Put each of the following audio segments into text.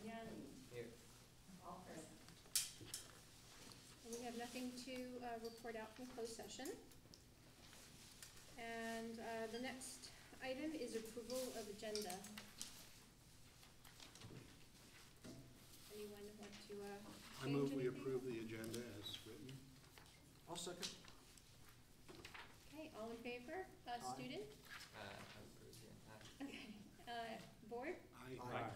Young. Here. All present. We have nothing to report out from closed session. And the next item is approval of agenda. Anyone want to I move we anything? approve the agenda as written. I'll second. Okay, all in favor? Student? Approved, yeah. Okay. Board? Aye.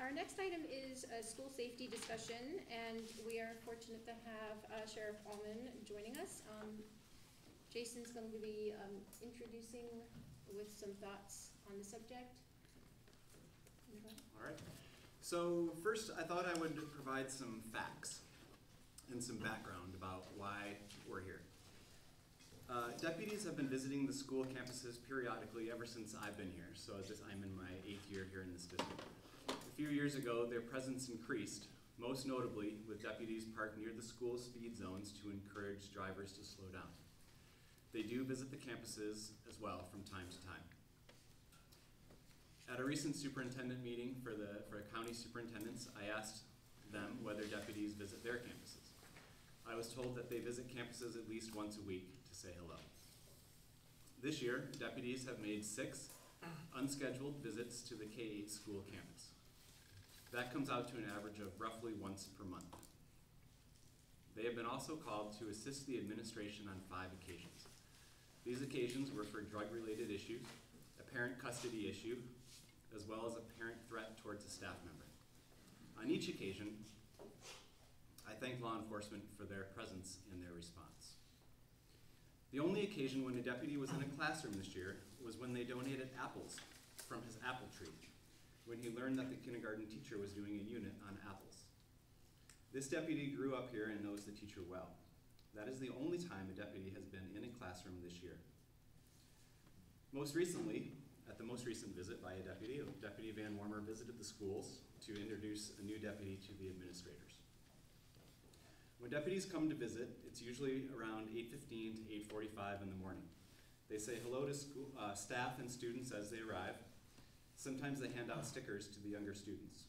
Our next item is a school safety discussion, and we are fortunate to have Sheriff Allman joining us. Jason's going to be introducing with some thoughts on the subject. All right. So first, I thought I would provide some facts and some background about why we're here. Deputies have been visiting the school campuses periodically ever since I've been here, so I'm in my 8th year here in this district. A few years ago, their presence increased, most notably with deputies parked near the school speed zones to encourage drivers to slow down. They do visit the campuses as well from time to time. At a recent superintendent meeting for county superintendents, I asked them whether deputies visit their campuses. I was told that they visit campuses at least once a week to say hello. This year, deputies have made 6 unscheduled visits to the K-8 school campus. That comes out to an average of roughly once per month. They have been also called to assist the administration on 5 occasions. These occasions were for drug-related issues, a parent custody issue, as well as a parent threat towards a staff member. On each occasion, I thank law enforcement for their presence and their response. The only occasion when a deputy was in a classroom this year was when they donated apples from his apple tree, when he learned that the kindergarten teacher was doing a unit on apples. This deputy grew up here and knows the teacher well. That is the only time a deputy has been in a classroom this year. Most recently, at the most recent visit by a deputy, Deputy Van Warmer visited the schools to introduce a new deputy to the administrators. When deputies come to visit, it's usually around 8:15 to 8:45 in the morning. They say hello to school, staff and students as they arrive. Sometimes they hand out stickers to the younger students.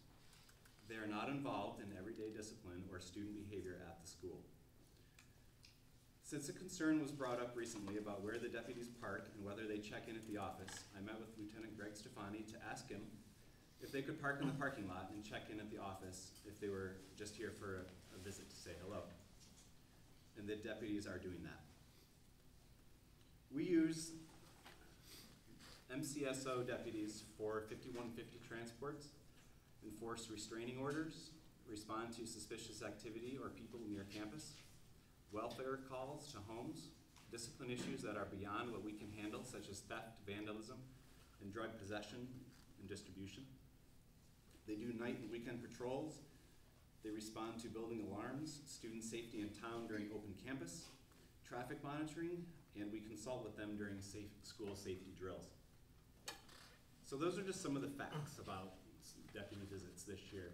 They are not involved in everyday discipline or student behavior at the school. Since a concern was brought up recently about where the deputies park and whether they check in at the office, I met with Lieutenant Greg Stefani to ask him if they could park in the parking lot and check in at the office if they were just here for a visit to say hello. And the deputies are doing that. We use MCSO deputies for 5150 transports, enforce restraining orders, respond to suspicious activity or people near campus, welfare calls to homes, discipline issues that are beyond what we can handle, such as theft, vandalism, and drug possession and distribution. They do night and weekend patrols. They respond to building alarms, student safety in town during open campus, traffic monitoring, and we consult with them during school safety drills. So those are just some of the facts about deputy visits this year.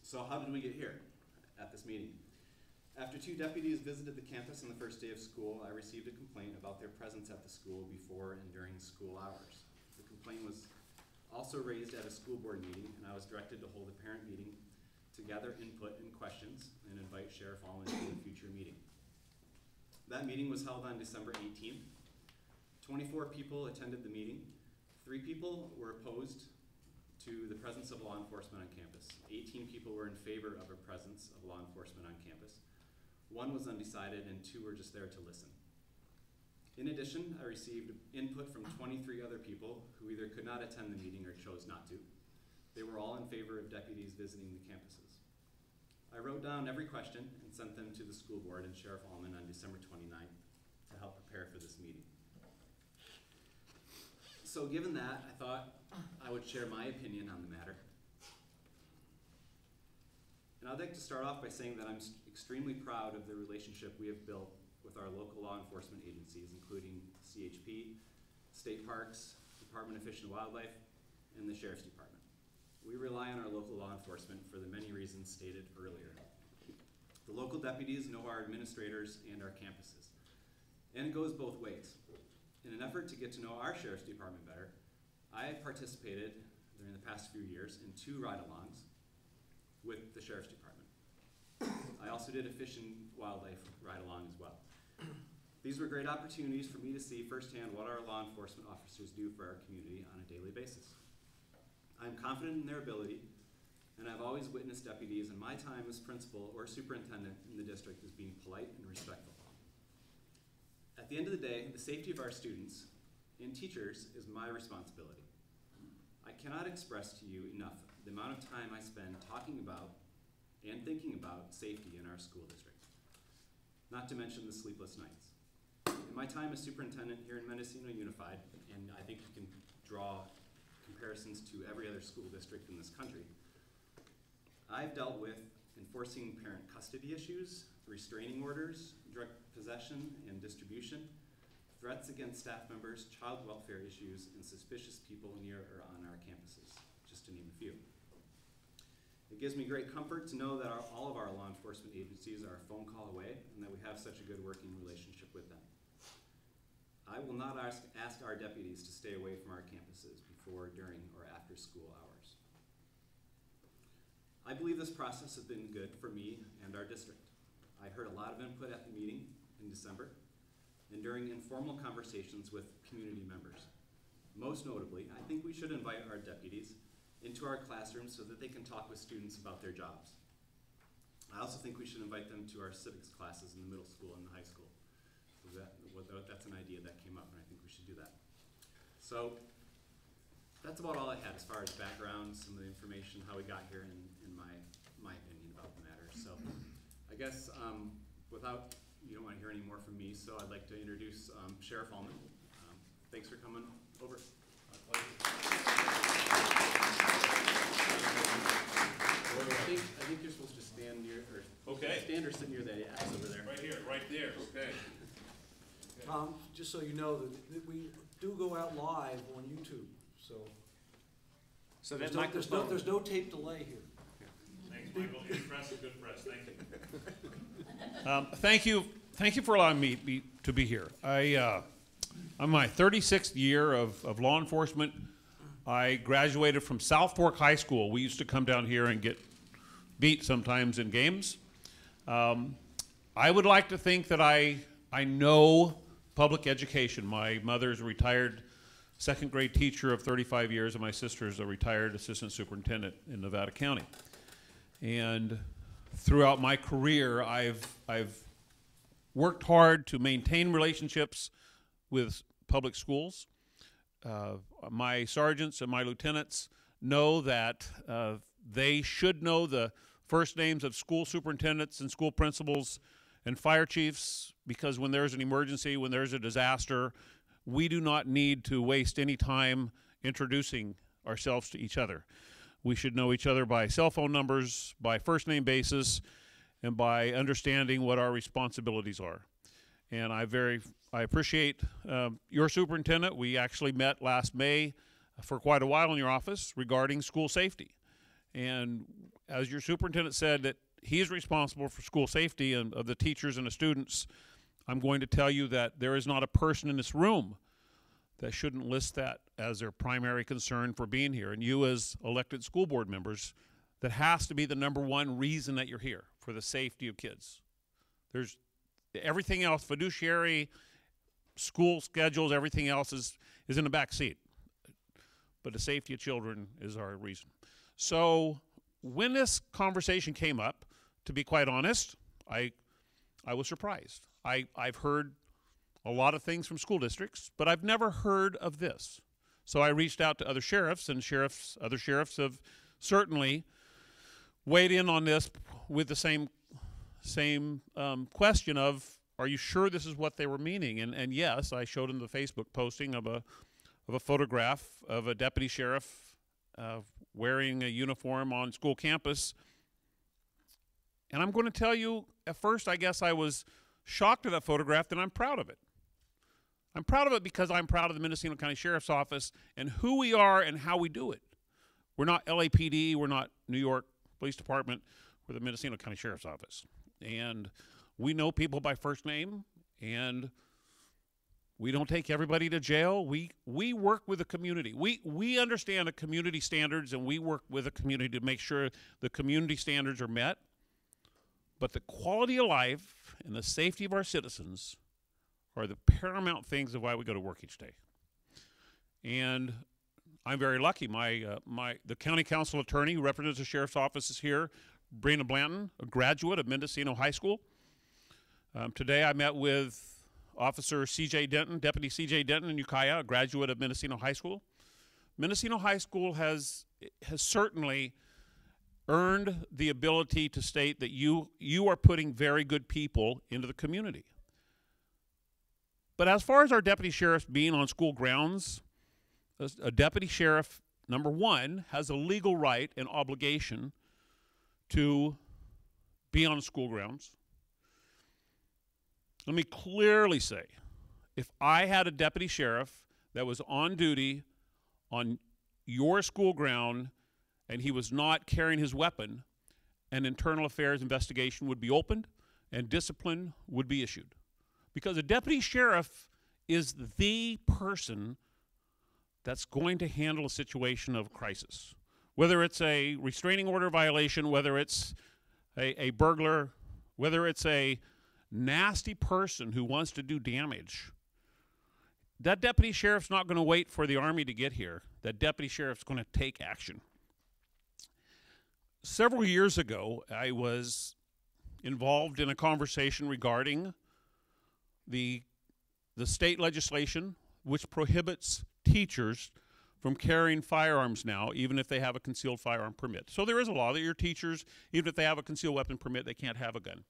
So how did we get here at this meeting? After 2 deputies visited the campus on the first day of school, I received a complaint about their presence at the school before and during school hours. The complaint was also raised at a school board meeting, and I was directed to hold a parent meeting to gather input and questions and invite Sheriff Allman to the future meeting. That meeting was held on December 18th. 24 people attended the meeting. 3 people were opposed to the presence of law enforcement on campus. 18 people were in favor of a presence of law enforcement on campus. 1 was undecided, and 2 were just there to listen. In addition, I received input from 23 other people who either could not attend the meeting or chose not to. They were all in favor of deputies visiting the campuses. I wrote down every question and sent them to the school board and Sheriff Allman on December 29th to help prepare for this meeting. So given that, I thought I would share my opinion on the matter. And I'd like to start off by saying that I'm extremely proud of the relationship we have built with our local law enforcement agencies, including CHP, State Parks, Department of Fish and Wildlife, and the Sheriff's Department. We rely on our local law enforcement for the many reasons stated earlier. The local deputies know our administrators and our campuses. And it goes both ways. In an effort to get to know our Sheriff's Department better, I participated during the past few years in 2 ride-alongs with the Sheriff's Department. I also did a fish and wildlife ride-along as well. These were great opportunities for me to see firsthand what our law enforcement officers do for our community on a daily basis. I'm confident in their ability, and I've always witnessed deputies in my time as principal or superintendent in the district as being polite and respectful. At the end of the day, the safety of our students and teachers is my responsibility. I cannot express to you enough the amount of time I spend talking about and thinking about safety in our school district, not to mention the sleepless nights. In my time as superintendent here in Mendocino Unified, and I think you can draw comparisons to every other school district in this country, I've dealt with enforcing parent custody issues, restraining orders, drug possession and distribution, threats against staff members, child welfare issues, and suspicious people near or on our campuses, just to name a few. It gives me great comfort to know that all of our law enforcement agencies are a phone call away and that we have such a good working relationship with them. I will not ask our deputies to stay away from our campuses before, during, or after school hours. I believe this process has been good for me and our district. I heard a lot of input at the meeting in December and during informal conversations with community members. Most notably, I think we should invite our deputies into our classrooms so that they can talk with students about their jobs. I also think we should invite them to our civics classes in the middle school and the high school. So that's an idea that came up, and I think we should do that. So that's about all I had as far as background, some of the information, how we got here, and my opinion about the matter. So I guess without, you don't want to hear any more from me, so I'd like to introduce Sheriff Allman. Thanks for coming over. My pleasure. I think you're supposed to stand near, or stand or sit near that axe over there. Right there, okay. Tom, just so you know, that we do go out live on YouTube, so there's no tape delay here. Thanks, Michael. Good press, good press. Thank you. Thank you for allowing me to be here. I'm my 36th year of law enforcement. I graduated from South Fork High School. We used to come down here and get beat sometimes in games. I would like to think that I know public education. My mother's a retired second grade teacher of 35 years, and my sister's a retired assistant superintendent in Nevada County. And throughout my career, I've worked hard to maintain relationships with public schools. My sergeants and my lieutenants know that they should know the first names of school superintendents and school principals and fire chiefs, because when there's an emergency, when there's a disaster, we do not need to waste any time introducing ourselves to each other. We should know each other by cell phone numbers, by first name basis, and by understanding what our responsibilities are. And I appreciate your superintendent. We actually met last May for quite a while in your office regarding school safety. And as your superintendent said that he is responsible for school safety and of the teachers and the students, I'm going to tell you that there is not a person in this room that shouldn't list that as their primary concern for being here. And you as elected school board members, that has to be the #1 reason that you're here, for the safety of kids. There's everything else, fiduciary, school schedules, everything else is in the back seat. But the safety of children is our reason. So when this conversation came up, to be quite honest, I was surprised. I've heard a lot of things from school districts, but I've never heard of this. So I reached out to other sheriffs, and other sheriffs have certainly weighed in on this with the same question of, are you sure this is what they were meaning? And yes, I showed them the Facebook posting of a photograph of a deputy sheriff wearing a uniform on school campus. And I'm going to tell you, at first I guess I was shocked at that photograph, and I'm proud of it. I'm proud of it because I'm proud of the Mendocino County Sheriff's Office and who we are and how we do it. We're not LAPD, we're not New York Police Department, we're the Mendocino County Sheriff's Office. And we know people by first name, and We don't take everybody to jail. We work with the community. We understand the community standards, and we work with the community to make sure the community standards are met. But the quality of life and the safety of our citizens are the paramount things of why we go to work each day. And I'm very lucky. The county council attorney who represents the sheriff's office is here, Brina Blanton, a graduate of Mendocino High School. Today I met with Officer C.J. Denton, Deputy C.J. Denton in Ukiah, a graduate of Mendocino High School. Mendocino High School has certainly earned the ability to state that you are putting very good people into the community. But as far as our deputy sheriffs being on school grounds, a deputy sheriff, number one, has a legal right and obligation to be on school grounds. Let me clearly say, if I had a deputy sheriff that was on duty on your school ground and he was not carrying his weapon, an internal affairs investigation would be opened and discipline would be issued. Because a deputy sheriff is the person that's going to handle a situation of crisis. Whether it's a restraining order violation, whether it's a burglar, whether it's a nasty person who wants to do damage, that deputy sheriff's not going to wait for the army to get here. That deputy sheriff's going to take action. Several years ago, I was involved in a conversation regarding the state legislation which prohibits teachers from carrying firearms now, even if they have a concealed firearm permit. So there is a law that your teachers, even if they have a concealed weapon permit, they can't have a gun.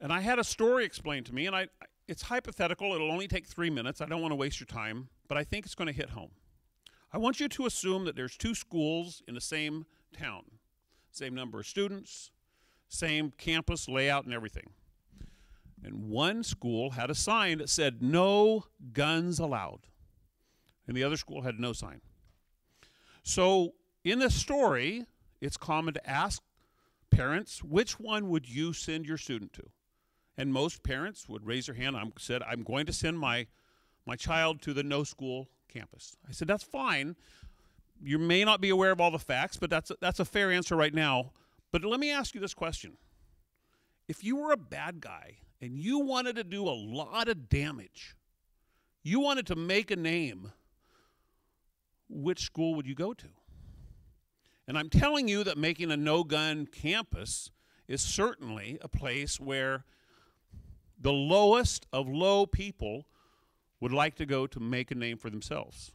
And I had a story explained to me, and it's hypothetical. It'll only take 3 minutes. I don't want to waste your time, but I think it's going to hit home. I want you to assume that there's two schools in the same town, same number of students, same campus layout and everything. And one school had a sign that said, "No guns allowed." And the other school had no sign. So in this story, it's common to ask parents, which one would you send your student to? And most parents would raise their hand. Said, I'm going to send my child to the no school campus. I said, that's fine. You may not be aware of all the facts, but that's a fair answer right now. But let me ask you this question. If you were a bad guy and you wanted to do a lot of damage, you wanted to make a name, which school would you go to? And I'm telling you that making a no-gun campus is certainly a place where the lowest of low people would like to go to make a name for themselves.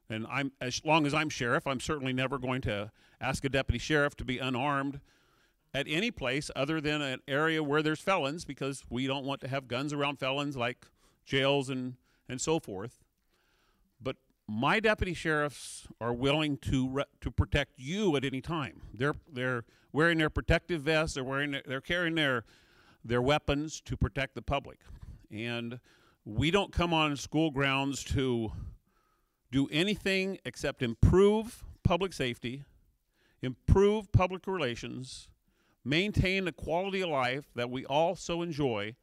And as long as I'm sheriff, I'm certainly never going to ask a deputy sheriff to be unarmed at any place other than an area where there's felons, because we don't want to have guns around felons like jails and so forth. But my deputy sheriffs are willing to protect you at any time. They're wearing their protective vests. They're carrying their weapons to protect the public. And we don't come on school grounds to do anything except improve public safety, improve public relations, maintain the quality of life that we all so enjoy,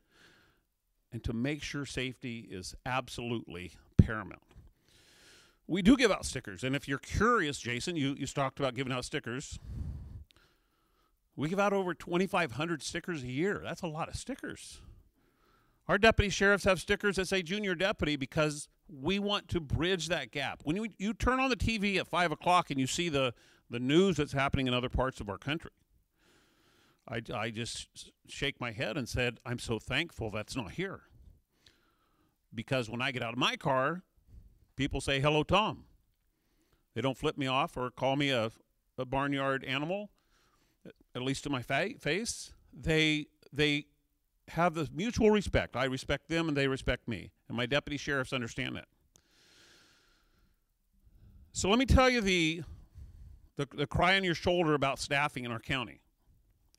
and to make sure safety is absolutely paramount. We do give out stickers, and if you're curious, Jason, you talked about giving out stickers. We give out over 2,500 stickers a year. That's a lot of stickers. Our deputy sheriffs have stickers that say junior deputy because we want to bridge that gap. When you turn on the TV at 5 o'clock and you see the news that's happening in other parts of our country, I just shake my head and said, I'm so thankful that's not here. Because when I get out of my car, people say, hello, Tom. They don't flip me off or call me a barnyard animal, at least to my face. They have this mutual respect. I respect them and they respect me. And my deputy sheriffs understand that. So let me tell you the cry on your shoulder about staffing in our county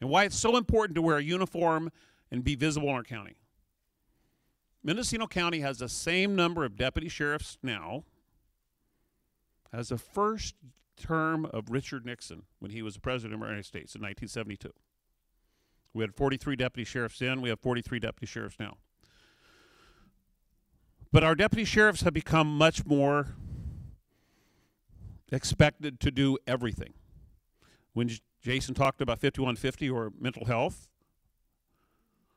and why it's so important to wear a uniform and be visible in our county. Mendocino County has the same number of deputy sheriffs now as the first term of Richard Nixon when he was the president of the United States in 1972. We had 43 deputy sheriffs then. We have 43 deputy sheriffs now. But our deputy sheriffs have become much more expected to do everything. When Jason talked about 5150 or mental health,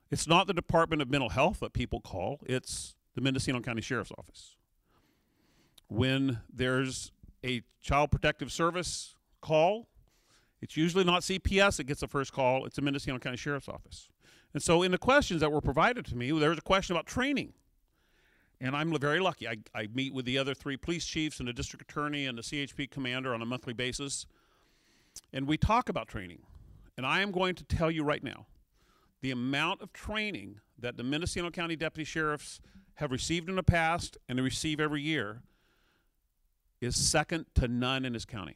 it's not the Department of Mental Health that people call, it's the Mendocino County Sheriff's Office. When there's a Child Protective Service call, it's usually not CPS that gets the first call, it's the Mendocino County Sheriff's Office. And so in the questions that were provided to me, there was a question about training. And I'm very lucky. I meet with the other 3 police chiefs and the district attorney and the CHP commander on a monthly basis. And we talk about training. And I am going to tell you right now, the amount of training that the Mendocino County deputy sheriffs have received in the past and they receive every year is second to none in this county.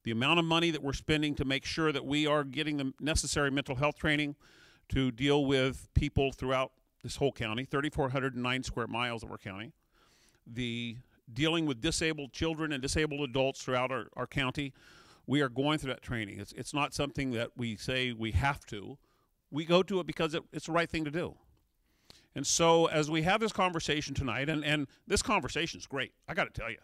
The amount of money that we're spending to make sure that we are getting the necessary mental health training to deal with people throughout this whole county, 3,409 square miles of our county, the dealing with disabled children and disabled adults throughout our county, we are going through that training. It's not something that we say we have to. We go to it because it's the right thing to do. And so as we have this conversation tonight, and this conversation is great, I got to tell you,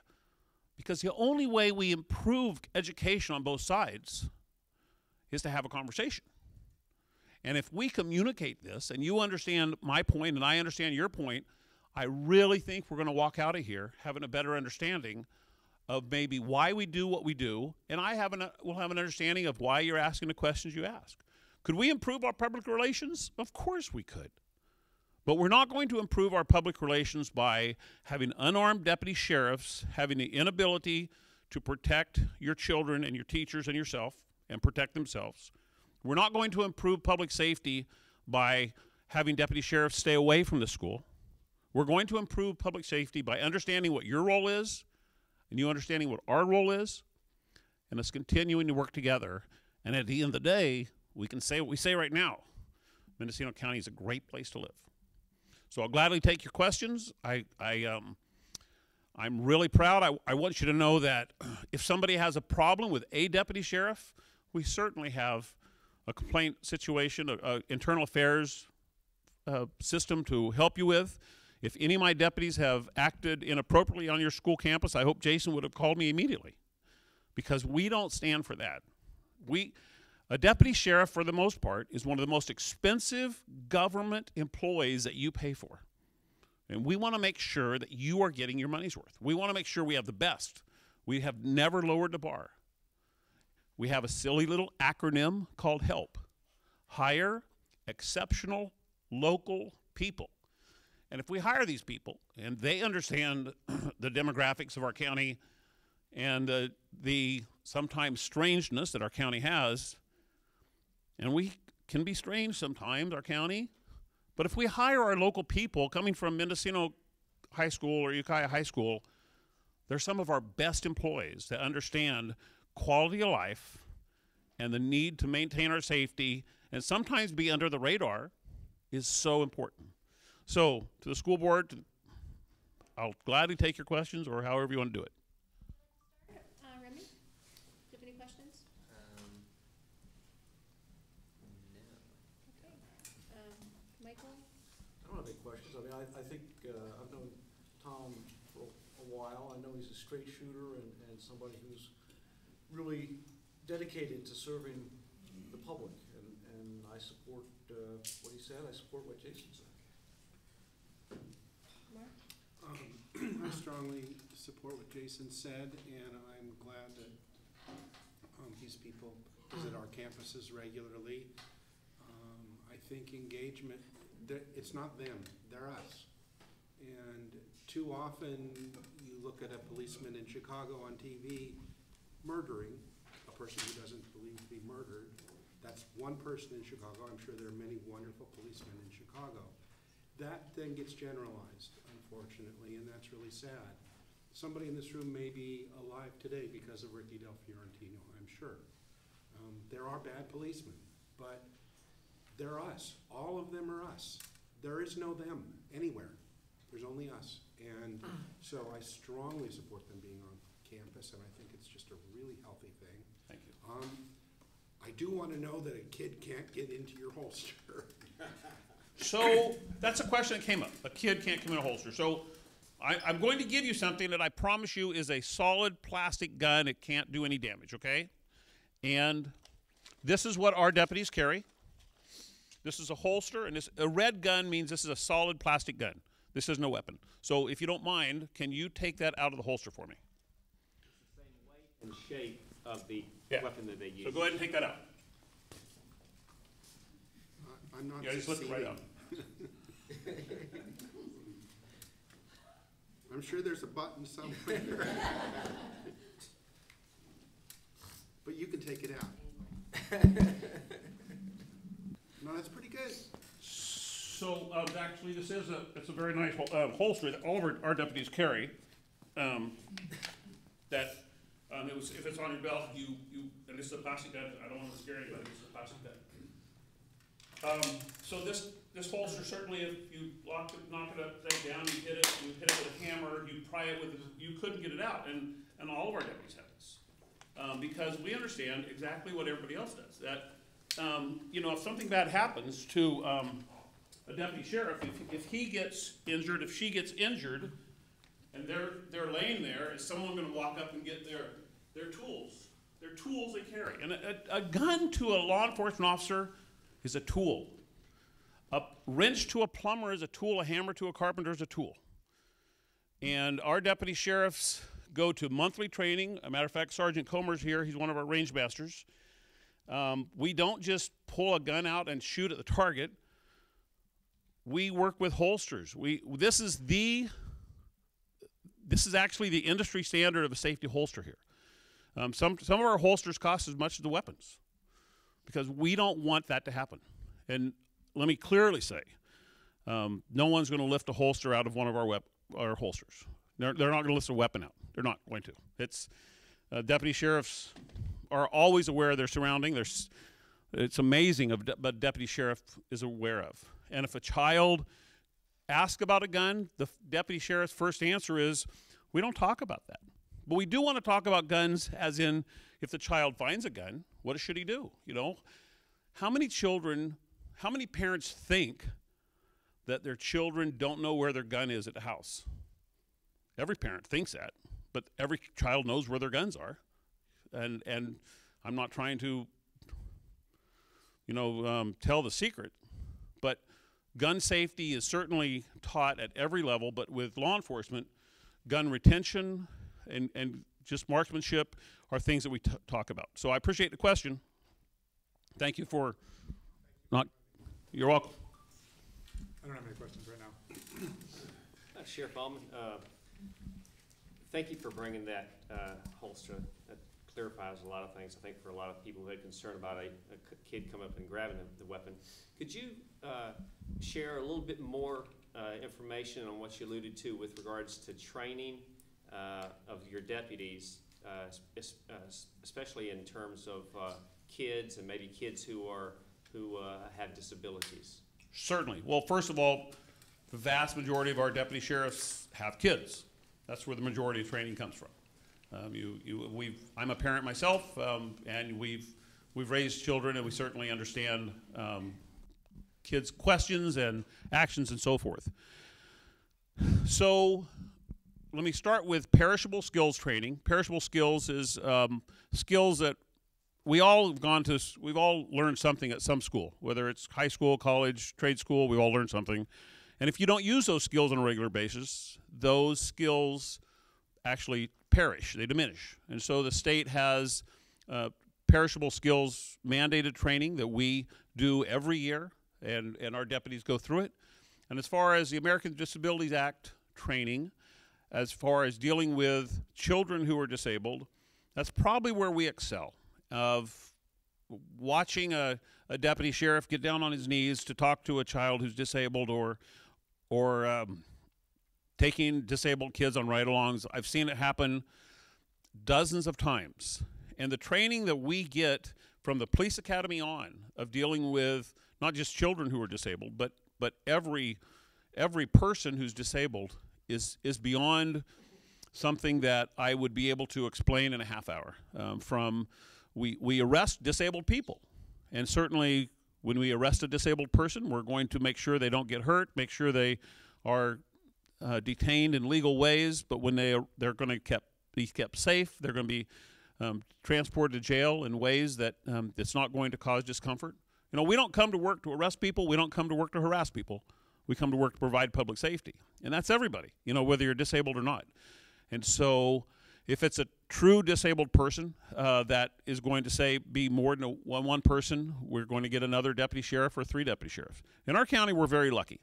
because the only way we improve education on both sides is to have a conversation. And if we communicate this, and you understand my point and I understand your point, I really think we're going to walk out of here having a better understanding of maybe why we do what we do, and we'll have an understanding of why you're asking the questions you ask. Could we improve our public relations? Of course we could. But we're not going to improve our public relations by having unarmed deputy sheriffs having the inability to protect your children and your teachers and yourself and protect themselves. We're not going to improve public safety by having deputy sheriffs stay away from the school. We're going to improve public safety by understanding what your role is and you understanding what our role is, and us continuing to work together. And at the end of the day, we can say what we say right now. Mendocino County is a great place to live. So I'll gladly take your questions. I'm really proud. I want you to know that if somebody has a problem with a deputy sheriff, we certainly have a complaint situation, an internal affairs system to help you with. If any of my deputies have acted inappropriately on your school campus, I hope Jason would have called me immediately, because we don't stand for that. A deputy sheriff, for the most part, is one of the most expensive government employees that you pay for. And we want to make sure that you are getting your money's worth. We want to make sure we have the best. We have never lowered the bar. We have a silly little acronym called HELP. Hire exceptional local people. And if we hire these people and they understand the demographics of our county and the sometimes strangeness that our county has, and we can be strange sometimes, our county, but if we hire our local people coming from Mendocino High School or Ukiah High School, they're some of our best employees that understand quality of life and the need to maintain our safety and sometimes be under the radar is so important. So, to the school board, I'll gladly take your questions or however you want to do it. Remy, do you have any questions? No. Okay. Michael? I don't have any questions. I mean, I think I've known Tom for a while. I know he's a straight shooter and somebody who's really dedicated to serving the public. And I support what he said. I support what Jason said. Mark? I strongly support what Jason said, and I'm glad that these people visit our campuses regularly. I think engagement, it's not them, they're us. And too often you look at a policeman in Chicago on TV murdering a person who doesn't believe to be murdered. That's one person in Chicago. I'm sure there are many wonderful policemen in Chicago. That then gets generalized, unfortunately, and that's really sad. Somebody in this room may be alive today because of Ricky Del Fiorentino, I'm sure. There are bad policemen, but they're us. All of them are us. There is no them anywhere. There's only us. And so I strongly support them being on campus, and I think it's just a really healthy thing. Thank you. I do want to know that a kid can't get into your holster. So that's a question that came up. A kid can't come in a holster. So I'm going to give you something that I promise you is a solid plastic gun. It can't do any damage, okay? And this is what our deputies carry. This is a holster, and a red gun means this is a solid plastic gun. This is no weapon. So if you don't mind, can you take that out of the holster for me? It's the same weight and shape of the Yeah. weapon that they use. So go ahead and take that out. I'm not Yeah, just lift it right succeeding. out. I'm sure there's a button somewhere. But you can take it out. No, that's pretty good. So actually, it's a very nice holster that all of our deputies carry. If it's on your belt, and this is a plastic gun. I don't want to scare anybody. This is a plastic gun. So this holster, certainly, if you knock it upside down, you hit it with a hammer, you pry it with, you couldn't get it out, and all of our deputies have this, because we understand exactly what everybody else does. That if something bad happens to a deputy sheriff, if he gets injured, if she gets injured, and they're laying there, is someone going to walk up and get their tools? Their tools they carry, and a gun to a law enforcement officer is a tool. A wrench to a plumber is a tool. A hammer to a carpenter is a tool. And our deputy sheriffs go to monthly training. A matter of fact, Sergeant Comer's here. He's one of our range masters. We don't just pull a gun out and shoot at the target. We work with holsters. This is actually the industry standard of a safety holster here. Some of our holsters cost as much as the weapons, because we don't want that to happen. And let me clearly say, no one's going to lift a holster out of one of our holsters. They're not going to lift a weapon out. They're not going to. It's deputy sheriffs are always aware of their surrounding. It's amazing what deputy sheriff is aware of. And if a child asks about a gun, the deputy sheriff's first answer is, we don't talk about that. But we do want to talk about guns, as in, if the child finds a gun, what should he do? How many parents think that their children don't know where their gun is at the house? Every parent thinks that, but every child knows where their guns are. And I'm not trying to, tell the secret, but gun safety is certainly taught at every level, but with law enforcement, gun retention and just marksmanship are things that we talk about. So I appreciate the question. Thank you for you're welcome. I don't have any questions right now. Sheriff Allman, thank you for bringing that holster. That clarifies a lot of things, I think, for a lot of people who had concern about a kid coming up and grabbing the weapon. Could you share a little bit more information on what you alluded to with regards to training of your deputies, especially in terms of kids and maybe kids who have disabilities? Certainly. Well, first of all, the vast majority of our deputy sheriffs have kids. That's where the majority of training comes from. I'm a parent myself, and we've raised children, and we certainly understand kids' questions and actions and so forth. So let me start with perishable skills training. Perishable skills is skills that we've all learned something at some school, whether it's high school, college, trade school, we've all learned something. And if you don't use those skills on a regular basis, those skills actually perish, they diminish. And so the state has perishable skills mandated training that we do every year, and our deputies go through it. And as far as the Americans with Disabilities Act training, as far as dealing with children who are disabled, that's probably where we excel. Of watching a deputy sheriff get down on his knees to talk to a child who's disabled, or taking disabled kids on ride-alongs. I've seen it happen dozens of times. And the training that we get from the police academy on of dealing with not just children who are disabled, but every person who's disabled is beyond something that I would be able to explain in a half hour. We arrest disabled people, and certainly when we arrest a disabled person, we're going to make sure they don't get hurt, make sure they are detained in legal ways, but when they're going to be kept safe, they're going to be transported to jail in ways that it's not going to cause discomfort. You know, we don't come to work to arrest people. We don't come to work to harass people. We come to work to provide public safety, and that's everybody, you know, whether you're disabled or not. And so if it's a true disabled person that is going to, say, be more than one person, we're going to get another deputy sheriff or 3 deputy sheriffs. In our county, we're very lucky.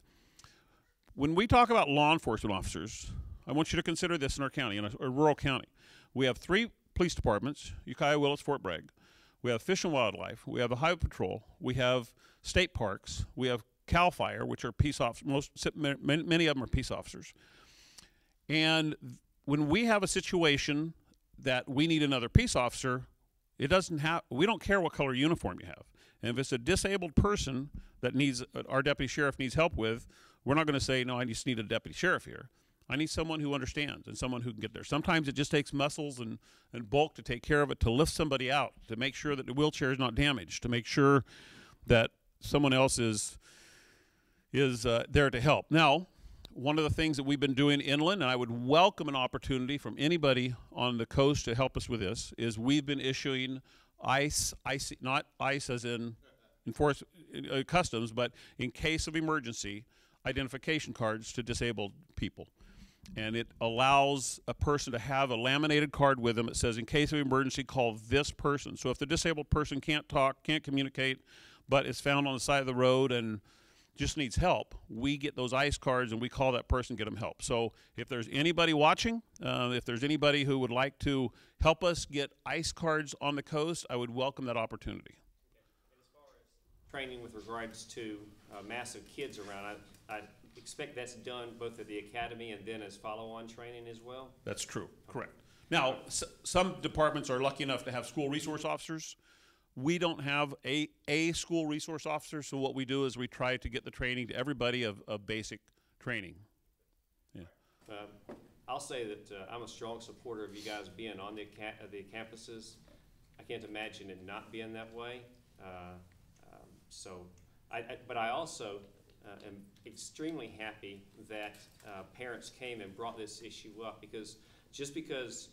When we talk about law enforcement officers, I want you to consider this in our county, in a rural county. We have 3 police departments, Ukiah, Willis, Fort Bragg. We have Fish and Wildlife. We have the Highway Patrol. We have state parks. We have CAL FIRE, which are peace officers. Many of them are peace officers. And when we have a situation that we need another peace officer, we don't care what color uniform you have. And if it's a disabled person that our deputy sheriff needs help with, we're not going to say, no, I just need a deputy sheriff here. I need someone who understands and someone who can get there. Sometimes it just takes muscles and bulk to take care of it, to lift somebody out, to make sure that the wheelchair is not damaged, to make sure that someone else is there to help. Now, one of the things that we've been doing inland, and I would welcome an opportunity from anybody on the coast to help us with this, is we've been issuing not ICE as in customs, but in case of emergency, identification cards to disabled people. And it allows a person to have a laminated card with them. It says, in case of emergency, call this person. So if the disabled person can't talk, can't communicate, but is found on the side of the road and just needs help, we get those ICE cards and we call that person, get them help. So if there's anybody watching, if there's anybody who would like to help us get ICE cards on the coast, I would welcome that opportunity. And as far as training with regards to massive kids around, I expect that's done both at the academy and then as follow-on training as well? That's true, correct. Now, some departments are lucky enough to have school resource officers. We don't have a school resource officer, so what we do is we try to get the training to everybody of basic training. Yeah. I'll say that I'm a strong supporter of you guys being on the campuses. I can't imagine it not being that way. But I also am extremely happy that parents came and brought this issue up, because just because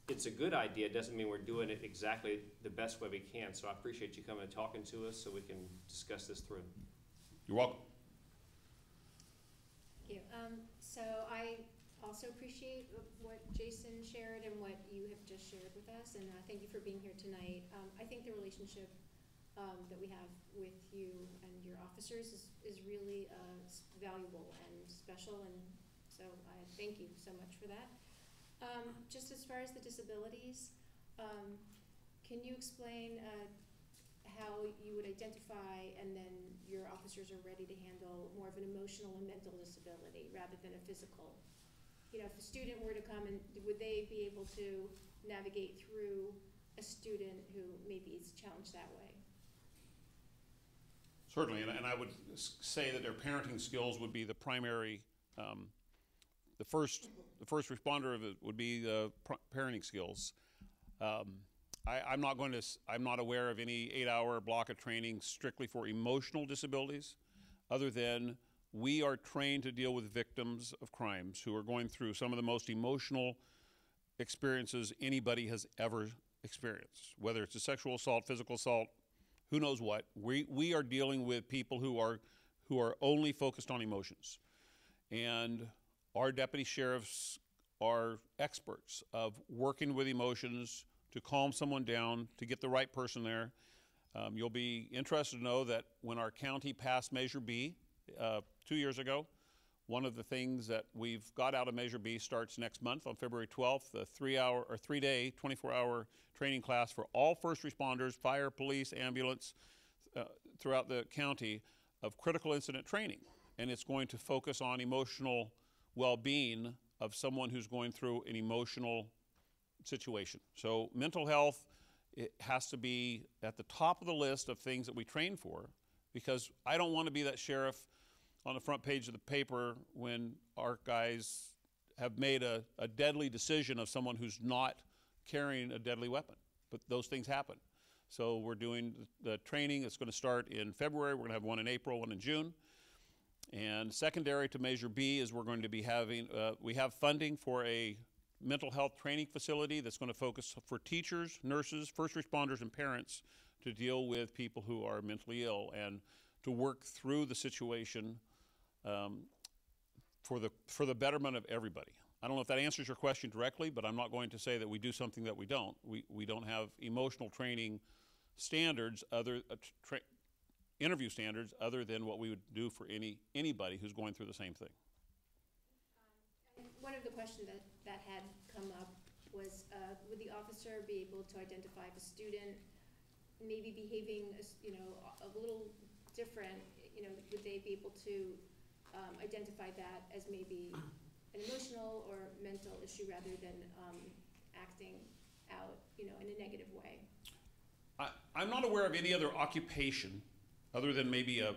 it's a good idea doesn't mean we're doing it exactly the best way we can. So I appreciate you coming and talking to us so we can discuss this through. You're welcome. Thank you. So I also appreciate what Jason shared and what you have just shared with us, and thank you for being here tonight. I think the relationship that we have with you and your officers is really valuable and special, and so I thank you so much for that. Just as far as the disabilities, can you explain how you would identify and then your officers are ready to handle more of an emotional and mental disability rather than a physical? You know, if a student were to come, and would they be able to navigate through a student who maybe is challenged that way? Certainly, and I would say that their parenting skills would be the primary. The first responder of it would be the parenting skills. I'm not aware of any 8-hour block of training strictly for emotional disabilities, other than we are trained to deal with victims of crimes who are going through some of the most emotional experiences anybody has ever experienced, whether it's a sexual assault, physical assault, who knows what. We are dealing with people who are only focused on emotions. And our deputy sheriffs are experts of working with emotions to calm someone down, to get the right person there. You'll be interested to know that when our county passed Measure B 2 years ago, one of the things that we've got out of Measure B starts next month on February 12th, a 3-day, 24-hour training class for all first responders, fire, police, ambulance, throughout the county, of critical incident training. And it's going to focus on emotional well-being of someone who's going through an emotional situation. So mental health, it has to be at the top of the list of things that we train for, because I don't want to be that sheriff on the front page of the paper when our guys have made a deadly decision of someone who's not carrying a deadly weapon. But those things happen. So we're doing the training. It's going to start in February. We're going to have one in April, one in June. And secondary to Measure B is we're going to be having, we have funding for a mental health training facility that's going to focus for teachers, nurses, first responders, and parents to deal with people who are mentally ill and to work through the situation for the betterment of everybody. I don't know if that answers your question directly, but I'm not going to say that we do something that we don't. We don't have emotional training standards, interview standards, other than what we would do for anybody who's going through the same thing. One of the questions that had come up was, would the officer be able to identify if a student maybe behaving, a little different, would they be able to identify that as maybe an emotional or mental issue rather than acting out, in a negative way? I'm not aware of any other occupation other than maybe a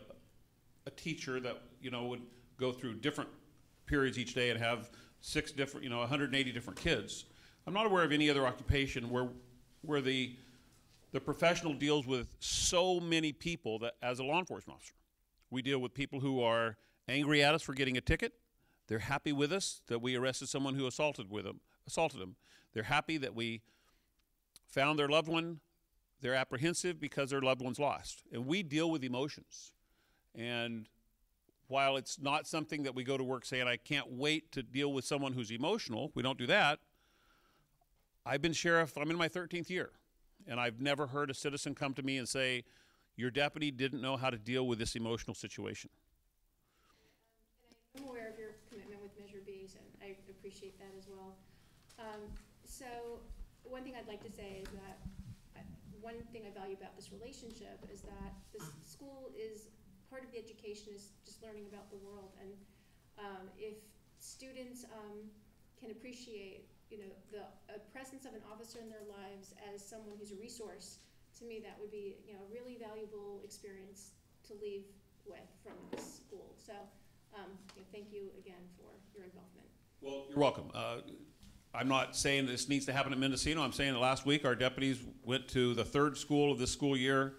teacher that, would go through different periods each day and have 180 different kids. I'm not aware of any other occupation where the professional deals with so many people that as a law enforcement officer. We deal with people who are angry at us for getting a ticket. They're happy with us that we arrested someone who assaulted them. They're happy that we found their loved one. They're apprehensive because their loved one's lost. And we deal with emotions. And while it's not something that we go to work saying, I can't wait to deal with someone who's emotional, we don't do that. I've been sheriff, I'm in my 13th year, and I've never heard a citizen come to me and say, your deputy didn't know how to deal with this emotional situation. I'm aware of your commitment with Measure B, and I appreciate that as well. So one thing I'd like to say is that one thing I value about this relationship is that the school is, part of the education is just learning about the world, and if students can appreciate, the presence of an officer in their lives as someone who's a resource, to me that would be, a really valuable experience to leave with from this school. So thank you again for your involvement. Well, you're welcome. I'm not saying this needs to happen at Mendocino. I'm saying that last week our deputies went to the third school of this school year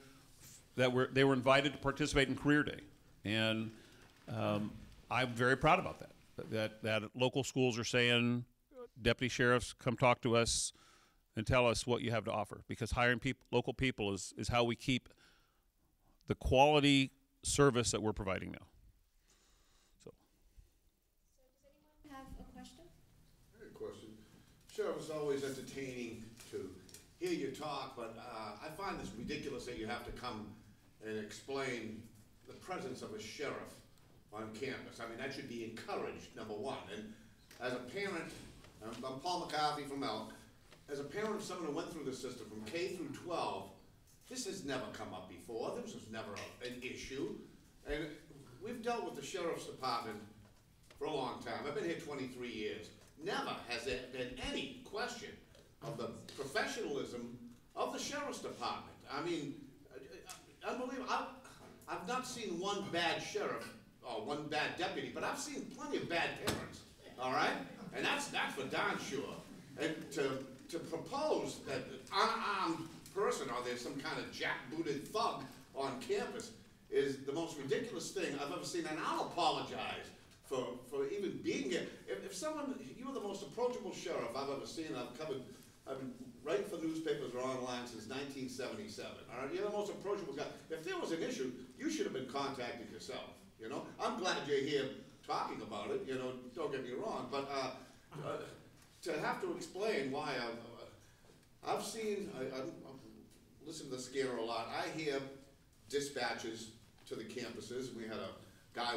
they were invited to participate in Career Day. And I'm very proud about that. That local schools are saying, deputy sheriffs, come talk to us and tell us what you have to offer. Because hiring local people is how we keep the quality service that we're providing now. So does anyone have a question? I have a question. Sheriff, it's always entertaining to hear you talk, but I find this ridiculous that you have to come and explain the presence of a sheriff on campus. I mean, that should be encouraged, number one. And as a parent, I'm Paul McCarthy from Elk. As a parent of someone who went through the system from K through 12, this has never come up before. This was never an issue. And we've dealt with the sheriff's department for a long time. I've been here 23 years. Never has there been any question of the professionalism of the sheriff's department. I mean, unbelievable. I've not seen one bad sheriff or one bad deputy, but I've seen plenty of bad parents, all right? And that's for darn sure. And to propose that an unarmed person or there's some kind of jackbooted thug on campus is the most ridiculous thing I've ever seen, and I'll apologize for even being here. If someone, you were the most approachable sheriff I've ever seen. I've been writing for newspapers or online since 1977. All right, you're the most approachable guy. If there was an issue, you should have been contacted yourself. I'm glad you're here talking about it. Don't get me wrong, but to have to explain why I've seen, I listen to the scanner a lot. I hear dispatches to the campuses. We had a guy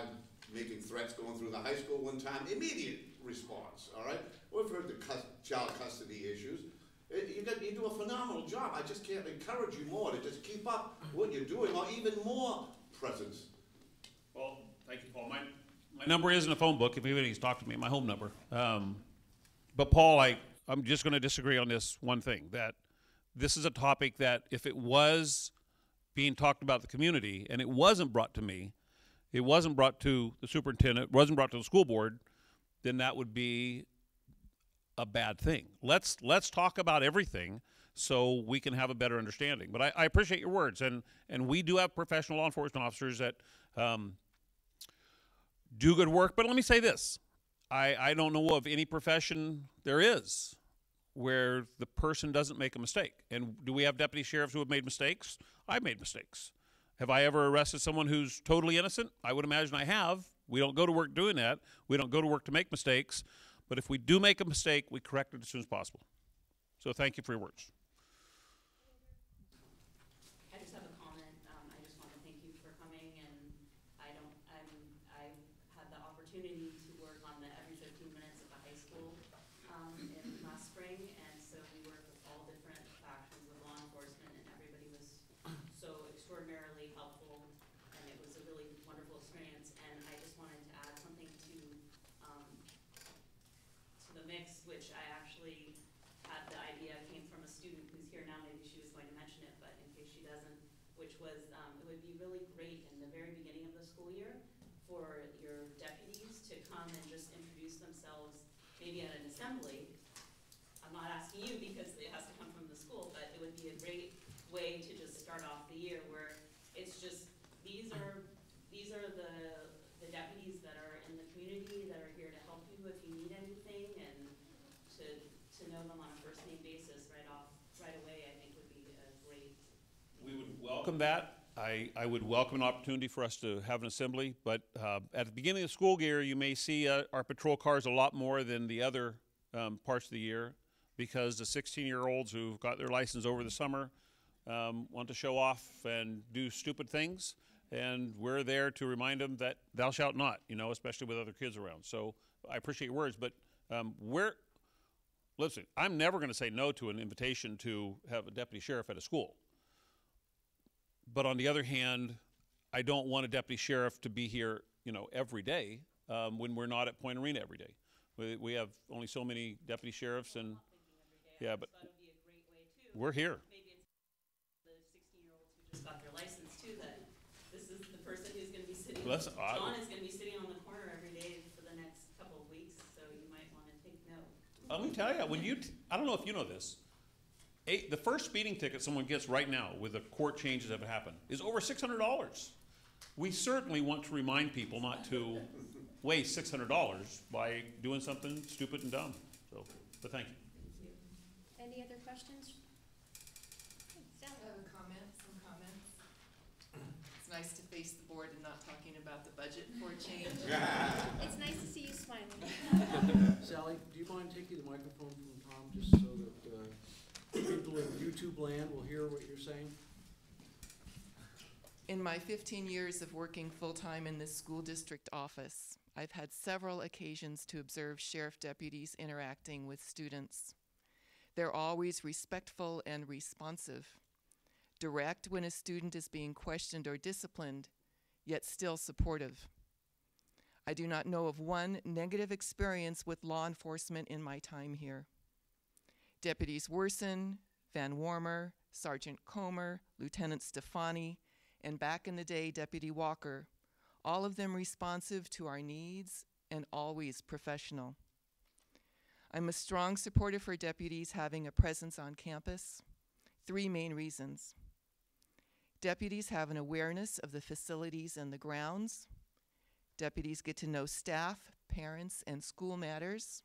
making threats going through the high school one time. Immediate response, all right? We've heard the child custody issues. You do a phenomenal job. I just can't encourage you more to just keep up what you're doing, or even more presence. Well, thank you, Paul. My number is in the phone book if anybody needs to talk to me, my home number. But Paul, I'm just going to disagree on this one thing, that this is a topic that if it was being talked about in the community and it wasn't brought to me, it wasn't brought to the superintendent, it wasn't brought to the school board, then that would be a bad thing. Let's talk about everything so we can have a better understanding. But I appreciate your words, and we do have professional law enforcement officers that do good work. But let me say this. I don't know of any profession there is where the person doesn't make a mistake. And do we have deputy sheriffs who have made mistakes? I've made mistakes. Have I ever arrested someone who's totally innocent? I would imagine I have. We don't go to work doing that. We don't go to work to make mistakes. But if we do make a mistake, we correct it as soon as possible. So thank you for your words. I just have a comment. I just want to thank you for coming, and I had the opportunity to work on the every 15 minutes at the high school in last spring, and so we worked with all different factions of law enforcement, and everybody was so extraordinarily helpful, and it was a really wonderful experience. And I just wanted to add something to the mix, which I actually had the idea came from a student who's here now. Maybe she was going to mention it, but in case she doesn't, which was it would be really great in the very beginning of the school year for your deputies to come and just introduce themselves, maybe at an assembly. I'm not asking you because it has to come from the school, but it would be a great way to just start off the year where it's just these are the deputies that are in the community that are here to help you if you need anything, and to know them on a first name basis right away, I think would be a great. We would welcome that. I would welcome an opportunity for us to have an assembly, but at the beginning of the school year, you may see our patrol cars a lot more than the other parts of the year, because the 16-year-olds who've got their license over the summer want to show off and do stupid things, and we're there to remind them that thou shalt not, especially with other kids around. So I appreciate your words, but listen, I'm never going to say no to an invitation to have a deputy sheriff at a school. But on the other hand, I don't want a deputy sheriff to be here, every day when we're not at Point Arena every day. We have only so many deputy sheriffs, and yeah, but we're here. Maybe it's the 16-year-olds who just got their license too, that this is the person who's going to be sitting. John is going to be sitting on the corner every day for the next couple of weeks, so you might want to take note. Let me tell you, I don't know if you know this, the first speeding ticket someone gets right now with the court changes that have happened is over $600. We certainly want to remind people not to waste $600 by doing something stupid and dumb. So, but thank you. Any other questions? Sally? I have some comments. It's nice to face the board and not talking about the budget for a change. It's nice to see you smiling. Sally, do you mind taking the microphone from Tom, just so that people in YouTube land will hear what you're saying? In my 15 years of working full-time in this school district office, I've had several occasions to observe sheriff deputies interacting with students. They're always respectful and responsive, direct when a student is being questioned or disciplined, yet still supportive. I do not know of one negative experience with law enforcement in my time here. Deputies Werson, Van Warmer, Sergeant Comer, Lieutenant Stefani, and back in the day, Deputy Walker, all of them responsive to our needs and always professional. I'm a strong supporter for deputies having a presence on campus. 3 main reasons. Deputies have an awareness of the facilities and the grounds. Deputies get to know staff, parents, and school matters.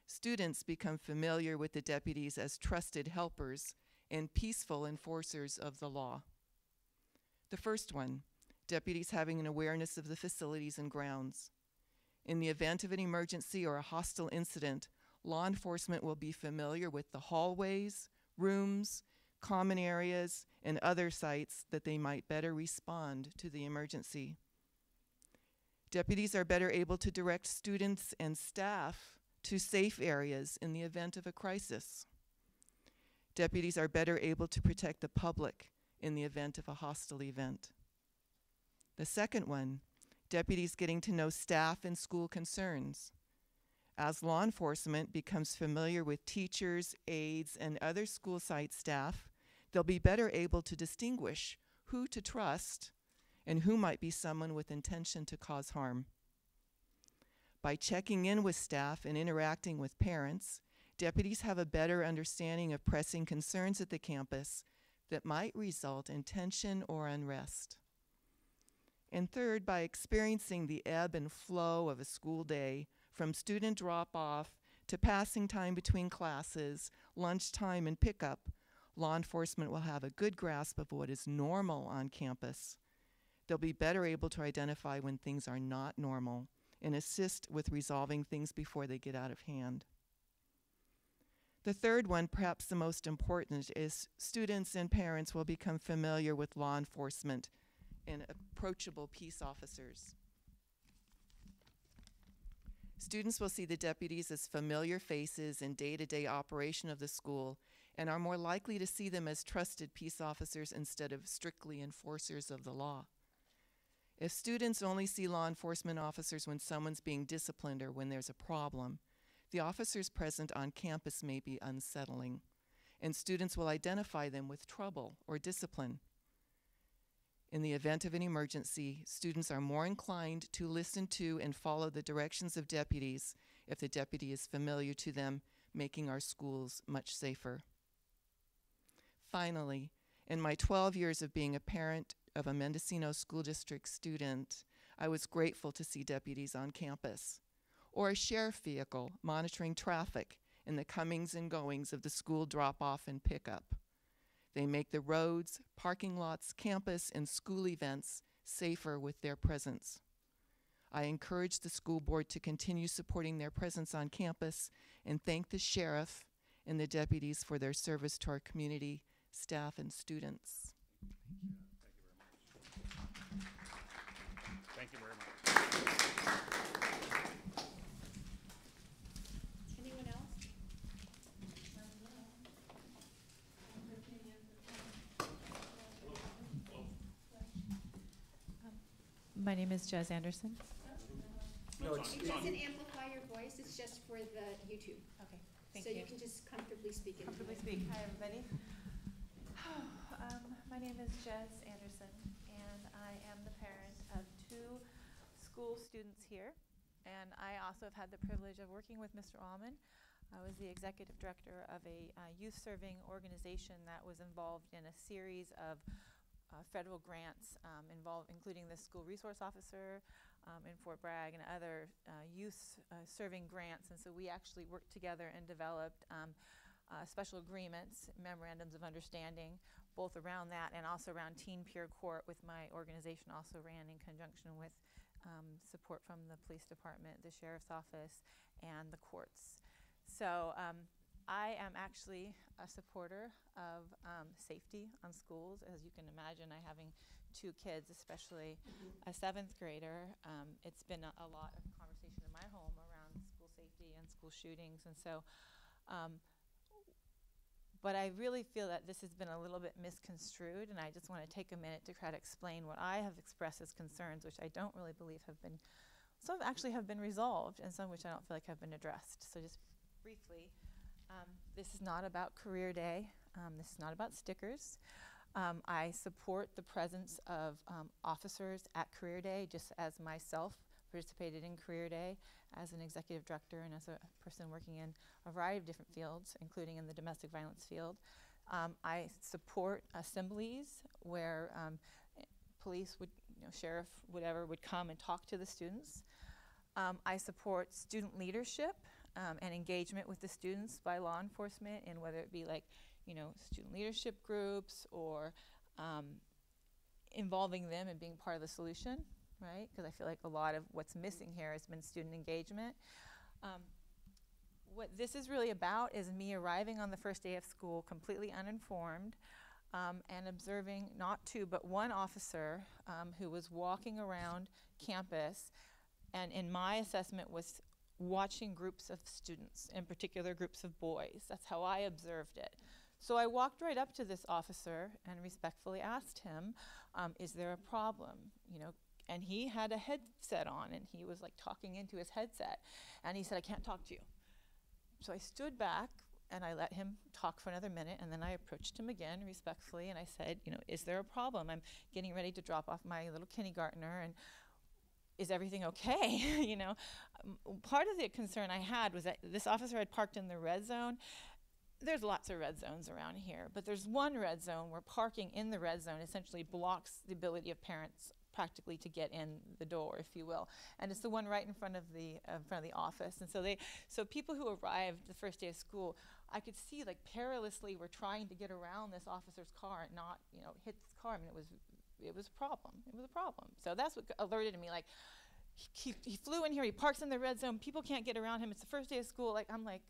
Students become familiar with the deputies as trusted helpers and peaceful enforcers of the law. The first one, deputies having an awareness of the facilities and grounds. In the event of an emergency or a hostile incident, law enforcement will be familiar with the hallways, rooms, common areas, and other sites that they might better respond to the emergency. Deputies are better able to direct students and staff to safe areas in the event of a crisis. Deputies are better able to protect the public in the event of a hostile event. The second one, deputies getting to know staff and school concerns. As law enforcement becomes familiar with teachers, aides, and other school site staff, they'll be better able to distinguish who to trust and who might be someone with intention to cause harm. By checking in with staff and interacting with parents, deputies have a better understanding of pressing concerns at the campus that might result in tension or unrest. And third, by experiencing the ebb and flow of a school day, from student drop-off to passing time between classes, lunchtime, and pickup, law enforcement will have a good grasp of what is normal on campus. They'll be better able to identify when things are not normal and assist with resolving things before they get out of hand. The third one, perhaps the most important, is students and parents will become familiar with law enforcement and approachable peace officers. Students will see the deputies as familiar faces in day-to-day operation of the school and are more likely to see them as trusted peace officers instead of strictly enforcers of the law. If students only see law enforcement officers when someone's being disciplined or when there's a problem, the officers present on campus may be unsettling, and students will identify them with trouble or discipline. In the event of an emergency, students are more inclined to listen to and follow the directions of deputies if the deputy is familiar to them, making our schools much safer. Finally, in my 12 years of being a parent of a Mendocino School District student, I was grateful to see deputies on campus, or a sheriff vehicle monitoring traffic in the comings and goings of the school drop-off and pickup. They make the roads, parking lots, campus, and school events safer with their presence. I encourage the school board to continue supporting their presence on campus and thank the sheriff and the deputies for their service to our community, staff, and students. Thank you very much. Anyone else? My name is Jess Anderson. No, It doesn't amplify your voice, it's just for the YouTube. Okay, thank So you. you can just comfortably speak into Comfortably it. speak. Hi, everybody. My name is Jess Anderson, and I am the parent of 2 school students here. And I also have had the privilege of working with Mr. Allman. I was the executive director of a youth-serving organization that was involved in a series of federal grants including the school resource officer in Fort Bragg and other youth-serving grants. And so we actually worked together and developed special agreements, memorandums of understanding, both around that and also around teen peer court, with my organization also ran in conjunction with support from the police department, the sheriff's office, and the courts. So I am actually a supporter of safety on schools. As you can imagine, having 2 kids, especially a 7th grader, it's been a lot of conversation in my home around school safety and school shootings. And so, but I really feel that this has been a little bit misconstrued, and I just want to take a minute to try to explain what I have expressed as concerns, which I don't really believe have been, some actually have been resolved, and some which I don't feel like have been addressed. So just briefly, this is not about career day. This is not about stickers. I support the presence of officers at career day, just as myself participated in career day as an executive director and as a person working in a variety of different fields, including in the domestic violence field. I support assemblies where police would, sheriff, whatever, would come and talk to the students. I support student leadership and engagement with the students by law enforcement, and whether it be like, student leadership groups or involving them and being part of the solution, right? Because I feel like a lot of what's missing here has been student engagement. What this is really about is me arriving on the first day of school completely uninformed and observing not 2, but 1 officer who was walking around campus, and in my assessment was watching groups of students, in particular groups of boys. That's how I observed it. So I walked right up to this officer and respectfully asked him, is there a problem? And he had a headset on, and he was like talking into his headset. And he said, I can't talk to you. So I stood back and I let him talk for another minute, and then I approached him again respectfully, and I said, is there a problem? I'm getting ready to drop off my little kindergartner, and is everything okay? Part of the concern I had was that this officer had parked in the red zone. There's lots of red zones around here, but there's one red zone where parking in the red zone essentially blocks the ability of parents practically to get in the door, if you will. And it's the one right in front of the office. And so people who arrived the first day of school, I could see like perilously were trying to get around this officer's car and not, hit this car. I mean, it was a problem. It was a problem. So that's what alerted me. Like, he flew in here. He parks in the red zone. People can't get around him. It's the first day of school. Like, I'm like,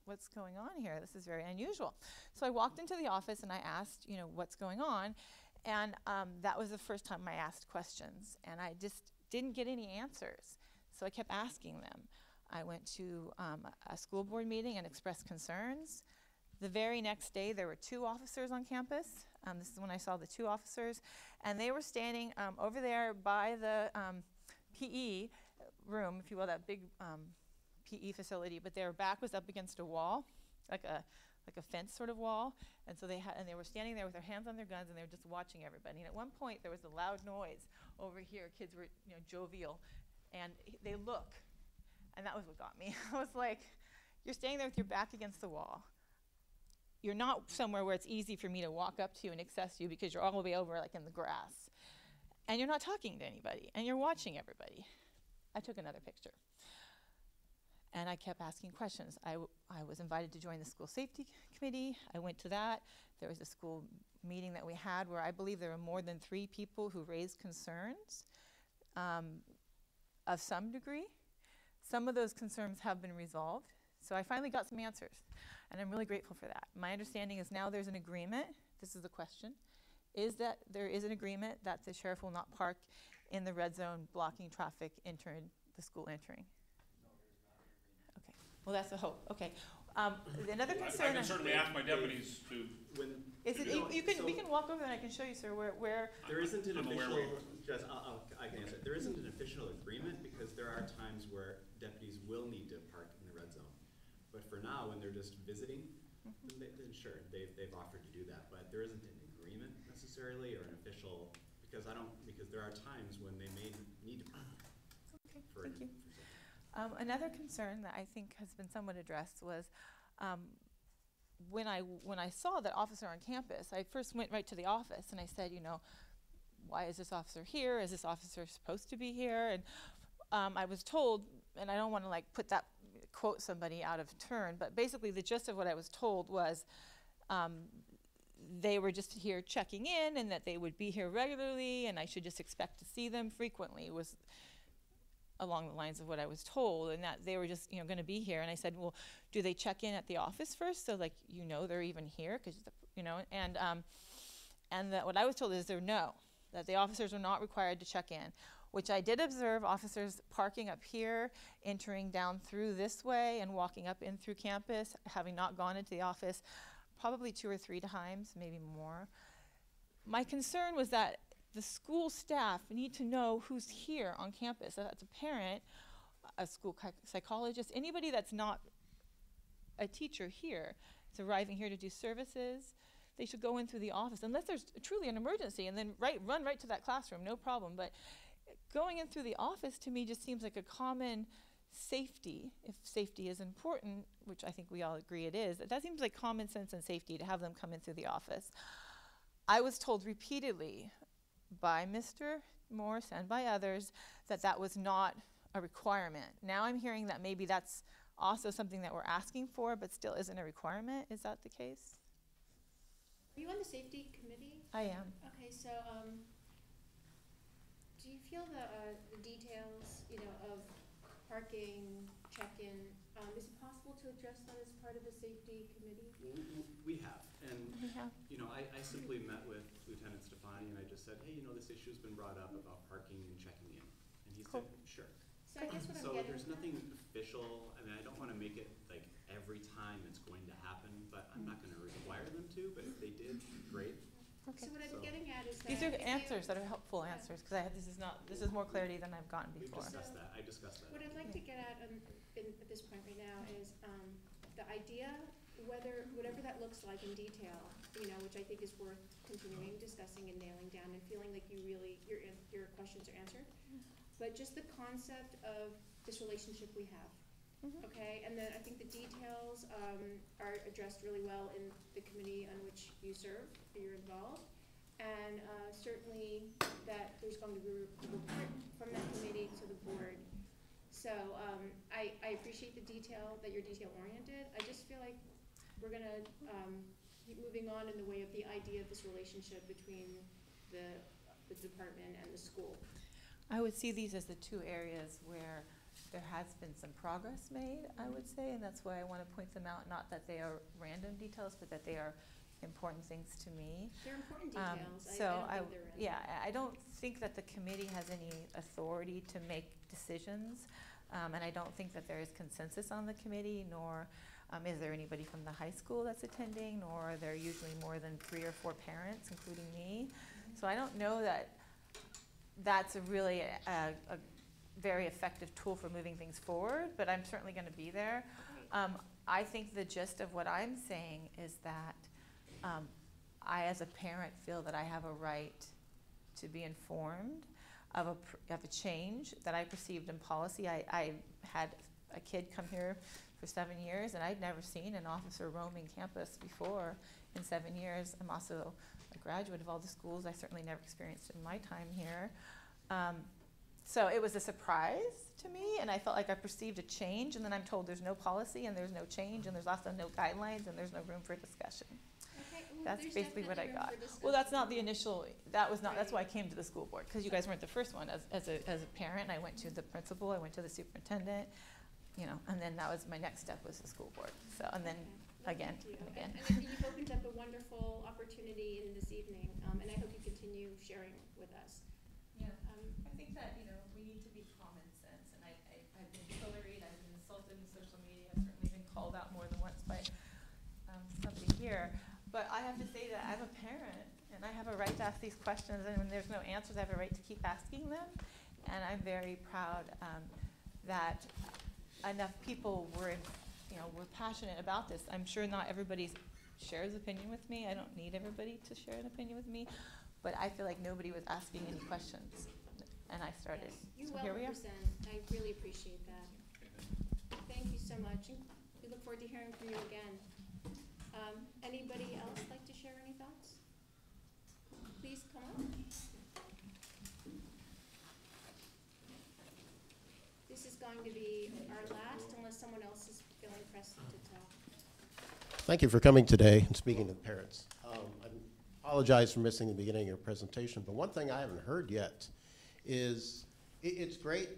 what's going on here? This is very unusual. So I walked into the office and I asked, what's going on? And that was the first time I asked questions. And I just didn't get any answers. So I kept asking them. I went to a school board meeting and expressed concerns. The very next day, there were 2 officers on campus. This is when I saw the 2 officers. And they were standing over there by the PE room, if you will, that big PE facility. But their back was up against a wall, like a fence sort of wall. And so they were standing there with their hands on their guns, and they were just watching everybody. And at one point, there was a loud noise over here. Kids were, jovial. And they look. And that was what got me. I was like, you're standing there with your back against the wall. You're not somewhere where it's easy for me to walk up to you and access you because you're all the way over like in the grass. And you're not talking to anybody. And you're watching everybody. I took another picture. And I kept asking questions. I was invited to join the school safety committee. I went to that. There was a school meeting that we had where I believe there were more than 3 people who raised concerns of some degree. Some of those concerns have been resolved. So I finally got some answers, and I'm really grateful for that. My understanding is now there's an agreement. This is the question. Is that there is an agreement that the sheriff will not park in the red zone blocking traffic entering the school entering? No, there's not an agreement. Okay. Well, that's a hope. Okay. Another concern. I can certainly ask my deputies to. We can walk over and I can show you, sir, where. There isn't an official, Jess, I can answer. There isn't an official agreement because there are times where deputies will need to park in the red zone. But for now, when they're just visiting, then sure, they've offered to do that. But there isn't an agreement necessarily or an official, because there are times when they may need to park. Okay, thank you. Another concern that I think has been somewhat addressed was when I saw that officer on campus, I first went right to the office and I said, why is this officer here? Is this officer supposed to be here? And I was told, and I don't want to quote somebody out of turn, but basically the gist of what I was told was they were just here checking in and that they would be here regularly and I should just expect to see them frequently. It was along the lines of what I was told, and that they were just going to be here. And I said, well, do they check in at the office first so they're even here? Because and that what I was told is that the officers are not required to check in, which I did observe officers parking up here, entering down through this way and walking up in through campus, having not gone into the office probably 2 or 3 times, maybe more. My concern was that the school staff need to know who's here on campus. That's a parent, a school psychologist, anybody that's not a teacher here, is arriving here to do services. They should go in through the office, unless there's truly an emergency, and then run right to that classroom, no problem. But going in through the office to me just seems like a common safety, if safety is important, which I think we all agree it is. That seems like common sense and safety to have them come in through the office. I was told repeatedly by Mr. Morse and by others that was not a requirement. Now I'm hearing that maybe that's also something that we're asking for, but still isn't a requirement. Is that the case? Are you on the safety committee? I am. Okay, so do you feel the details, of parking, check-in, is it possible to address that as part of the safety committee? We have, and We have. I simply met with Lieutenant Stefani and I just said, hey, this issue's been brought up about parking and checking in, and he said, sure. So I guess what So I'm getting there's nothing official. I mean, I don't want to make it like every time it's going to happen, but I'm not going to require them to. But if they did, great. So what I'm getting at is that These are answers that are helpful answers, because this is more clarity than I've gotten We've before. discussed that. I discussed that. What I'd like to get at at this point right now is the idea, whatever that looks like in detail, which I think is worth continuing discussing and nailing down and feeling like your questions are answered. But just the concept of this relationship we have. Okay, and then I think the details are addressed really well in the committee on which you serve, or you're involved. And certainly that there's going to be a report from that committee to the board. So I appreciate the detail, that you're detail oriented. I just feel like we're gonna keep moving on in the way of the idea of this relationship between the department and the school. I would see these as the two areas where there has been some progress made, I would say, and that's why I want to point them out, not that they are random details, but that they are important things to me. They're important details. So I don't think they're random. yeah, I don't think that the committee has any authority to make decisions, and I don't think that there is consensus on the committee, nor is there anybody from the high school that's attending, nor are there usually more than 3 or 4 parents, including me. So I don't know that that's a really a very effective tool for moving things forward, but I'm certainly going to be there. I think the gist of what I'm saying is that I, as a parent, feel that I have a right to be informed of a change that I perceived in policy. I had a kid come here for 7 years, and I'd never seen an officer roaming campus before in 7 years. I'm also a graduate of all the schools. I certainly never experienced it in my time here. So it was a surprise to me, and I felt like I perceived a change, and then I'm told there's no policy, and there's no change, and there's also no guidelines, and there's no room for discussion. Okay, well, That's there's basically what I definitely room got. for Well, that's not the discussion. initial, that was not, that's why I Right. came to the school board, because you guys weren't the first one. As a parent, I went to the principal, I went to the superintendent, you know, and then that was, my next step was the school board. So, and then Okay. Well, again thank you. and again. And I think you've opened up a wonderful opportunity in this evening, and I hope you continue sharing with us. Yeah, I think that, you know, we need to be common sense, and I've been pilloried, I've been insulted in social media, I've certainly been called out more than once by somebody here. But I have to say that I'm a parent, and I have a right to ask these questions, and when there's no answers, I have a right to keep asking them. And I'm very proud that enough people were passionate about this. I'm sure not everybody shares opinion with me. I don't need everybody to share an opinion with me. But I feel like nobody was asking any questions, and I started. Yes, you So well here we are. represent. I really appreciate that. Thank you so much. And we look forward to hearing from you again. Anybody else like to share any thoughts? Please come up. This is going to be our last, unless someone else is feeling pressed to talk. Thank you for coming today and speaking to the parents. I apologize for missing the beginning of your presentation, but one thing I haven't heard yet is it's great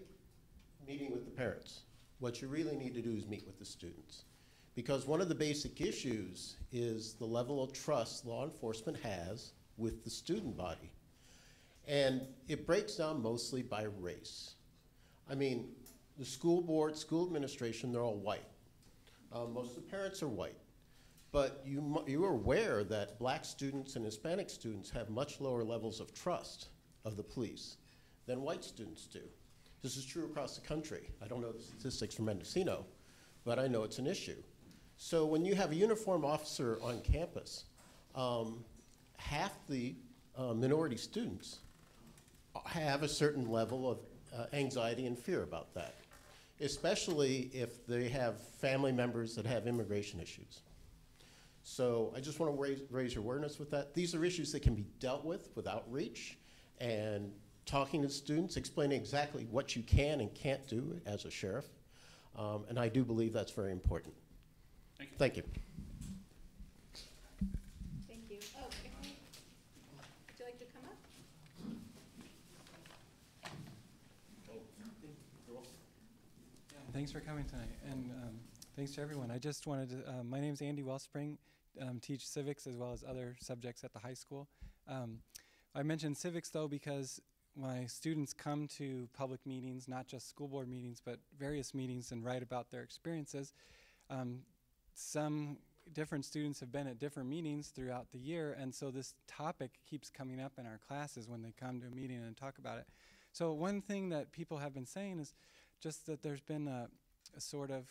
meeting with the parents. What you really need to do is meet with the students. Because one of the basic issues is the level of trust law enforcement has with the student body. And it breaks down mostly by race. I mean, the school board, school administration, they're all white. Most of the parents are white. But you are aware that black students and Hispanic students have much lower levels of trust of the police than white students do. This is true across the country. I don't know the statistics for Mendocino, but I know it's an issue. So when you have a uniformed officer on campus, half the minority students have a certain level of anxiety and fear about that, especially if they have family members that have immigration issues. So I just want to raise your awareness with that. These are issues that can be dealt with outreach and talking to students, explaining exactly what you can and can't do as a sheriff. And I do believe that's very important. Thank you. Thank you. Oh, would you like to come up? Thanks for coming tonight, and thanks to everyone. I just wanted to, my name's Andy Wellspring, teach civics as well as other subjects at the high school. I mentioned civics though because my students come to public meetings, not just school board meetings, but various meetings and write about their experiences. Some different students have been at different meetings throughout the year, and so this topic keeps coming up in our classes when they come to a meeting and talk about it. So one thing that people have been saying is just that there's been a sort of,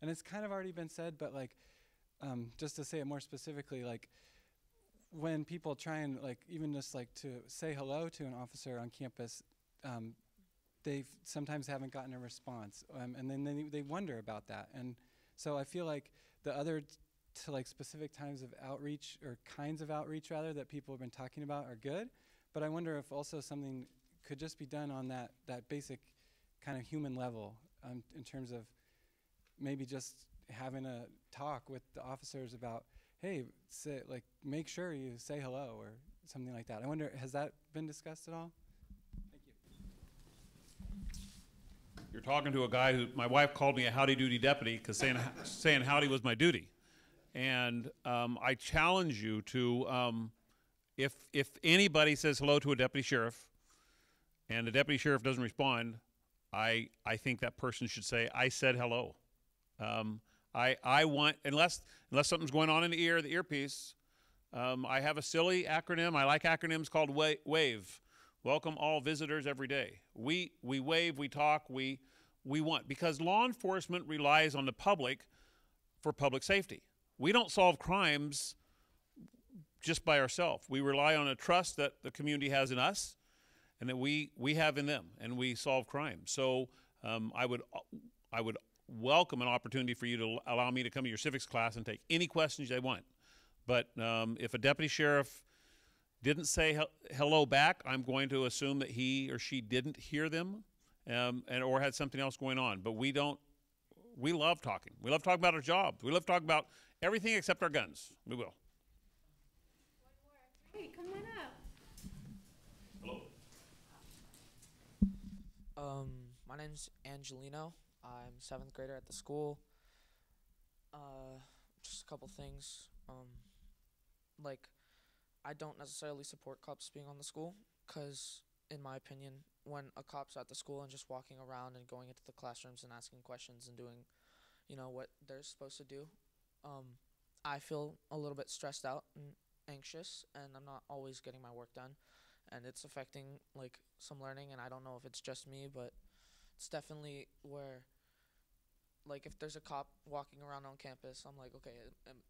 and it's kind of already been said, but like, just to say it more specifically, like when people try and like, even just like to say hello to an officer on campus, they sometimes haven't gotten a response, and then they wonder about that. And so I feel like the other to like specific times of outreach or kinds of outreach rather that people have been talking about are good, but I wonder if also something could just be done on that basic kind of human level, in terms of maybe just having a talk with the officers about, hey, make sure you say hello or something like that. I wonder, has that been discussed at all? Thank you. You're talking to a guy who, my wife called me a howdy-doody deputy because saying howdy was my duty. And I challenge you to, if anybody says hello to a deputy sheriff and the deputy sheriff doesn't respond, I think that person should say, I said hello. I want, unless something's going on in the earpiece, I have a silly acronym. I like acronyms called WAVE. Welcome all visitors every day. We wave, we talk, we want, because law enforcement relies on the public for public safety. We don't solve crimes just by ourselves. We rely on a trust that the community has in us and that we have in them, and we solve crime. So I would welcome an opportunity for you to allow me to come to your civics class and take any questions they want. But if a deputy sheriff didn't say hello back, I'm going to assume that he or she didn't hear them or had something else going on. But we love talking. We love talking about our jobs. We love talking about everything except our guns. We will. One more. Great, come on up. Hello. My name's Angelino. I'm 7th grader at the school. Just a couple things. I don't necessarily support cops being on the school, because, in my opinion, when a cop's at the school and just walking around and going into the classrooms and asking questions and doing, what they're supposed to do, I feel a little bit stressed out and anxious, and I'm not always getting my work done, and it's affecting, some learning, and I don't know if it's just me, but it's definitely where, if there's a cop walking around on campus, I'm like, okay,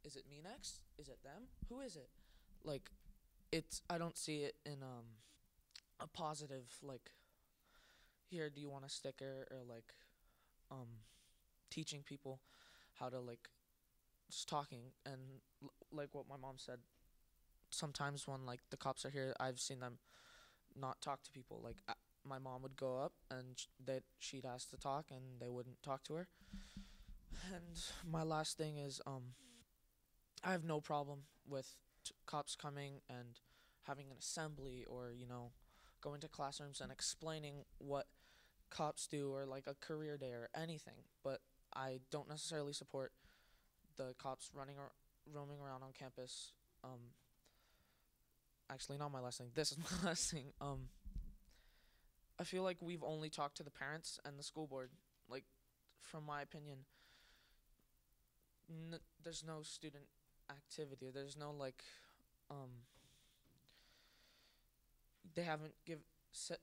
is it me next? Is it them? Who is it? I don't see it in a positive, here, do you want a sticker, or teaching people how to just talking, and what my mom said, sometimes when the cops are here, I've seen them not talk to people. My mom would go up and she'd ask to talk, and they wouldn't talk to her. And my last thing is, I have no problem with cops coming and having an assembly, or going to classrooms and explaining what cops do, or a career day or anything. But I don't necessarily support the cops roaming around on campus. Actually, not my last thing. This is my last thing. I feel like we've only talked to the parents and the school board. From my opinion, there's no student activity. There's no they haven't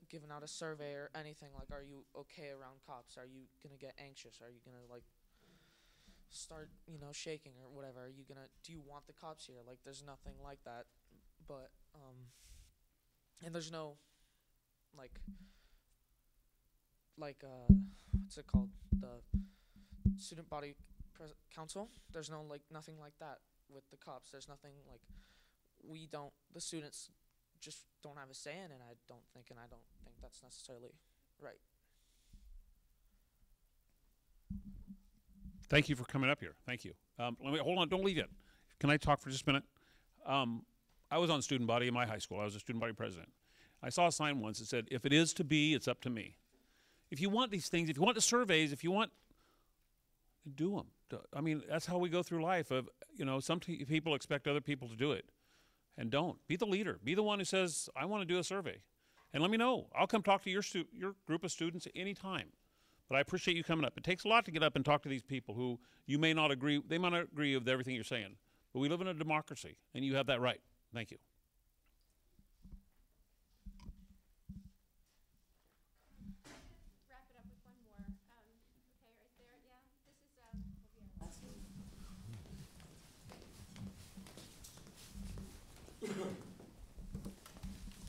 given out a survey or anything. Are you okay around cops? Are you gonna get anxious? Are you gonna start shaking or whatever? Do you want the cops here? There's nothing like that. But and there's no what's it called, the student body council. There's no nothing like that with the cops. There's nothing the students just don't have a say in it. I don't think that's necessarily right. Thank you for coming up here. Thank you. Let me hold on. Don't leave yet. Can I talk for just a minute? I was on student body in my high school. I was a student body president. I saw a sign once that said, "If it is to be, it's up to me." If you want these things, if you want the surveys, if you want, do them. I mean, that's how we go through life. Some people expect other people to do it, and don't. Be the leader. Be the one who says, "I want to do a survey," and let me know. I'll come talk to your group of students anytime. But I appreciate you coming up. It takes a lot to get up and talk to these people who you may not agree. They might not agree with everything you're saying, but we live in a democracy, and you have that right. Thank you. Wrap it up with one more. Okay, right there. Yeah, this is will be our last one.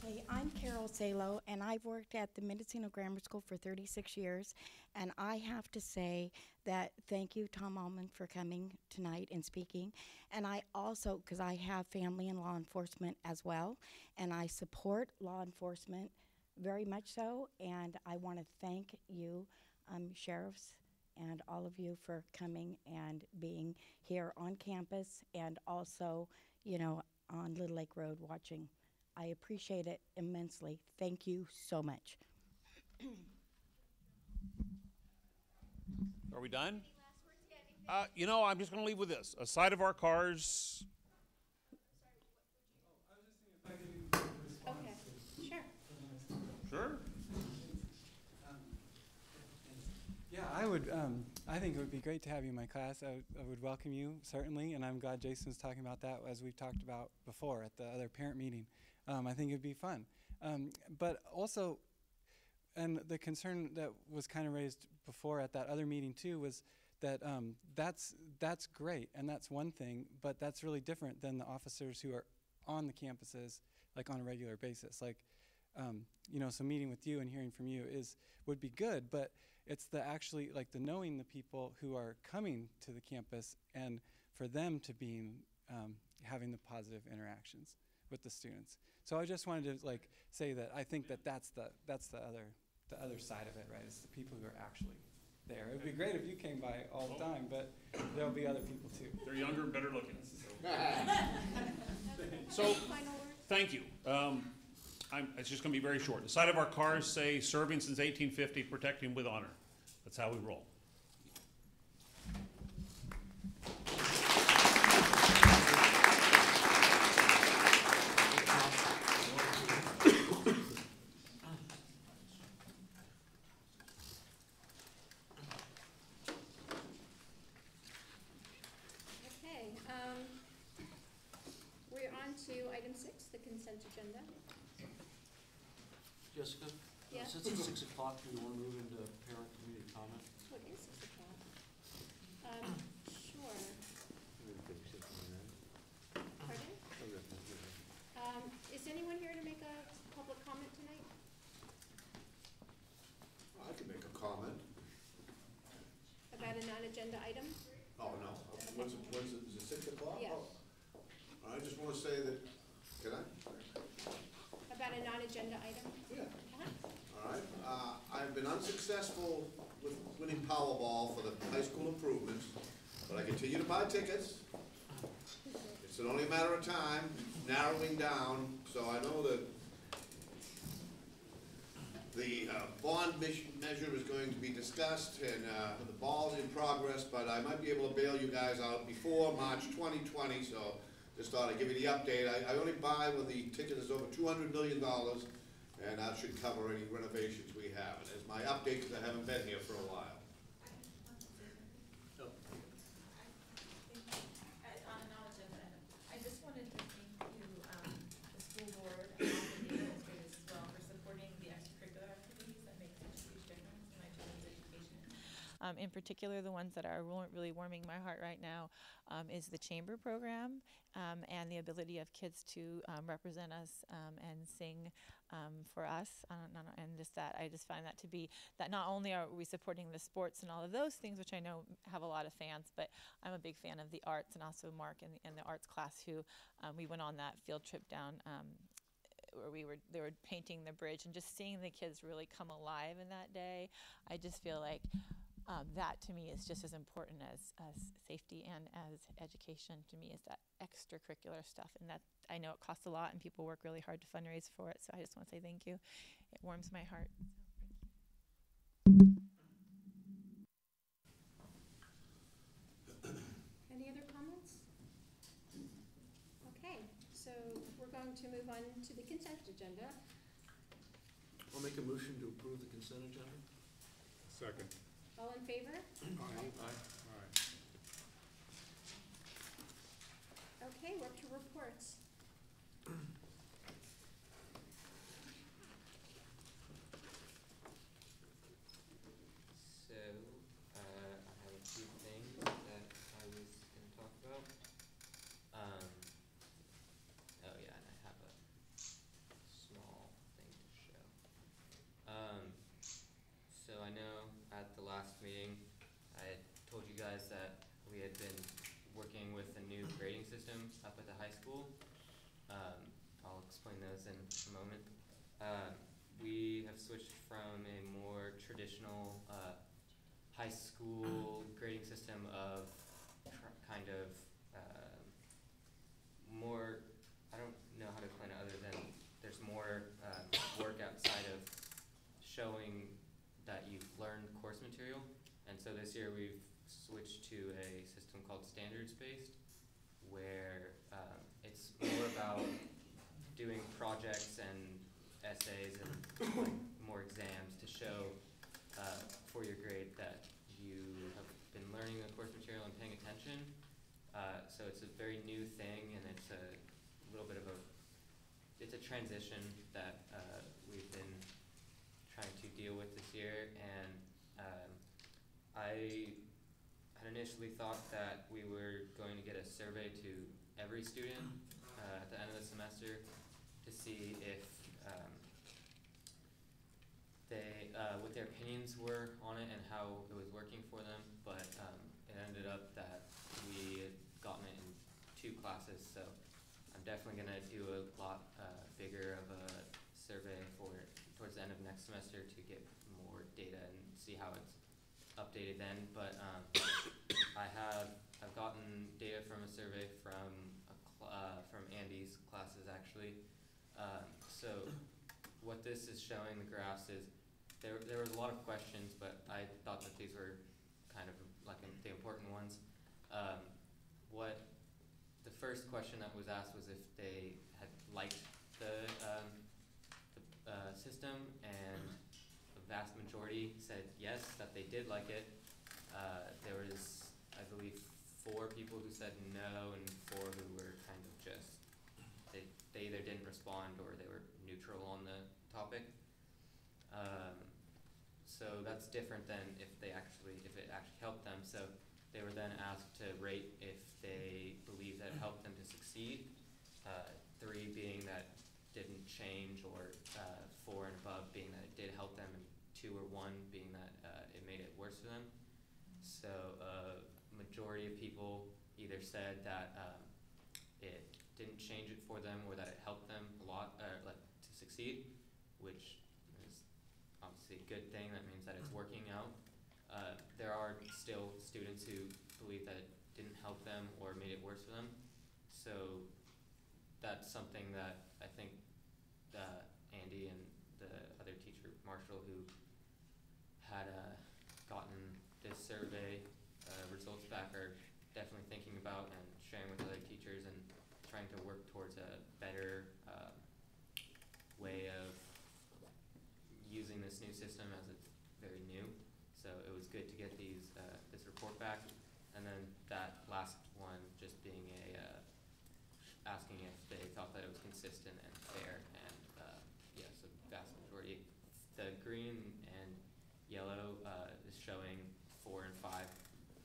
Hey, I'm Carol Carol Salo, and I've worked at the Mendocino Grammar School for 36 years. And I have to say that thank you, Tom Allman, for coming tonight and speaking. And I also, because I have family in law enforcement as well, and I support law enforcement very much so. And I want to thank you, sheriffs, and all of you for coming and being here on campus and also, you know, on Little Lake Road watching. I appreciate it immensely. Thank you so much. Are we done? You know, I'm just going to leave with this. Aside of our cars. Okay, sure. Sure. Yeah, I think it would be great to have you in my class. I would welcome you, certainly, and I'm glad Jason's talking about that as we've talked about before at the other parent meeting. I think it'd be fun. But also, and the concern that was kind of raised before at that other meeting too was that that's great, and that's one thing, but that's really different than the officers who are on the campuses, like on a regular basis. Like, you know, so meeting with you and hearing from you would be good, but it's the actually, like, the knowing the people who are coming to the campus and for them to be having the positive interactions with the students. So I just wanted to, like, say that I think that that's the other side of it, right? It's the people who are actually there. It would be great if you came by all the time, but there'll be other people too. They're younger and better looking. So, thank you. It's just going to be very short. The side of our cars say serving since 1850, protecting with honor. That's how we roll. Okay, we're on to item 6, the consent agenda. Jessica? Yeah. Since it's 6 o'clock, do you want to move into parent community comment? Oh, it is 6 o'clock. Sure. Pardon? Is anyone here to make a public comment tonight? I can make a comment. About a non-agenda item? Oh, no. When's it, is it 6 o'clock? Yeah. Oh. I just want to say that, can I? About a non-agenda item? Yeah. Uh-huh. All right. I've been unsuccessful with winning Powerball for the high school improvements, but I continue to buy tickets. It's only a matter of time, narrowing down, so I know that the bond measure is going to be discussed, and the ball's in progress, but I might be able to bail you guys out before March 2020, so just thought I'd give you the update. I only buy when the ticket is over $200 million, and that should cover any renovations we have. And as my update, because I haven't been here for a while. I just wanted to thank you, the school board, and all the administrators as well for supporting the extracurricular activities that make such a huge difference in my children's education. In particular, the ones that are really warming my heart right now is the chamber program and the ability of kids to represent us and sing for us. And just that, I just find that to be that not only are we supporting the sports and all of those things, which I know have a lot of fans, but I'm a big fan of the arts, and also Mark in the arts class who we went on that field trip down where they were painting the bridge, and just seeing the kids really come alive in that day. I just feel like that to me is just as important as safety and as education to me, is that extracurricular stuff. And that, I know it costs a lot and people work really hard to fundraise for it, so I just want to say thank you. It warms my heart. Any other comments? Okay, so we're going to move on to the consent agenda. I'll make a motion to approve the consent agenda. Second. All in favor? Aye. Okay, we're up to reports. So, I have a few things that I was going to talk about. Oh yeah, and I have a small thing to moment. We have switched from a more traditional high school grading system of kind of more, I don't know how to explain it other than there's more work outside of showing that you've learned course material. And so this year we've switched to a system called standards-based, where it's more about doing projects and essays and like more exams to show for your grade that you have been learning the course material and paying attention. So it's a very new thing, and it's a little bit of it's a transition that we've been trying to deal with this year. And I had initially thought that we were going to get a survey to every student at the end of the semester to see if what their opinions were on it and how it was working for them, but it ended up that we had gotten it in 2 classes, so I'm definitely going to do a lot bigger of a survey towards the end of next semester to get more data and see how it's updated then. But I've gotten data from a survey from Andy's classes actually. So what this is showing, the graphs, is there was a lot of questions, but I thought that these were kind of like the important ones. What the first question that was asked was if they had liked the system, and the vast majority said yes, that they did like it. There was, I believe, 4 people who said no, and 4 who were kind of just, they either didn't respond or they were neutral on the topic. So that's different than if it actually helped them. So they were then asked to rate if they believe that it helped them to succeed. 3 being that didn't change, or 4 and above being that it did help them, and 2 or 1 being that it made it worse for them. So majority of people either said that it didn't change it for them, or that it helped them a lot, like to succeed, which is obviously a good thing. That means that it's working out. There are still students who believe that it didn't help them or made it worse for them. So that's something that I think Andy and the other teacher, Marshall, who had gotten this survey results back, are definitely thinking about and sharing with other teachers, and trying to work towards a better way of using this new system, as it's very new. So it was good to get this report back. And then that last one just being asking if they thought that it was consistent and fair, and yes, a vast majority. The green and yellow is showing 4 and 5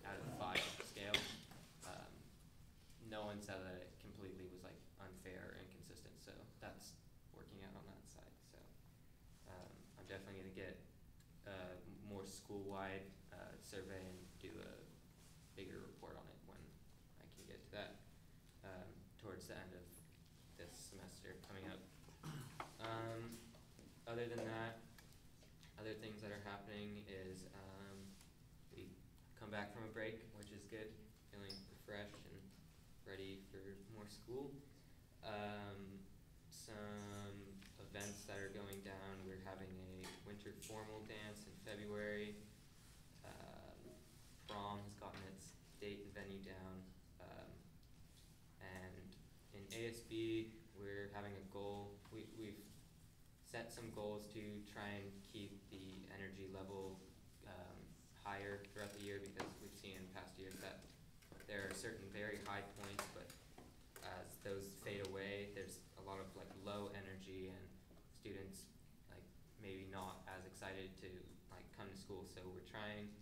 out of 5 scale. No one said that it completely was like unfair or inconsistent, so that's working out on that side. So I'm definitely going to get more school-wide survey and do a bigger report on it when I can get to that towards the end of this semester coming up. Other than that, other things that are happening is we come back from a break, which is good, feeling refreshed and ready for more school. Some events that are going down, we're having a winter formal dance in February. Prom has gotten its date and venue down. And in ASB, we're having a goal. We've set some goals to try and keep the energy level higher throughout the year, because we've seen in past years that there are certain very high points, but as those fade away, there's a lot of like low energy, and students like maybe not as excited to like come to school. So we're trying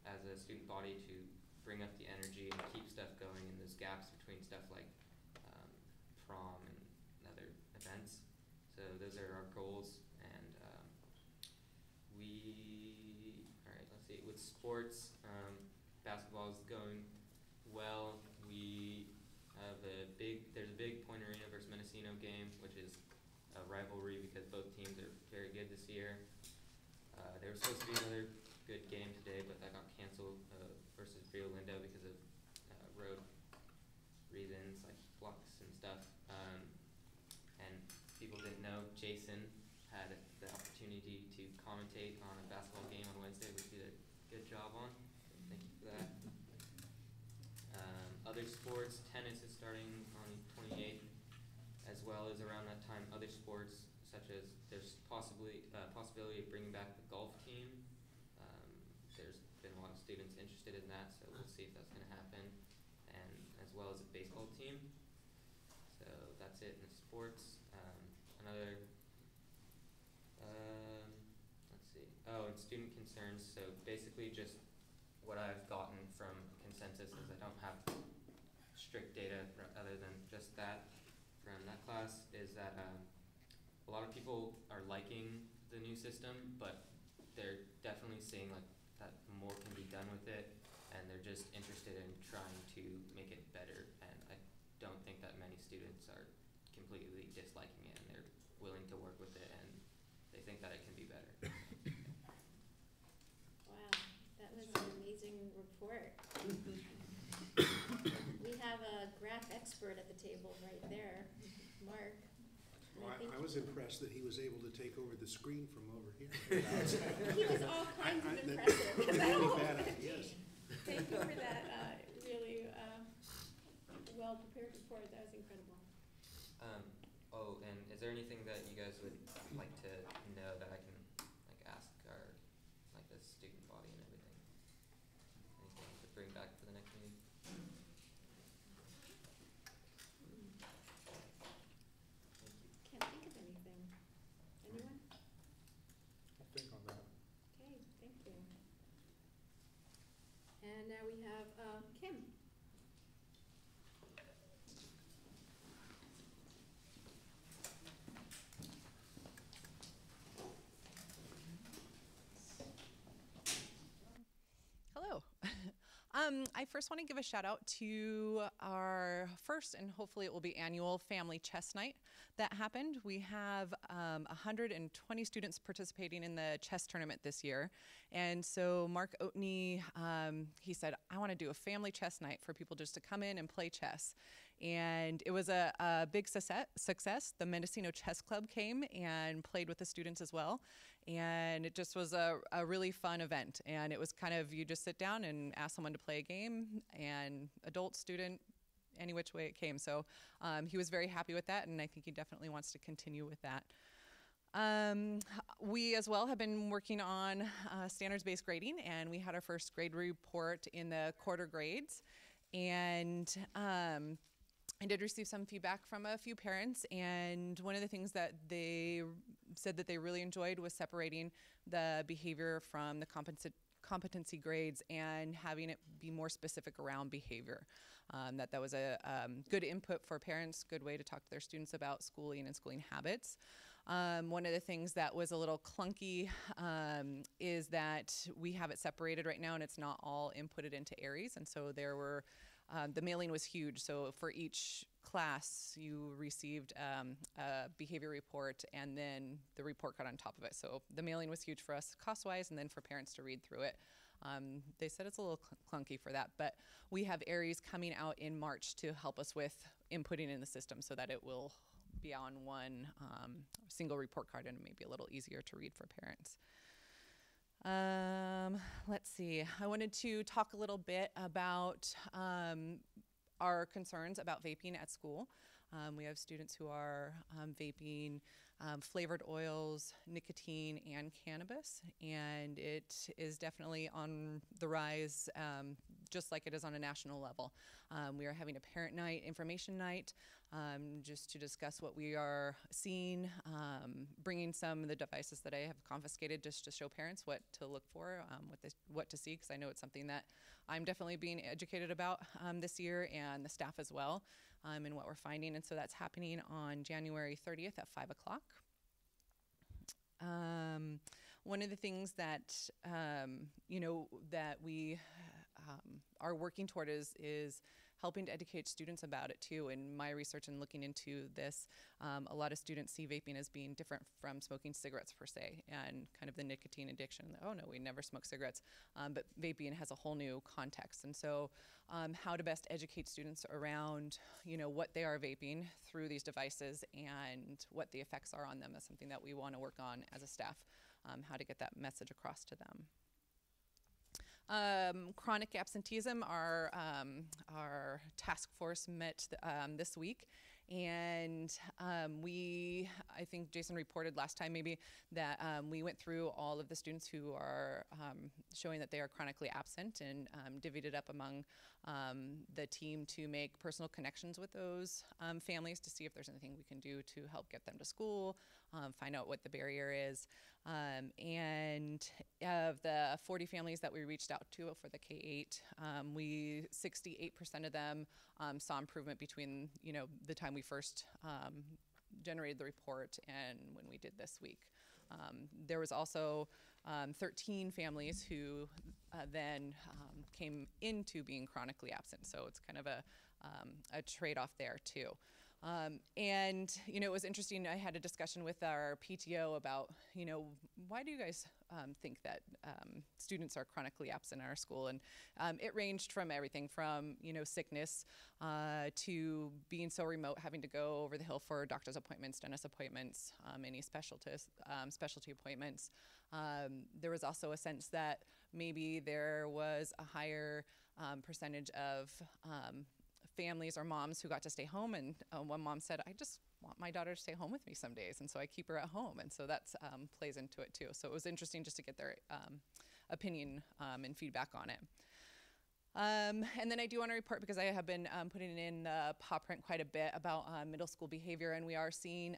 as a student body to bring up the energy and keep stuff going in those gaps between stuff like prom and other events. So those are our goals. And alright, let's see, with sports, basketball is going well. We have there's a big Point Arena versus Mendocino game, which is a rivalry people didn't know, Jason had the opportunity to commentate on a basketball game on Wednesday, which he did a good job on. Thank you for that. Other sports, tennis is starting on the 28th, as well as around that time, other sports such as there's possibility of bringing back the golf team. There's been a lot of students interested in that, so we'll see if that's going to happen, and as well as a baseball team. So that's it in the sports. Let's see. Oh, and student concerns. So basically just what I've gotten from consensus is I don't have strict data other than just that from that class is that a lot of people are liking the new system, but they're definitely seeing like that more can be done with it, and they're just interested in trying to make it better. And I don't think that many students are completely disliking it, and they're willing to work with it, and they think that it can be better. Wow, that was an amazing report. We have a graph expert at the table right there, Mark. Well, I was impressed that he was able to take over the screen from over here. He was all kinds of impressive. Really bad ideas. Thank you for that really well-prepared report. That was incredible. Oh, and is there anything that you guys would like to know that I can like ask our like the student body and everything? Anything to bring back for the next meeting? Can't think of anything. Anyone? I'll think on that. Okay, thank you. And now we have Kim. Hello. I first want to give a shout out to our first, and hopefully it will be annual, family chess night that happened. We have 120 students participating in the chess tournament this year. And so Mark Oatney, he said, I want to do a family chess night for people just to come in and play chess. And it was a big success. The Mendocino Chess Club came and played with the students as well. And it just was a really fun event. And it was kind of, you just sit down and ask someone to play a game, and adult, student, any which way it came. So he was very happy with that, and I think he definitely wants to continue with that. We as well have been working on standards-based grading, and we had our first grade report in the quarter grades. And I did receive some feedback from a few parents, and one of the things that they said that they really enjoyed was separating the behavior from the competency grades and having it be more specific around behavior. That was a good input for parents, good way to talk to their students about schooling and schooling habits. One of the things that was a little clunky is that we have it separated right now, and it's not all inputted into Aries, and so there were the mailing was huge. So for each class, you received a behavior report and then the report card on top of it. So the mailing was huge for us cost-wise, and then for parents to read through it. They said it's a little clunky for that, but we have Aries coming out in March to help us with inputting in the system so that it will be on one single report card, and it may be a little easier to read for parents. Let's see. I wanted to talk a little bit about our concerns about vaping at school. We have students who are vaping flavored oils, nicotine, and cannabis, and it is definitely on the rise, just like it is on a national level. We are having a parent night, information night, just to discuss what we are seeing, bringing some of the devices that I have confiscated just to show parents what to look for, what to see, because I know it's something that I'm definitely being educated about this year, and the staff as well, and what we're finding. And so that's happening on January 30th at 5 o'clock. One of the things that, that we are working toward is helping to educate students about it too. In my research and looking into this, a lot of students see vaping as being different from smoking cigarettes per se, and kind of the nicotine addiction. Oh no, we never smoke cigarettes, but vaping has a whole new context. And so how to best educate students around, what they are vaping through these devices and what the effects are on them is something that we want to work on as a staff, how to get that message across to them. Chronic absenteeism, our task force met this week, and I think Jason reported last time maybe that we went through all of the students who are showing that they are chronically absent and divvied it up among the team to make personal connections with those families to see if there's anything we can do to help get them to school, find out what the barrier is. And of the 40 families that we reached out to for the K-8, 68% of them saw improvement between, the time we first generated the report and when we did this week. There was also 13 families who then came into being chronically absent, so it's kind of a trade-off there too. And, it was interesting. I had a discussion with our PTO about, why do you guys think that students are chronically absent in our school? And it ranged from everything from, sickness to being so remote, having to go over the hill for doctor's appointments, dentist appointments, any specialty appointments. There was also a sense that maybe there was a higher percentage of families or moms who got to stay home, and one mom said, I just want my daughter to stay home with me some days, and so I keep her at home, and so that plays into it too. So it was interesting just to get their opinion and feedback on it. And then I do want to report, because I have been putting in the paw print quite a bit about middle school behavior, and we are seeing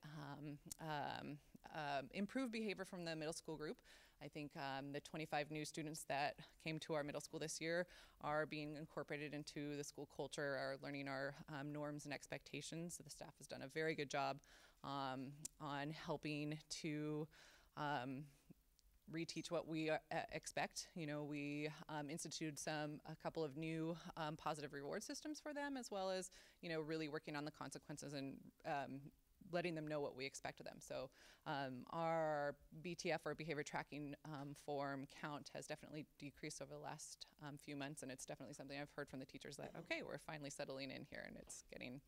improved behavior from the middle school group. I think the 25 new students that came to our middle school this year are being incorporated into the school culture, are learning our norms and expectations. So the staff has done a very good job on helping to reteach what we expect. We instituted a couple of new positive reward systems for them, as well as, really working on the consequences and letting them know what we expect of them. So our BTF, or behavior tracking form count, has definitely decreased over the last few months, and it's definitely something I've heard from the teachers that, okay, we're finally settling in here, and it's getting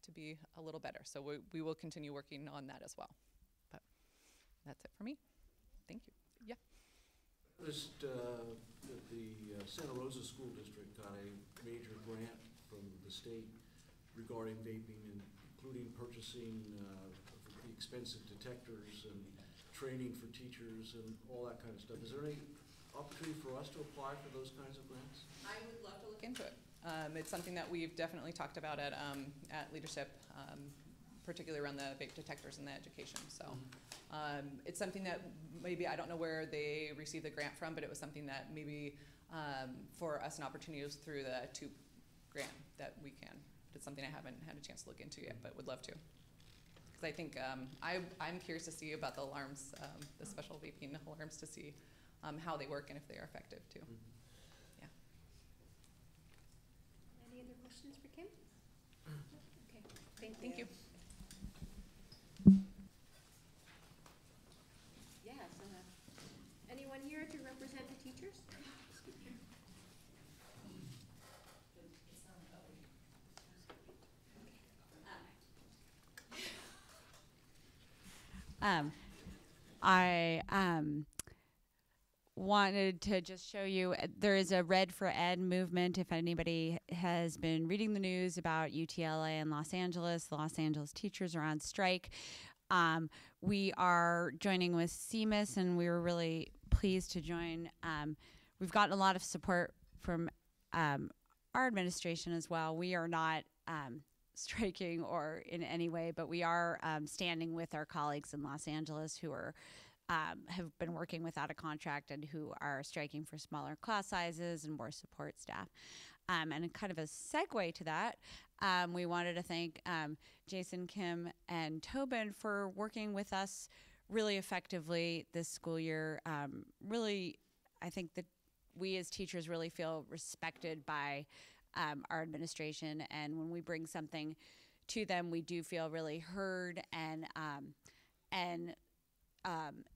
to be a little better. So we will continue working on that as well. But that's it for me. Thank you. Yeah. Just the Santa Rosa School District got a major grant from the state regarding vaping, and including purchasing the expensive detectors and training for teachers and all that kind of stuff. Is there any opportunity for us to apply for those kinds of grants? I would love to look into it. It's something that we've definitely talked about at leadership, particularly around the vape detectors and the education. So it's something that maybe, I don't know where they received the grant from, but it was something that maybe for us an opportunity was through the TOOP grant that we can. It's something I haven't had a chance to look into yet, but would love to. Because I think I'm curious to see about the alarms, the special vaping alarms, to see how they work and if they are effective too. Yeah. Any other questions for Kim? Okay, thank you. Yeah, so anyone here to represent the teachers? I wanted to just show you, there is a Red for Ed movement. If anybody has been reading the news about UTLA and Los Angeles teachers are on strike. We are joining with CMIS, and we were really pleased to join. We've gotten a lot of support from our administration as well. We are not striking or in any way, but we are standing with our colleagues in Los Angeles who are have been working without a contract and who are striking for smaller class sizes and more support staff. And kind of a segue to that, we wanted to thank Jason, Kim, and Tobin for working with us really effectively this school year. Really, I think that we as teachers really feel respected by our administration. And when we bring something to them, we do feel really heard and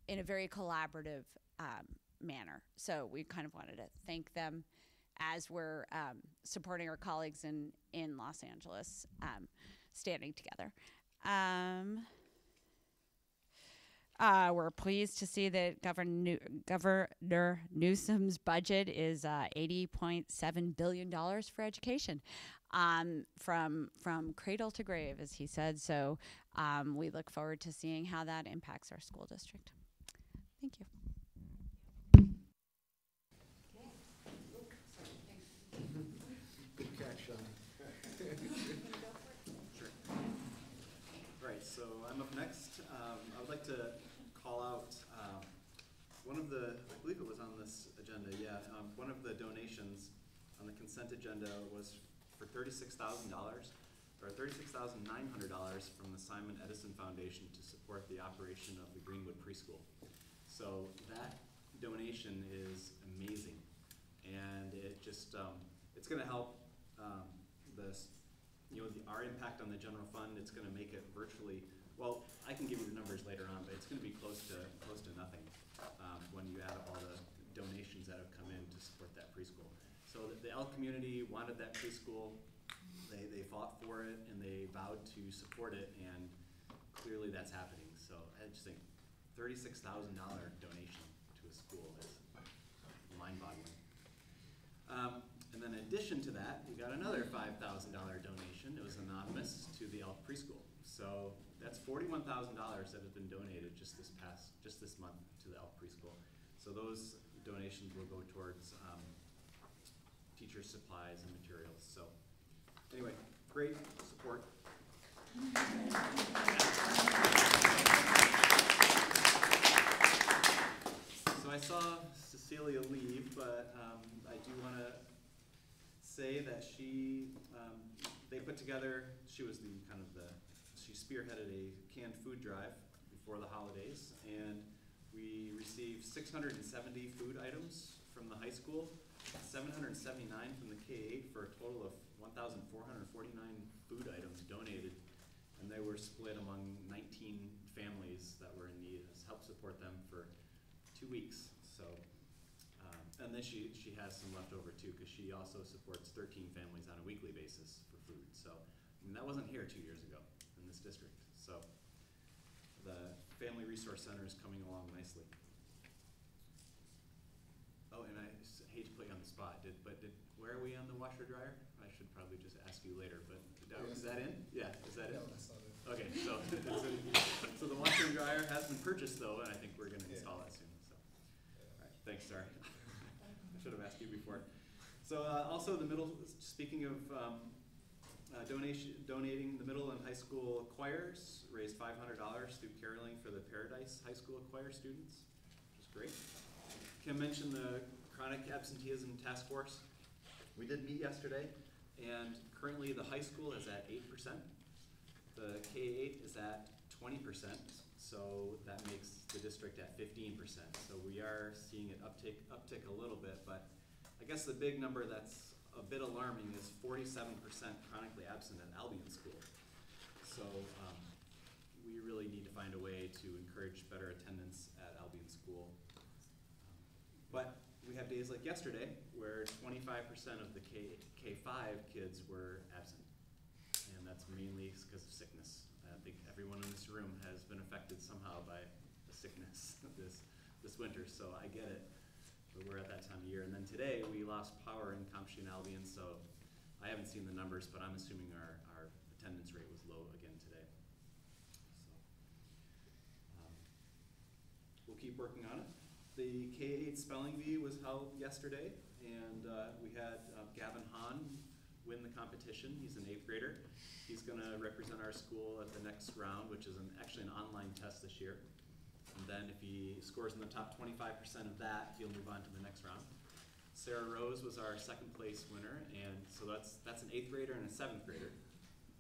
in a very collaborative manner. So we kind of wanted to thank them as we're supporting our colleagues in Los Angeles, standing together. We're pleased to see that Governor Newsom's budget is $80.7 billion for education, from cradle to grave, as he said. So we look forward to seeing how that impacts our school district. Thank you. Good catch, Sean. Sure. All right, so I'm up next. I would like to call out one of the, I believe it was on this agenda, yeah, one of the donations on the consent agenda was for $36,000, or $36,900 from the Simon Edison Foundation to support the operation of the Greenwood Preschool. So that donation is amazing, and it just, it's gonna help our impact on the general fund. It's gonna make it virtually, well, I can give you the numbers later on, but it's gonna be close to nothing when you add up all the donations that have come in to support that preschool. So the Elk community wanted that preschool. They fought for it and they vowed to support it, and clearly that's happening. So I just think $36,000 donation to a school is mind-boggling. And then in addition to that, we got another $5,000 donation. It was anonymous to the Elk Preschool. So that's $41,000 that has been donated just this month to the Elk Preschool. So those donations will go towards teacher supplies and materials. So anyway, great support. So I saw Cecilia leave, but I do want to say that they put together, she spearheaded a canned food drive before the holidays, and we received 670 food items from the high school, 779 from the K-8 for a total of 1,449 food items donated, and they were split among 19 families that were in need. It's helped support them for 2 weeks. So, and then she has some left over too, because she also supports 13 families on a weekly basis for food. So, I mean, that wasn't here 2 years ago in this district. So, the Family Resource Center is coming along nicely. Oh, and I hate to put you on the spot, where are we on the washer dryer? I should probably just ask you later, but is that in? Yeah, is that in? No, that's not in. Okay, so so the washer and dryer has been purchased though, and I think we're going to install that soon. So, all right, thanks, sorry. I should have asked you before. So also the middle, speaking of donating the middle and high school choirs, raised $500 through caroling for the Paradise High School choir students, which is great. Kim mentioned the chronic absenteeism task force. We did meet yesterday, and currently the high school is at 8%. The K-8 is at 20%, so that makes the district at 15%. So we are seeing it uptick a little bit, but I guess the big number that's a bit alarming is 47% chronically absent at Albion School. So we really need to find a way to encourage better attendance at Albion School. But we have days like yesterday where 25% of the K-5 kids were absent. And that's mainly because of sickness. I think everyone in this room has been affected somehow by a sickness this winter, so I get it. But we're at that time of year. And then today we lost power in Compton and Albion, so I haven't seen the numbers, but I'm assuming our attendance rate was low again today. So we'll keep working on it. The K-8 spelling bee was held yesterday, and we had Gavin Hahn win the competition. He's an 8th grader. He's going to represent our school at the next round, which is actually an online test this year. And then if he scores in the top 25% of that, he'll move on to the next round. Sarah Rose was our 2nd place winner, and so that's an 8th grader and a 7th grader.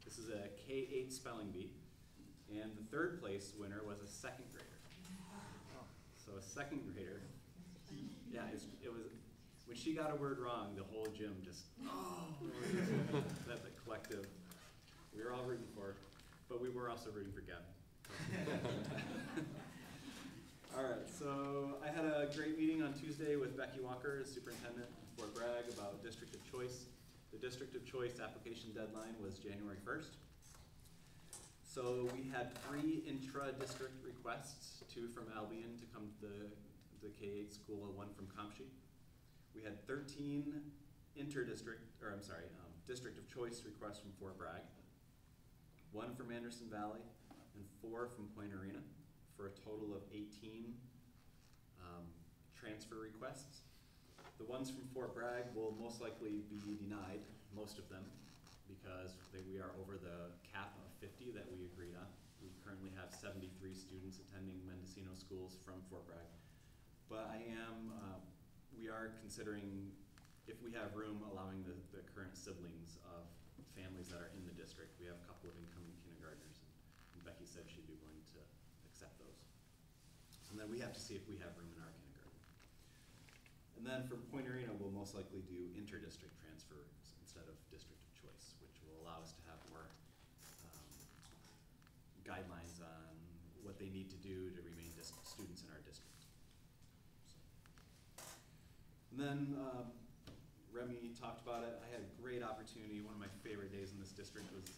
This is a K-8 spelling bee. And the 3rd place winner was a 2nd grader. So a 2nd grader, yeah, it was when she got a word wrong, the whole gym just, that the collective, we were all rooting for her, but we were also rooting for Gavin. All right, so I had a great meeting on Tuesday with Becky Walker, the superintendent of Fort Bragg, about District of Choice. The District of Choice application deadline was January 1st. So we had 3 intra-district requests, 2 from Albion to come to the K-8 school and 1 from Compshe. We had 13 District of Choice requests from Fort Bragg, 1 from Anderson Valley, and 4 from Point Arena, for a total of 18 transfer requests. The ones from Fort Bragg will most likely be denied, most of them, because we are over the cap of 50 that we agreed on. We currently have 73 students attending Mendocino schools from Fort Bragg. But we are considering, if we have room, allowing the current siblings of families that are in the district. We have a couple of incoming kindergartners, and Becky said she'd be willing to accept those. And then we have to see if we have room in our kindergarten. And then for Point Arena, we'll most likely do inter-district transfers instead of District of Choice, which will allow us to have more guidelines on what they need to do to remain students in our district. And then Remy talked about it. I had a great opportunity. One of my favorite days in this district was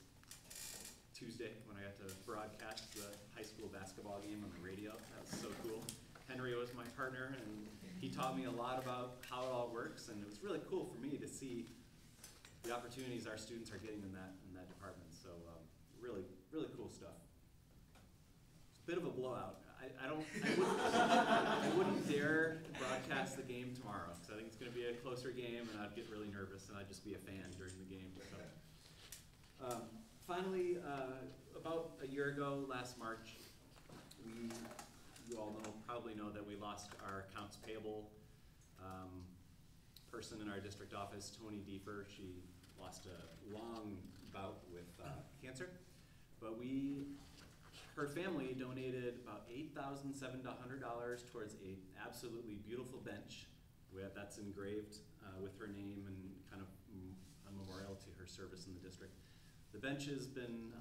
Tuesday when I got to broadcast the high school basketball game on the radio. That was so cool. Henry was my partner, and he taught me a lot about how it all works, and it was really cool for me to see the opportunities our students are getting in that department. So really, really cool stuff. It's a bit of a blowout. I wouldn't dare broadcast the game tomorrow, because I think it's going to be a closer game, and I'd get really nervous, and I'd just be a fan during the game. So. Finally, about a year ago, last March, you all probably know that we lost our accounts payable person in our district office, Tony Diefer. She lost a long bout with cancer, but her family donated about $8,700 towards an absolutely beautiful bench that's engraved with her name and kind of a memorial to her service in the district. The bench has been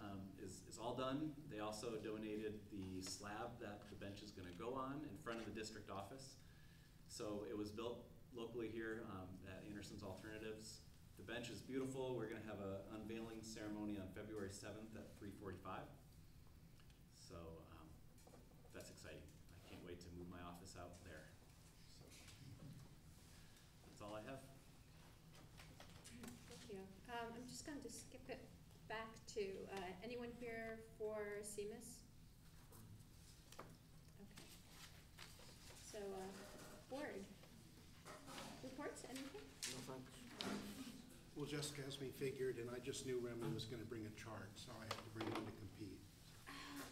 is all done. They also donated the slab that the bench is going to go on in front of the district office. So it was built locally here at Anderson's Alternatives. The bench is beautiful. We're going to have an unveiling ceremony on February 7th at 3:45. So that's exciting. I can't wait to move my office out there. So that's all I have. Thank you. I'm just going to skip it back to anyone here for CMIS? Okay. So, board reports, anything? No, thanks. Well, Jessica has me figured, and I just knew Remy was going to bring a chart, so I had to bring one to compete.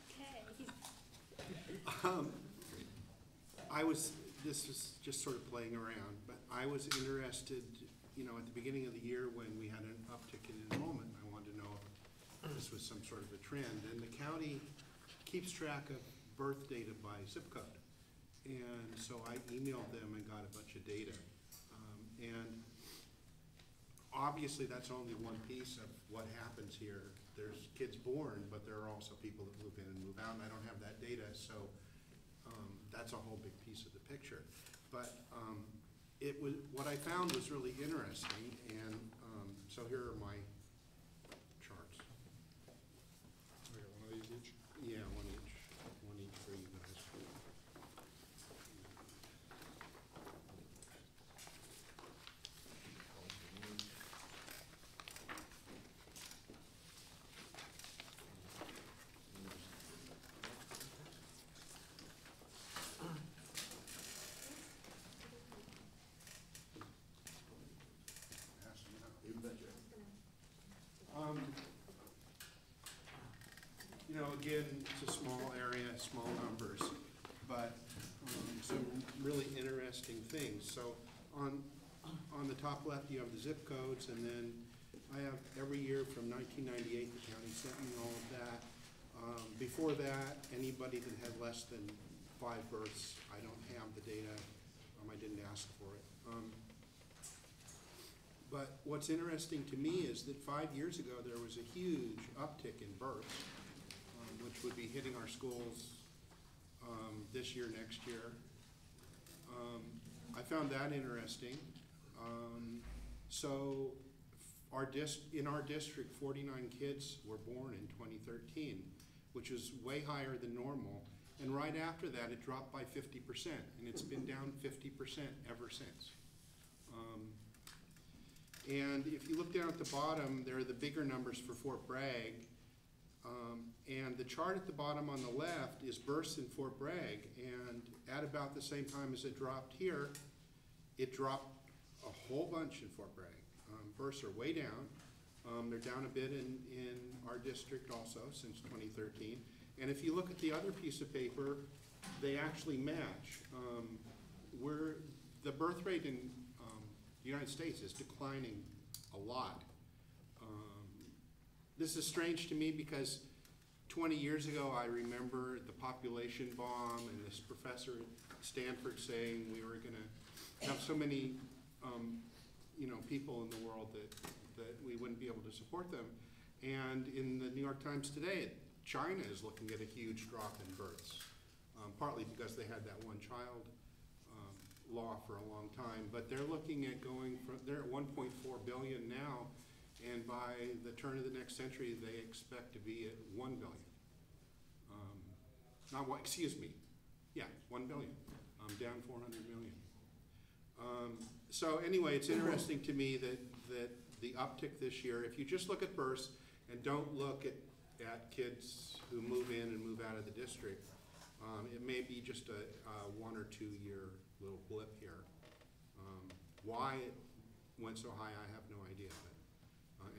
Okay. This was just sort of playing around, but I was interested, at the beginning of the year when we had an uptick in enrollment, I wanted to know if this was some sort of a trend. And the county keeps track of birth data by zip code. And so I emailed them and got a bunch of data. And obviously that's only one piece of what happens here. There's kids born, but there are also people that move in and move out, and I don't have that data, so that's a whole big piece of the picture. But what I found was really interesting, and so here are my charts. We got one of these each? Yeah, one each for you guys. Again, it's a small area, small numbers, but some really interesting things. So on the top left, you have the zip codes, and then I have every year from 1998, the county sent me all of that. Before that, anybody that had less than 5 births, I don't have the data. I didn't ask for it. But what's interesting to me is that 5 years ago, there was a huge uptick in births, which would be hitting our schools this year, next year. I found that interesting. So in our district, 49 kids were born in 2013, which is way higher than normal. And right after that, it dropped by 50%, and it's been down 50% ever since. And if you look down at the bottom, there are the bigger numbers for Fort Bragg. And the chart at the bottom on the left is births in Fort Bragg. And at about the same time as it dropped here, it dropped a whole bunch in Fort Bragg. Births are way down. They're down a bit in our district also since 2013. And if you look at the other piece of paper, they actually match. The birth rate in the United States is declining a lot. This is strange to me because 20 years ago, I remember the population bomb and this professor at Stanford saying we were going to have so many people in the world that we wouldn't be able to support them. And in the New York Times today, China is looking at a huge drop in births, partly because they had that one-child law for a long time. But they're looking at they're at 1.4 billion now, and by the turn of the next century, they expect to be at 1 billion. Excuse me. Yeah, 1 billion, down 400 million. So anyway, it's interesting to me that the uptick this year, if you just look at births and don't look at kids who move in and move out of the district, it may be just a 1 or 2 year little blip here. Why it went so high, I have no idea,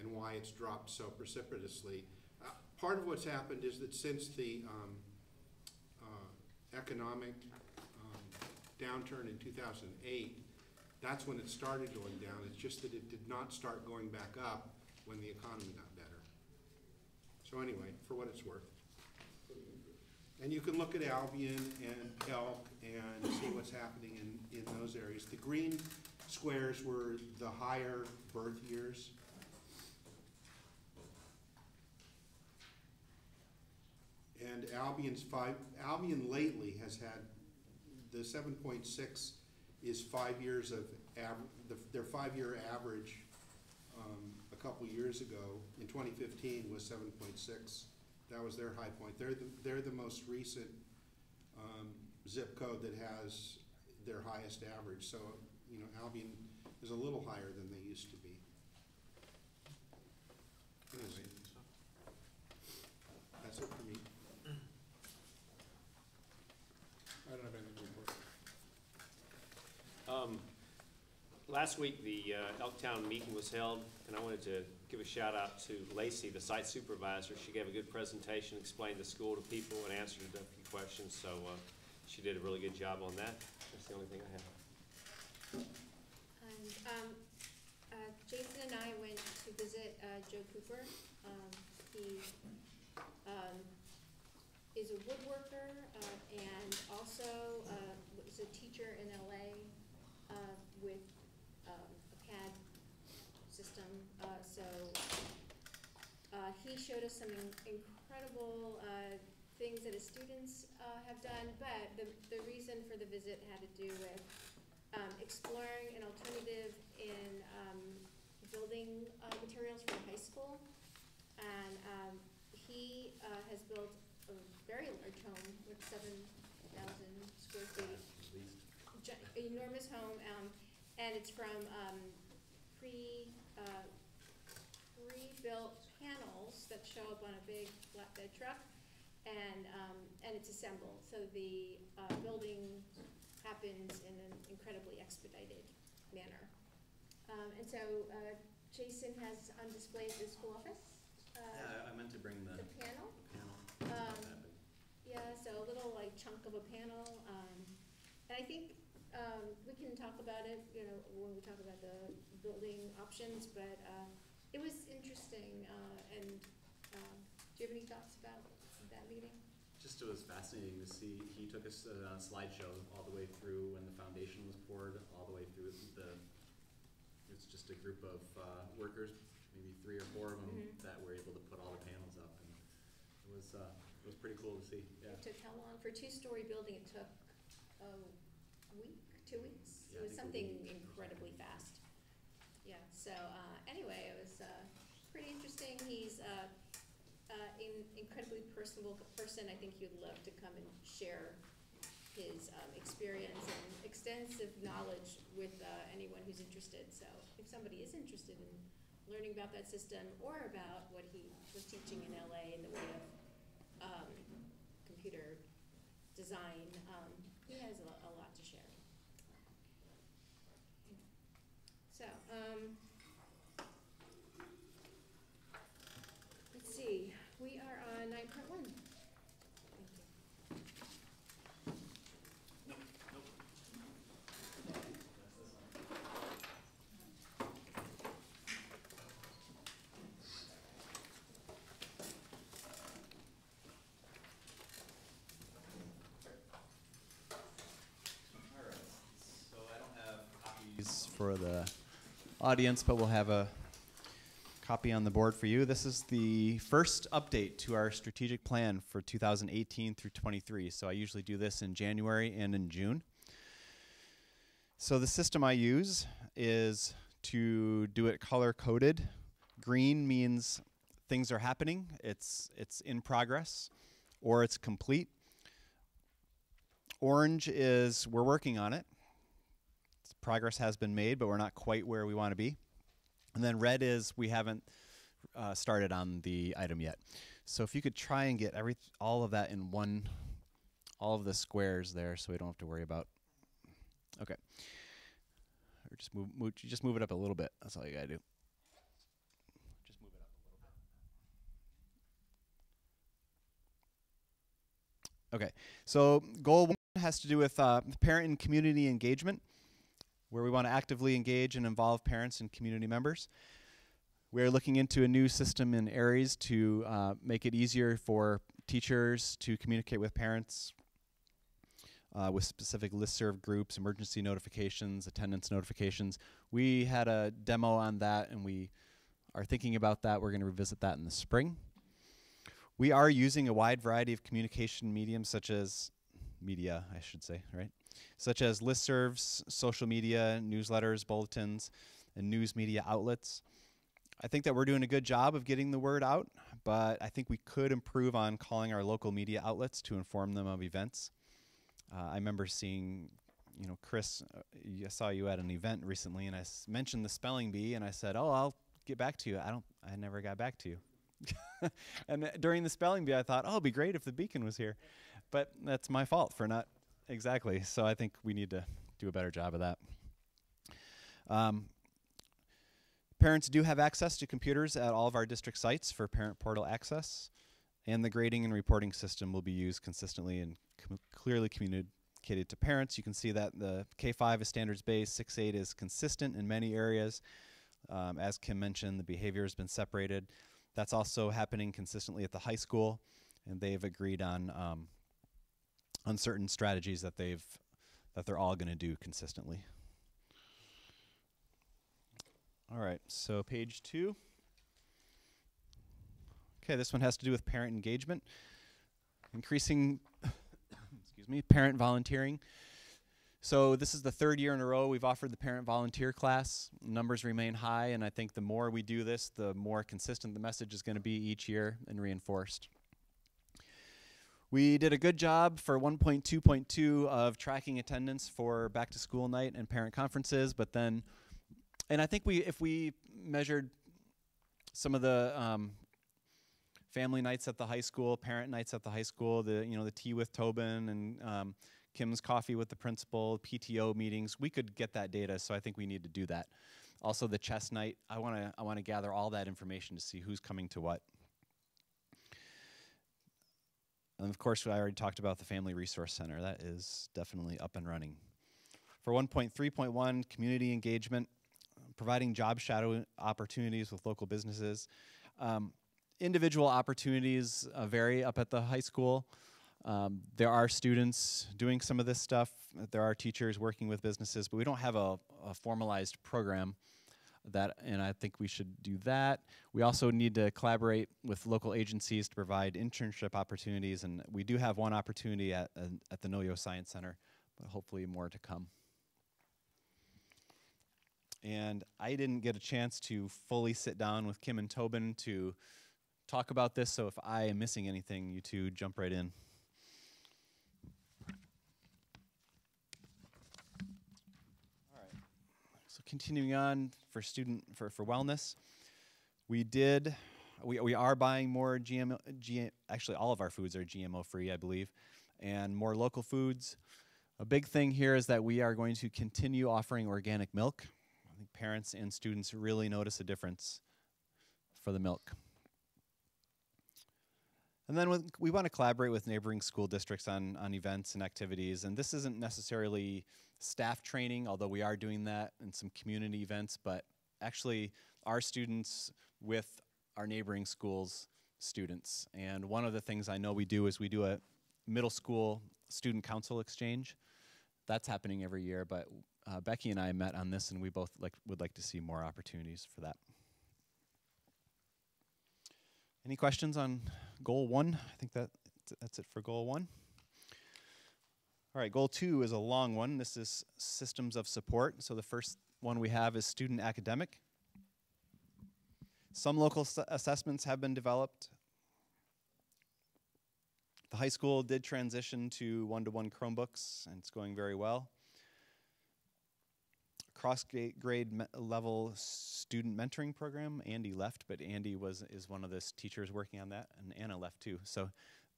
and why it's dropped so precipitously. Part of what's happened is that since the economic downturn in 2008, that's when it started going down. It's just that it did not start going back up when the economy got better. So anyway, for what it's worth. And you can look at Albion and Elk and see what's happening in those areas. The green squares were the higher birth years. And Albion lately has had, the 7.6 is 5 years of their 5-year average a couple years ago in 2015 was 7.6. That was their high point. They're the most recent zip code that has their highest average. So Albion is a little higher than they used to be. That's it for me. I don't have anything to report. Last week, the Elktown meeting was held, and I wanted to give a shout out to Lacey, the site supervisor. She gave a good presentation, explained the school to people, and answered a few questions. So she did a really good job on that. That's the only thing I have. Jason and I went to visit Joe Cooper. He is a woodworker and also was a teacher in LA with a CAD system. He showed us some incredible things that his students have done, but the reason for the visit had to do with exploring an alternative in building materials for high school. And he has built a very large home with 7,000 square feet. Enormous home, and it's from pre-built panels that show up on a big flatbed truck, and it's assembled. So the building happens in an incredibly expedited manner. And so Jason has on display at the school office. Yeah, I meant to bring the panel. Yeah, so a little chunk of a panel. And I think we can talk about it, when we talk about the building options, but it was interesting. And do you have any thoughts about that meeting? Just it was fascinating to see. He took us on a slideshow all the way through when the foundation was poured, all the way through the It's just a group of workers, maybe 3 or 4 of them, that were able to put all the panels up, and it was pretty cool to see. Yeah. It took how long? For a 2-story building, it took a week, 2 weeks? Yeah, It was I think a something week. incredibly fast. Yeah, so anyway, it was pretty interesting. He's an incredibly personable person. I think he'd love to come and share his experience and extensive knowledge with anyone who's interested. So if somebody is interested in learning about that system or about what he was teaching in LA in the way of computer design, he has a lot to share. So, let's see, we are on 9.1. Thank you. All right. So I don't have copies for the audience, but we'll have a copy on the board for you. This is the first update to our strategic plan for 2018 through 23. So I usually do this in January and in June. So the system I use is to do it color-coded. Green means things are happening, it's in progress, or it's complete. Orange is we're working on it. Progress has been made, but we're not quite where we want to be. And then red is we haven't started on the item yet. So if you could try and get all of that in one, all of the squares there, so we don't have to worry about. Okay. Or just move it up a little bit. That's all you gotta do. Just move it up a little bit. Okay. So goal 1 has to do with parent and community engagement, where we want to actively engage and involve parents and community members. We are looking into a new system in Aries to make it easier for teachers to communicate with parents with specific listserv groups, emergency notifications, attendance notifications. We had a demo on that, and we are thinking about that. We're going to revisit that in the spring. We are using a wide variety of communication mediums, such as media, I should say, right? Such as listservs, social media, newsletters, bulletins, and news media outlets. I think that we're doing a good job of getting the word out, but I think we could improve on calling our local media outlets to inform them of events. I remember seeing, Chris, I saw you at an event recently, and I mentioned the spelling bee, and I said, oh, I'll get back to you. I never got back to you. And during the spelling bee, I thought, oh, it'd be great if the beacon was here. But that's my fault for not. Exactly. So I think we need to do a better job of that. Parents do have access to computers at all of our district sites for parent portal access, and the grading and reporting system will be used consistently and clearly communicated to parents. You can see that the K-5 is standards-based, 6-8 is consistent in many areas. As Kim mentioned, the behavior has been separated. That's also happening consistently at the high school, and they've agreed on certain strategies that they're all going to do consistently. All right, so page 2. Okay, this one has to do with parent engagement, increasing parent volunteering. So this is the 3rd year in a row we've offered the parent volunteer class. Numbers remain high, and I think the more we do this, the more consistent the message is going to be each year and reinforced. We did a good job for 1.2.2 of tracking attendance for back to school night and parent conferences, but then, and I think if we measured some of the family nights at the high school, parent nights at the high school, the tea with Tobin and Kim's coffee with the principal, PTO meetings, we could get that data, so I think we need to do that. Also the chess night, I want to gather all that information to see who's coming to what. And of course, I already talked about the Family Resource Center. That is definitely up and running. For 1.3.1, community engagement, providing job shadow opportunities with local businesses. Individual opportunities vary up at the high school. There are students doing some of this stuff. There are teachers working with businesses, but we don't have a formalized program. and I think we should do that. We also need to collaborate with local agencies to provide internship opportunities, and we do have one opportunity at the Noyo Science Center, but hopefully more to come. And I didn't get a chance to fully sit down with Kim and Tobin to talk about this, so if I am missing anything, you two jump right in. All right. So continuing on for wellness, we are buying more actually all of our foods are GMO free, I believe, and more local foods. A big thing here is that we are going to continue offering organic milk. I think parents and students really notice a difference for the milk. And then we want to collaborate with neighboring school districts on events and activities. And this isn't necessarily staff training, although we are doing that in some community events, but actually our students with our neighboring schools' students. And one of the things I know we do is we do a middle school student council exchange. That's happening every year, but Becky and I met on this, and we both would like to see more opportunities for that. Any questions on goal 1? I think that's it for goal 1. All right, goal 2 is a long one. This is systems of support. So the first one we have is student academic. Some local assessments have been developed. The high school did transition to one-to-one Chromebooks, and it's going very well. Cross-grade level student mentoring program. Andy left, but Andy is one of the teachers working on that, and Anna left too. So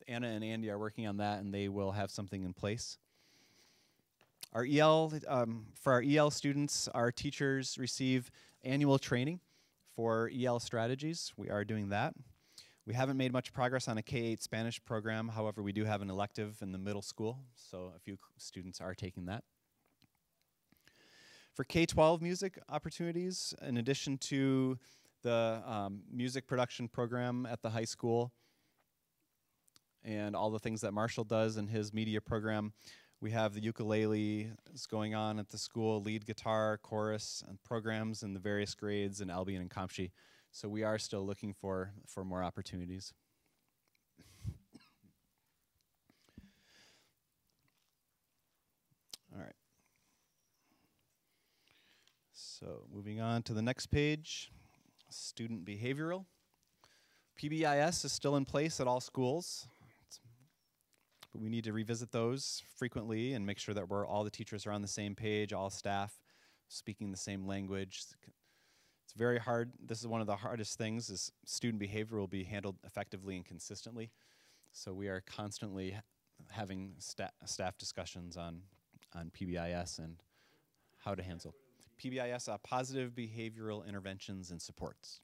Anna and Andy are working on that, and they will have something in place. Our for our EL students, our teachers receive annual training for EL strategies. We are doing that. We haven't made much progress on a K-8 Spanish program. However, we do have an elective in the middle school, so a few students are taking that. For K-12 music opportunities, in addition to the music production program at the high school and all the things that Marshall does in his media program, we have the ukulele is going on at the school, lead guitar, chorus, and programs in the various grades in Albion and Compshe. So we are still looking for more opportunities. All right. So moving on to the next page, student behavioral. PBIS is still in place at all schools, but we need to revisit those frequently and make sure that all the teachers are on the same page, all staff speaking the same language. It's very hard. This is one of the hardest things, is student behavior will be handled effectively and consistently. So we are constantly having staff discussions on PBIS and how to handle. PBIS, positive behavioral interventions and supports.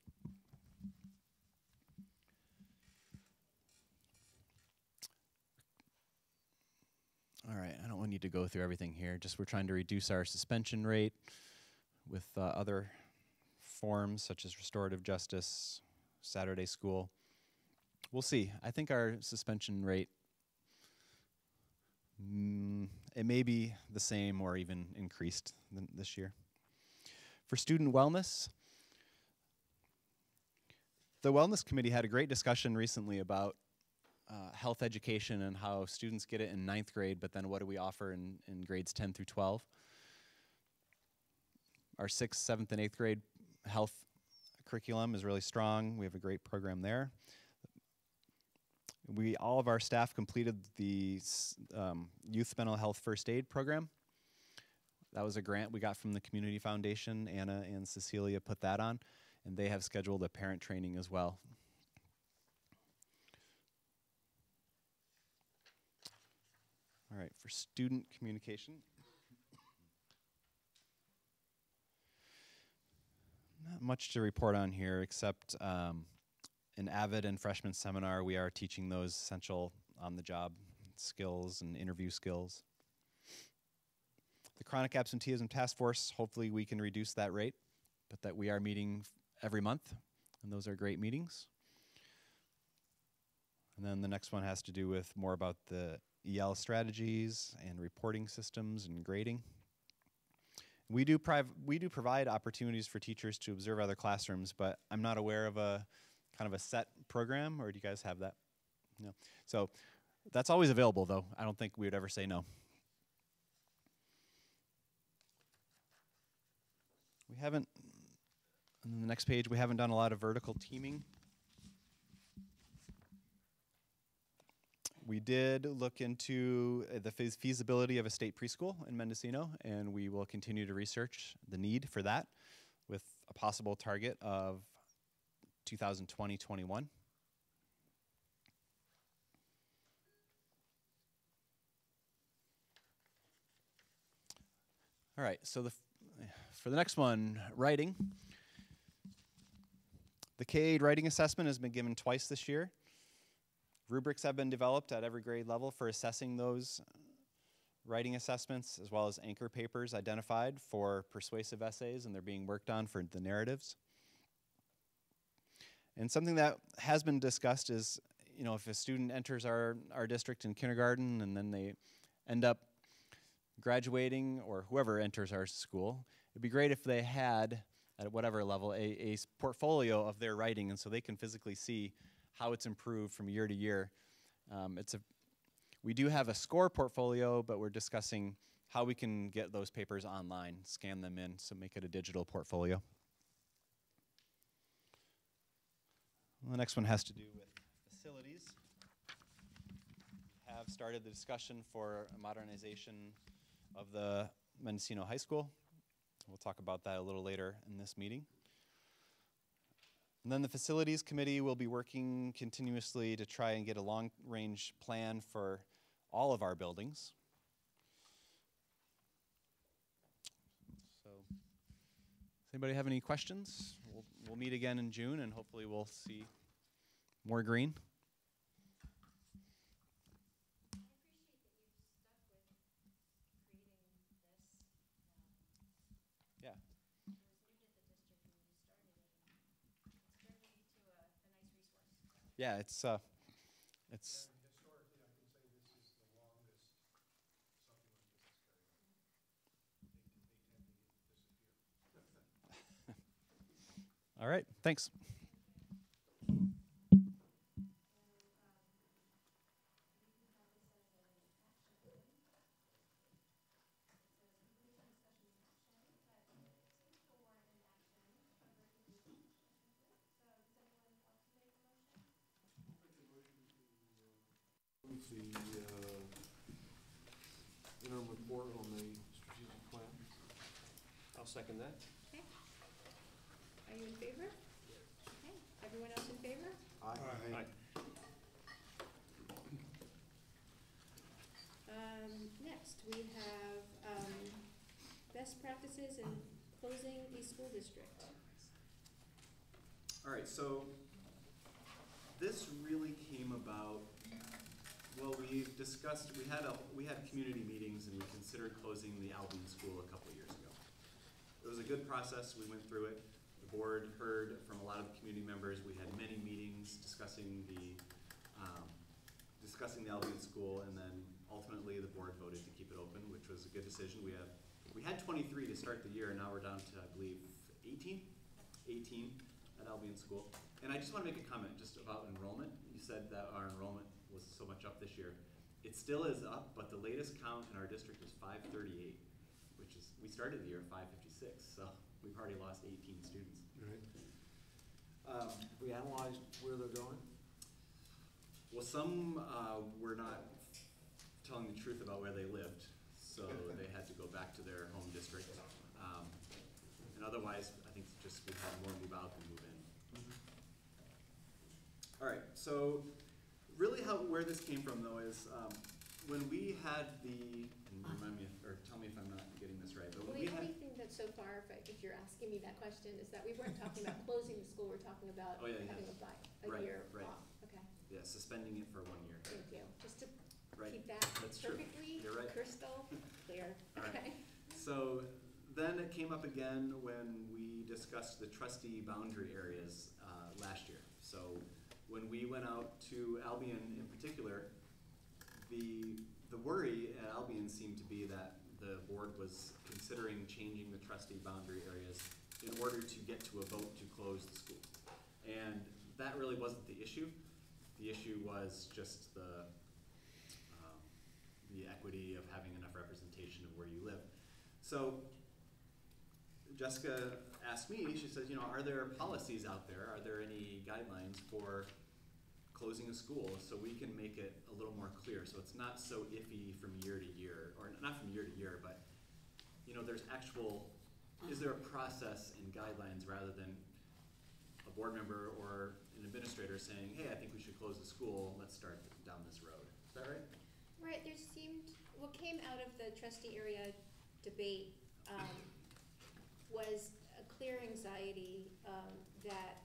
All right, I don't need to go through everything here. Just we're trying to reduce our suspension rate with other forms such as restorative justice, Saturday school. We'll see. I think our suspension rate, it may be the same or even increased this year. For student wellness, the Wellness Committee had a great discussion recently about health education and how students get it in 9th grade, but then what do we offer in grades 10 through 12? Our 6th, 7th, and 8th grade health curriculum is really strong. We have a great program there. All of our staff completed the Youth Mental Health First Aid program. That was a grant we got from the Community Foundation. Anna and Cecilia put that on, and they have scheduled a parent training as well. All right, for student communication. Not much to report on here except an AVID and freshman seminar. We are teaching those essential on-the-job skills and interview skills. The Chronic Absenteeism Task Force, hopefully we can reduce that rate, but that we are meeting every month, and those are great meetings. And then the next one has to do with more about the EL strategies and reporting systems and grading. We do provide opportunities for teachers to observe other classrooms, but I'm not aware of a kind of a set program, or do you guys have that? No. So that's always available, though. I don't think we would ever say no. We haven't, on the next page, we haven't done a lot of vertical teaming. We did look into the feasibility of a state preschool in Mendocino, and we will continue to research the need for that with a possible target of 2020-21. All right, so for the next one, writing. The K-8 writing assessment has been given twice this year. Rubrics have been developed at every grade level for assessing those writing assessments, as well as anchor papers identified for persuasive essays, and they're being worked on for the narratives. And something that has been discussed is, you know, if a student enters our district in kindergarten and then they end up graduating, or whoever enters our school, it'd be great if they had, at whatever level, a portfolio of their writing, and so they can physically see how it's improved from year to year. We do have a score portfolio, but we're discussing how we can get those papers online, scan them in, so make it a digital portfolio. The next one has to do with facilities. We have started the discussion for a modernization of the Mendocino High School. We'll talk about that a little later in this meeting. And then the Facilities Committee will be working continuously to try and get a long-range plan for all of our buildings. So, does anybody have any questions? We'll meet again in June, and hopefully we'll see more green. Yeah. Yeah, it's Historically, I can say this is the longest something like this has carried on. They tend to disappear. all right. Thanks. The interim report on the strategic plan. I'll second that. Okay. Are you in favor? Okay. Everyone else in favor? Aye. Next, we have best practices in closing a school district. All right, so this really came about, well, we discussed, we had community meetings and we considered closing the Albion School a couple of years ago. It was a good process, we went through it. The board heard from a lot of the community members. We had many meetings discussing the Albion School, and then ultimately the board voted to keep it open, which was a good decision. We had 23 to start the year, and now we're down to, I believe, 18 at Albion School. And I just want to make a comment just about enrollment. You said that our enrollment was so much up this year. It still is up, but the latest count in our district is 538, which is, we started the year at 556, so we've already lost 18 students. Right. We analyzed where they're going. Well, some were not telling the truth about where they lived, so they had to go back to their home district. And otherwise, I think just we had more move out than move in. All right, so really where this came from though is when we had and remind me, or tell me if I'm not getting this right, but Well, when the we had, only thing that so far, if you're asking me that question, is that we weren't talking about closing the school, we're talking about Oh, yeah, having yeah. a year Right. off. Okay, yeah, suspending it for 1 year. thank you. Just to Right. keep that That's true. perfectly You're right. crystal clear. All right. Okay. So then it came up again when we discussed the trustee boundary areas last year. So when we went out to Albion in particular, the worry at Albion seemed to be that the board was considering considering changing the trustee boundary areas in order to get to a vote to close the school. And that really wasn't the issue. The issue was just the equity of having enough representation of where you live. So Jessica asked me, she says, you know, are there policies out there? Are there any guidelines for closing a school so we can make it a little more clear so it's not so iffy from year to year, or not from year to year, but you know, there's actual, is there a process and guidelines rather than a board member or an administrator saying, hey, I think we should close the school, let's start down this road. Is that right? Right, there seemed, what came out of the trustee area debate was a clear anxiety that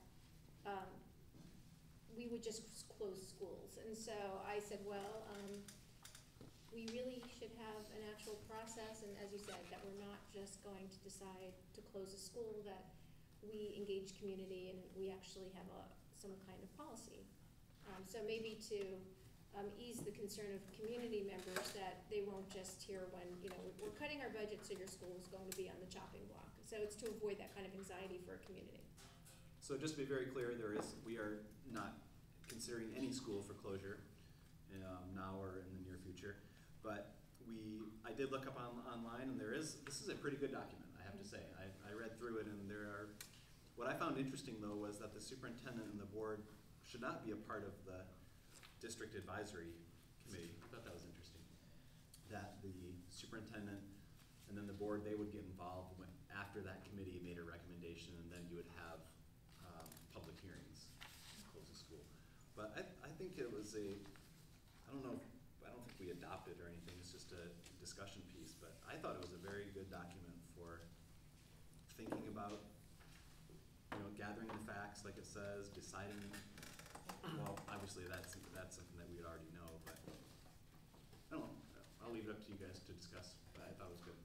we would just close schools. And so I said, well, we really should have an actual process, and as you said, that we're not just going to decide to close a school, that we engage community and we actually have some kind of policy. So maybe to ease the concern of community members that they won't just hear when, you know, we're cutting our budget so your school is going to be on the chopping block. So it's to avoid that kind of anxiety for a community. So just to be very clear, we are not considering any school for closure now or in the near future. But I did look up online, and this is a pretty good document, I have to say. I read through it, and what I found interesting though was that the superintendent and the board should not be a part of the district advisory committee. I thought that was interesting. That the superintendent and then the board, they would get involved after that committee made a recommendation, and then you would have public hearings to close the school. But I think it was I don't think we adopted or anything, it's just a discussion piece, but I thought it was a very good document for thinking about, you know, gathering the facts like it says, deciding. Well, obviously that's something that we would already know, but I don't know. I'll leave it up to you guys to discuss, but I thought it was good.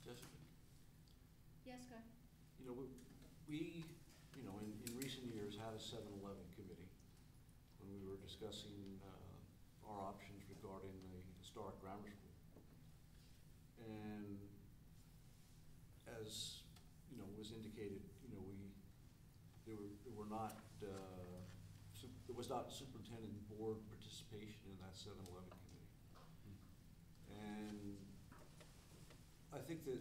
Jessica? Yes, go ahead. You know, we you know, in recent years had a 7-Eleven committee when we were discussing our options regarding the historic grammar school. And as, you know, was indicated, you know, there was not superintendent board participation in that 7-Eleven committee. And I think that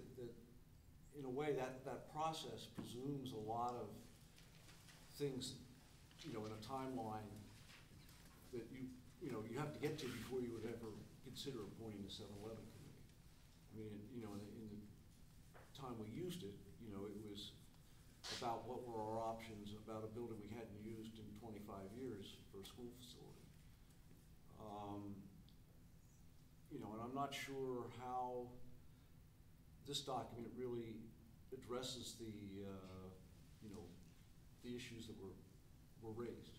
in a way that process presumes a lot of things, you know, in a timeline that you know, you have to get to before you would ever consider appointing the 7-Eleven committee. I mean, you know, in the time we used it, you know, it was about what were our options about a building we hadn't used in 25 years for a school facility. You know, and I'm not sure how this document really addresses the, you know, the issues that were raised.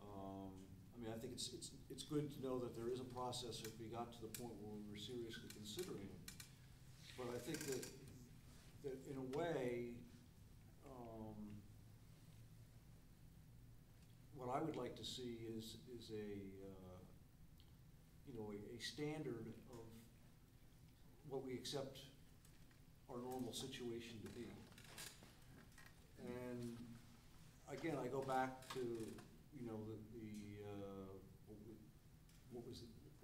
I mean, I think it's good to know that there is a process if we got to the point where we were seriously considering it. But I think that in a way, what I would like to see is a you know, a standard of what we accept our normal situation to be. And again, I go back to, you know,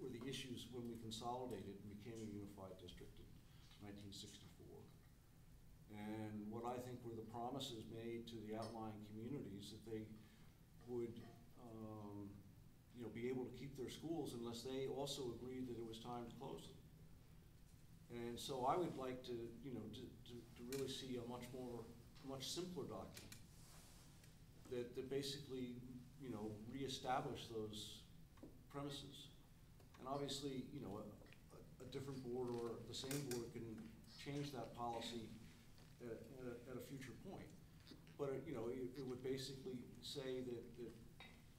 were the issues when we consolidated and became a unified district in 1964. And what I think were the promises made to the outlying communities that they would you know, be able to keep their schools unless they also agreed that it was time to close them. And so I would like to, you know, to really see a much simpler document that basically, you know, reestablish those premises. And obviously, you know, a different board or the same board can change that policy at a future point. But you know, it would basically say that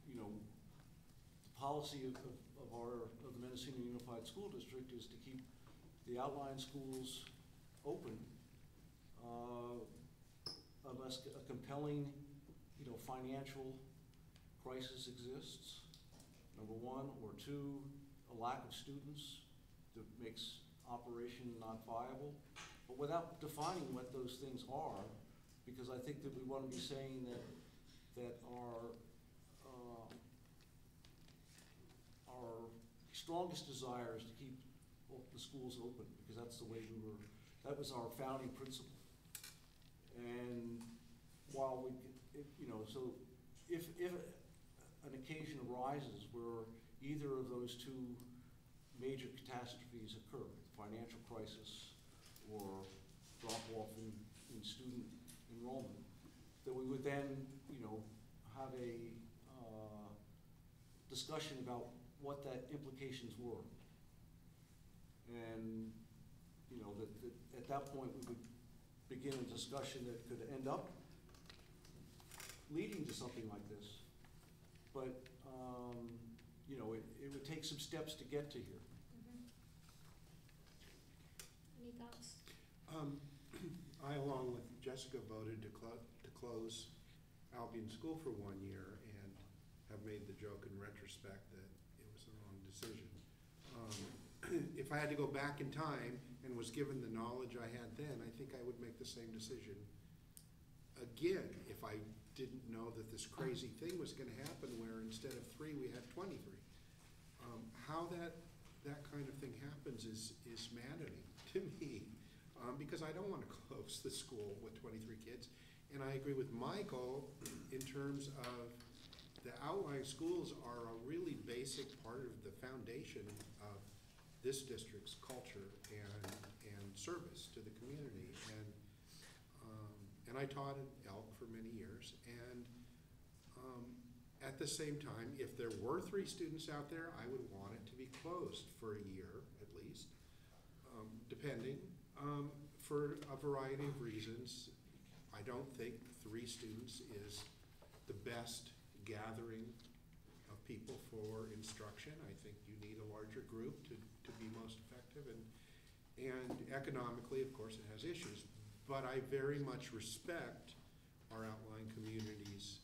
you know, the policy of the Mendocino Unified School District is to keep the outlying schools open unless a compelling, you know, financial crisis exists, number one, or two, a lack of students that makes operation not viable, but without defining what those things are, because I think that we want to be saying that our strongest desire is to keep the schools open, because that's the way that was our founding principle. And while we, so if an occasion arises where either of those two major catastrophes occur, financial crisis or drop-off in student enrollment, that we would then, have a discussion about what that implications were. And, that at that point we would begin a discussion that could end up leading to something like this. But, it would take some steps to get to here. Any thoughts? I, along with Jessica, voted to close Albion School for 1 year and have made the joke in retrospect that it was the wrong decision. If I had to go back in time and was given the knowledge I had then, I think I would make the same decision again if I didn't know that this crazy thing was going to happen where instead of 3 we had 23. How that kind of thing happens is maddening to me, because I don't want to close the school with 23 kids. And I agree with Michael in terms of the outlying schools are a really basic part of the foundation of this district's culture and service to the community. And I taught at Elk for many years, and at the same time, if there were 3 students out there, I would want it to be closed for a year at least, depending, for a variety of reasons. I don't think 3 students is the best gathering of people for instruction. I think you need a larger group to be most effective, and economically, of course, it has issues. But I very much respect our outlying communities'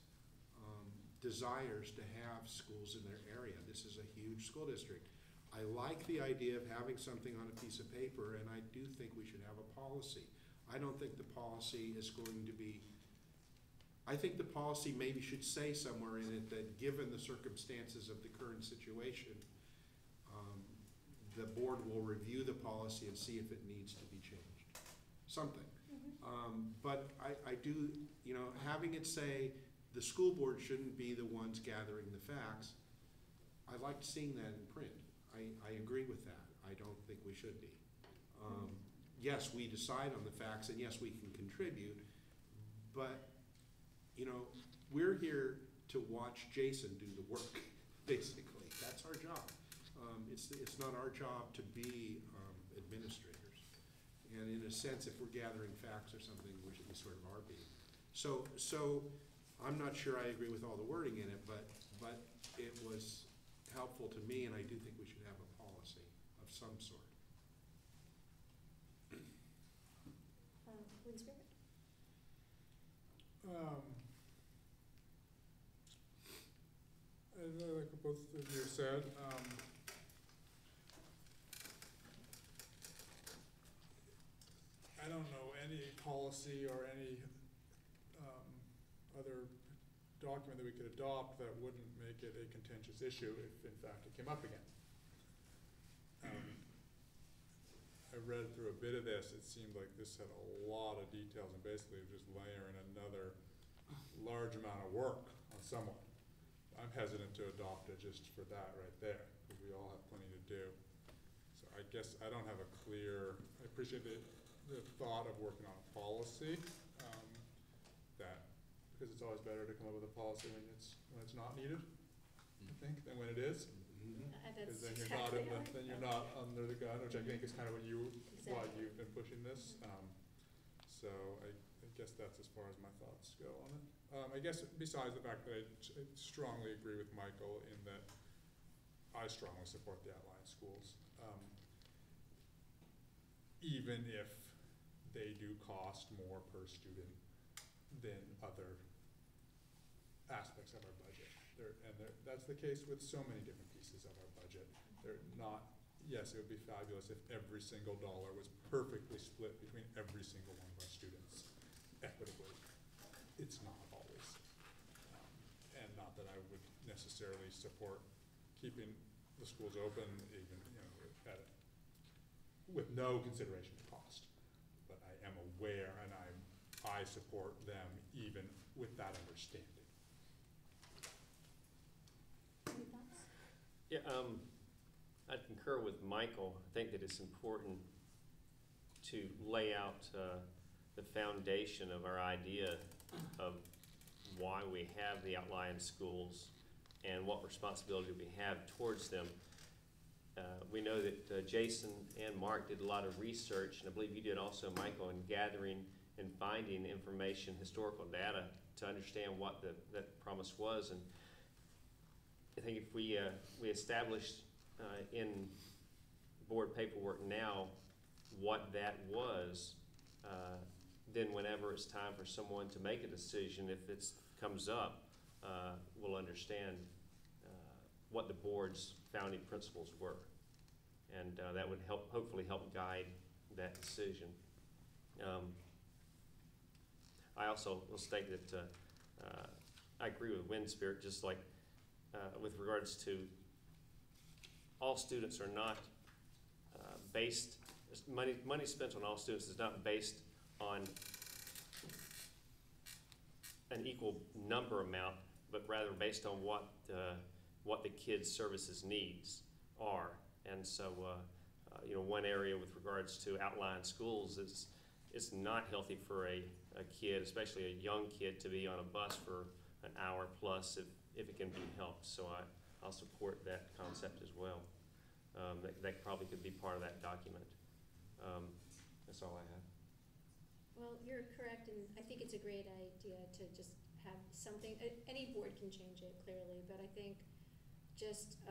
desires to have schools in their area. This is a huge school district. I like the idea of having something on a piece of paper, and I do think we should have a policy. I don't think the policy is going to be, I think the policy maybe should say somewhere in it that given the circumstances of the current situation, the board will review the policy and see if it needs to be changed. Something. But I do, having it say the school board shouldn't be the ones gathering the facts, I liked seeing that in print. I agree with that. I don't think we should be. Yes, we decide on the facts, and yes, we can contribute, but, we're here to watch Jason do the work, basically. That's our job. It's not our job to be administrators. And in a sense, if we're gathering facts or something, we sort of are being. So I'm not sure I agree with all the wording in it, but it was helpful to me, and I do think we should have a policy of some sort. Winsberg? Like what both of you said, I don't know any policy or any other document that we could adopt that wouldn't make it a contentious issue if in fact it came up again. I read through a bit of this. It seemed like this had a lot of details and basically just layering another large amount of work on someone. I'm hesitant to adopt it just for that right there, because we all have plenty to do. So I guess I don't have a clear, I appreciate the thought of working on a policy, because it's always better to come up with a policy when it's not needed, I think, than when it is. Because then you're not then you're not under the gun, which I think is kind of why you've been pushing this. So I guess that's as far as my thoughts go on it. I guess besides the fact that I strongly agree with Michael in that I strongly support the outlying schools, even if they do cost more per student than other aspects of our budget. That's the case with so many different pieces of our budget. They're not, yes, it would be fabulous if every single dollar was perfectly split between every single one of our students equitably. It's not always. And not that I would necessarily support keeping the schools open even, with no consideration to cost. But I am aware and I support them even with that understanding. Any thoughts? Yeah, I concur with Michael. I think that it's important to lay out the foundation of our idea of why we have the outlying schools and what responsibility we have towards them. We know that Jason and Mark did a lot of research, and I believe you did also, Michael, in gathering and finding information, historical data, to understand what that promise was. And I think if we established in board paperwork now what that was, then whenever it's time for someone to make a decision, if it comes up, we'll understand what the board's founding principles were. And that would hopefully help guide that decision. I also will state that I agree with Wind Spirit, just like with regards to all students are not based, money spent on all students is not based on an equal number amount, but rather based on what the kids' services needs are. And so, one area with regards to outlying schools is it's not healthy for a kid, especially a young kid, to be on a bus for an hour plus if it can be helped. So I'll support that concept as well. That probably could be part of that document. That's all I have. Well, you're correct, and I think it's a great idea to just have something. Any board can change it, clearly, but I think just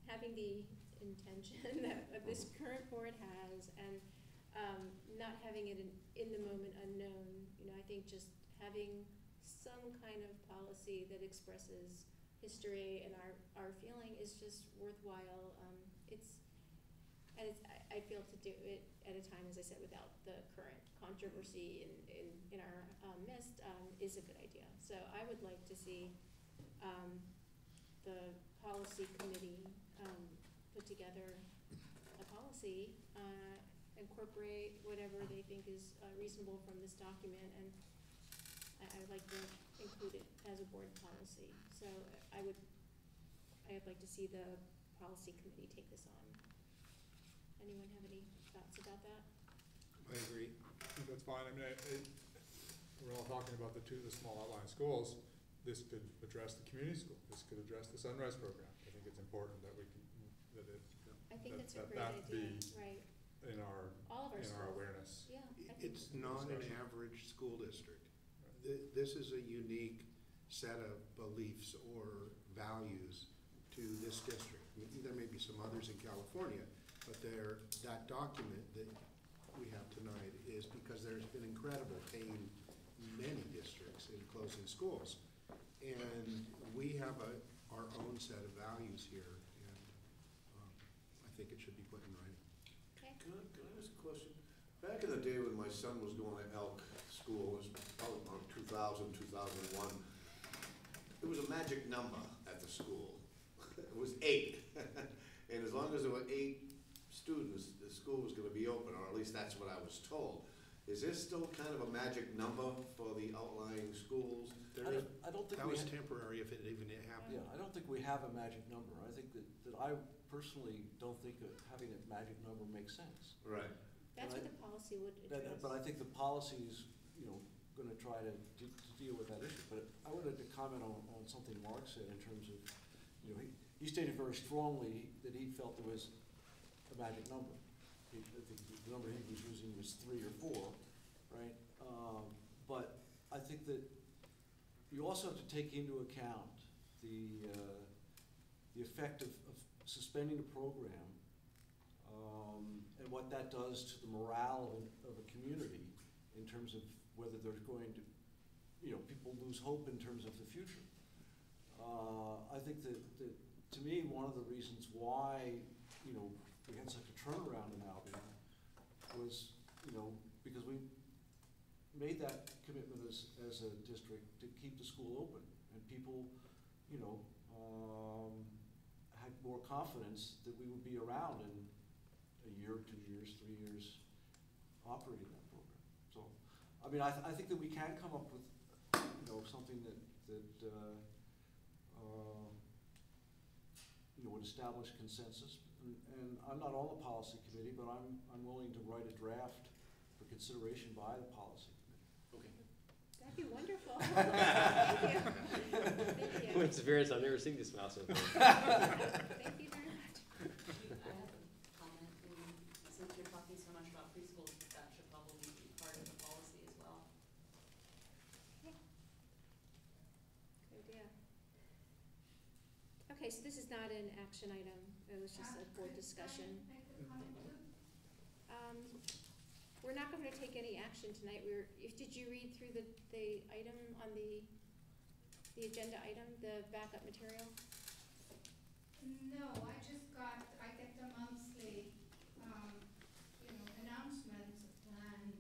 having the intention that this current board has, and not having it in the moment unknown, I think just having some kind of policy that expresses history and our feeling is just worthwhile. I feel to do it at a time, as I said, without the current controversy in our midst is a good idea. So I would like to see the policy committee put together a policy, incorporate whatever they think is reasonable from this document, and I would like to include it as a board policy. So I'd like to see the policy committee take this on. Anyone have any thoughts about that? I agree. I think that's fine. I mean, we're all talking about the small outlying schools. This could address the community school. This could address the Sunrise program. I think it's important that we can, I think that's a great that idea, be right? in our awareness. Yeah. It's not an average school district. This is a unique set of beliefs or values to this district. There may be some others in California, but that document that we have tonight is because there's been incredible pain in many districts in closing schools. And we have our own set of values here, and I think it should be put in writing. Okay. Can I ask a question? Back in the day when my son was going to Elk School, it was probably around 2000, 2001, it was a magic number at the school. It was 8. And as long as there were 8 students, the school was going to be open, or at least that's what I was told. Is this still kind of a magic number for the outlying schools? I don't think that was temporary if it even happened. Yeah, I don't think we have a magic number. I think that I personally don't think that having a magic number makes sense. Right. That's what the policy would address. But I think the policy is, going to try to deal with that issue. But I wanted to comment on something Mark said in terms of, he stated very strongly that he felt there was a magic number. I think the number he was using was 3 or 4, right? But I think that you also have to take into account the effect of suspending a program and what that does to the morale of a community in terms of whether there's going to, people lose hope in terms of the future. I think that to me, one of the reasons why, we had such a turnaround in Albion was, you know, because we made that commitment as a district to keep the school open, and people, you know, had more confidence that we would be around in a year, 2 years, 3 years operating that program. So, I mean, I think that we can come up with, you know, something that you know, would establish consensus. And I'm not on the policy committee, but I'm willing to write a draft for consideration by the policy committee. Okay. That'd be wonderful. Thank you. Thank you. With experience, I've never seen this mouse before. Thank you very much. I have a comment, since you're talking so much about preschools, that should probably be part of the policy as well. Good idea. Okay, so this is not an action item, it was just a board discussion. We're not going to take any action tonight. Did you read through the item on the agenda item, the backup material? No, I get the monthly, announcements, and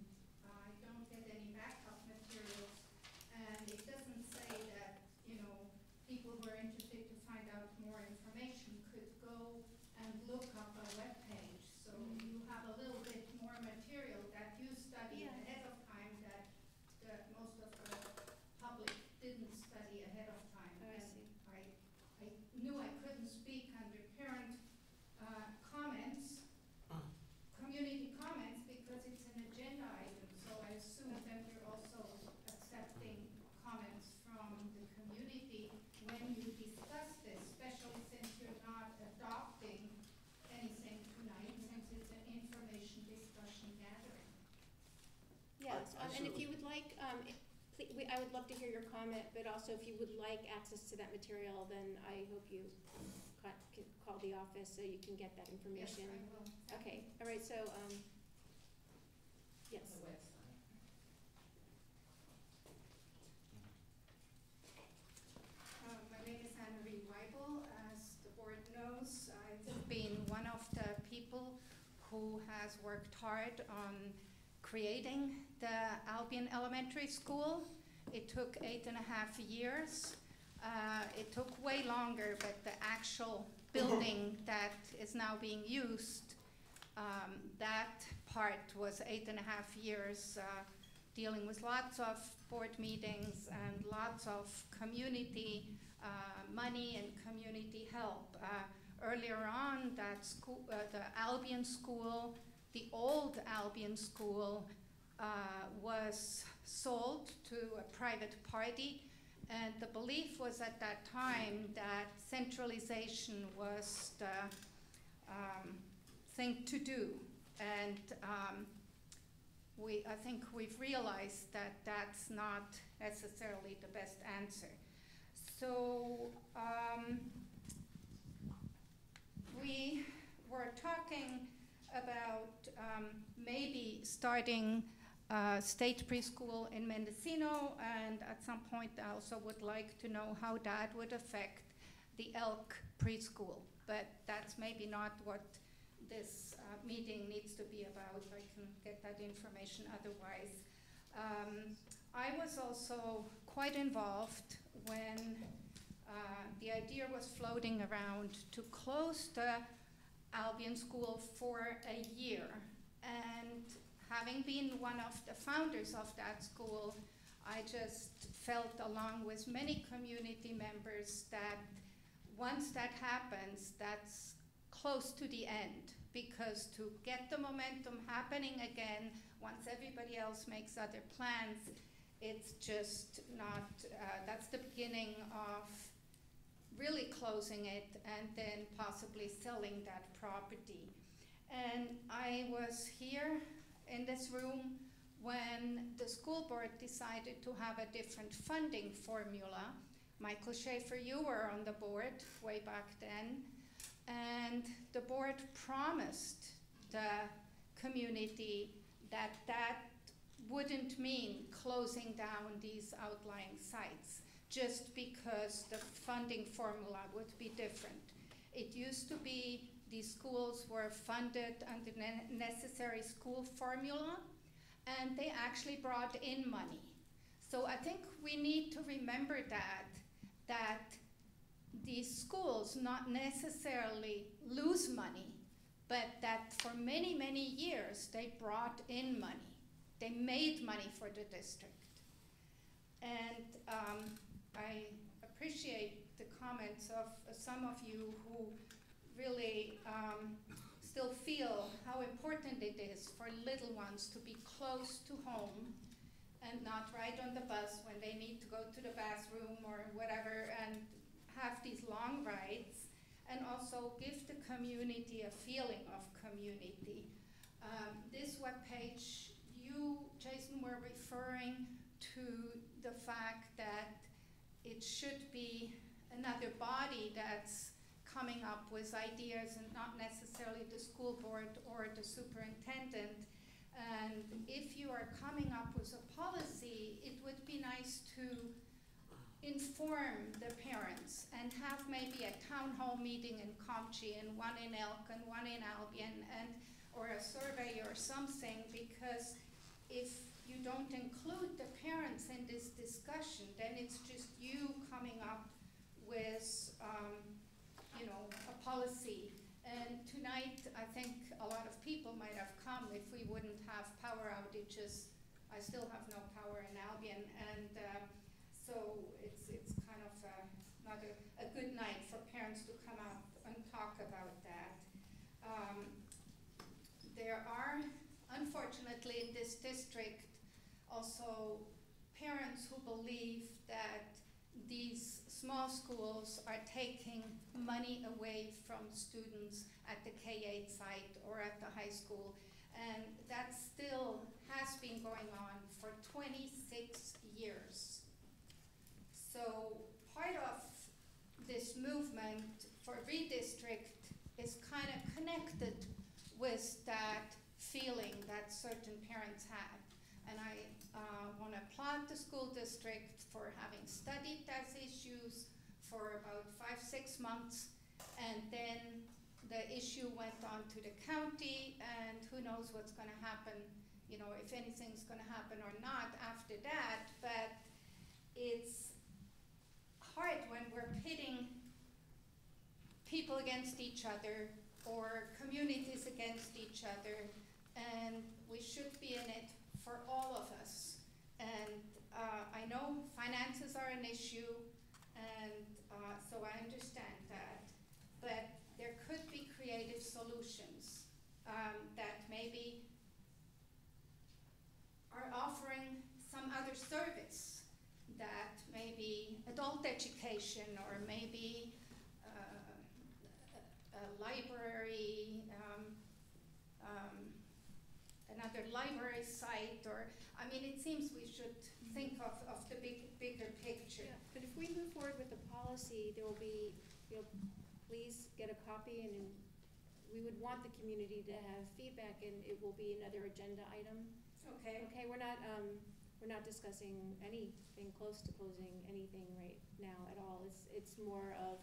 I don't get any backup materials. And it doesn't say that, people who are interested to find out more information could go and look up a webpage. So you have a little bit more material that you study ahead of time that most of the public didn't study ahead of time. Oh, I see. I knew I couldn't speak under parent comments, community comments, because it's an agenda item. So I assume that you're also accepting comments from the community when you discuss this, especially since you're not adopting anything tonight, since it's an information discussion gathering. Yes, and if you would like, I would love to hear your comment, but also if you would like access to that material, then I hope you can call the office so you can get that information. Yes, I will. Okay, all right, so, yes. The website. My name is Anne-Marie Weibel. As the board knows, I've been one of the people who has worked hard on creating the Albion Elementary School. It took 8.5 years. It took way longer, but the actual building that is now being used, that part was 8.5 years, dealing with lots of board meetings and lots of community money and community help. Earlier on, that school, the Albion School, the old Albion School, was sold to a private party, and the belief was at that time that centralization was the thing to do. And I think we've realized that that's not necessarily the best answer. So we were talking about maybe starting state preschool in Mendocino, and at some point I also would like to know how that would affect the Elk preschool. But that's maybe not what this meeting needs to be about. I can get that information otherwise. I was also quite involved when the idea was floating around to close the Albion School for a year. And having been one of the founders of that school, I just felt, along with many community members, that once that happens, that's close to the end. Because to get the momentum happening again, once everybody else makes other plans, it's just not, that's the beginning of really closing it and then possibly selling that property. And I was here in this room when the school board decided to have a different funding formula. Michael Schaefer, you were on the board way back then, and the board promised the community that that wouldn't mean closing down these outlying sites just because the funding formula would be different. It used to be these schools schools were funded under necessary school formula, and they actually brought in money. So I think we need to remember that these schools not necessarily lose money, but that for many, many years they brought in money. They made money for the district. And I appreciate the comments of some of you who really still feel how important it is for little ones to be close to home and not right on the bus when they need to go to the bathroom or whatever and have these long rides, and also give the community a feeling of community. This webpage, you, Jason, were referring to the fact that it should be another body that's coming up with ideas and not necessarily the school board or the superintendent. And if you are coming up with a policy, it would be nice to inform the parents and have maybe a town hall meeting in Comchi and one in Elk and one in Albion, and or a survey or something, because if you don't include the parents in this discussion, then it's just you coming up with a policy. And tonight, I think a lot of people might have come if we wouldn't have power outages. I still have no power in Albion, and so it's kind of not a good night for parents to come out and talk about that. There are, unfortunately, in this district, also parents who believe that these small schools are taking money away from students at the K-8 site or at the high school. And that still has been going on for 26 years. So part of this movement for redistrict is kind of connected with that feeling that certain parents had. And I want to applaud the school district for having studied those issues for about 5-6 months, and then the issue went on to the county, and who knows what's going to happen, if anything's going to happen or not after that. But it's hard when we're pitting people against each other or communities against each other, and we should be in it for all of us. And I know finances are an issue, and so I understand that, but there could be creative solutions that maybe are offering some other service, that maybe adult education, or maybe a library, another library site, or, it seems we should think of the bigger picture. Yeah, but if we move forward with the policy, there will be, please get a copy, and we would want the community to have feedback, and it will be another agenda item. Okay. Okay, we're not discussing anything close to closing anything right now at all. It's more of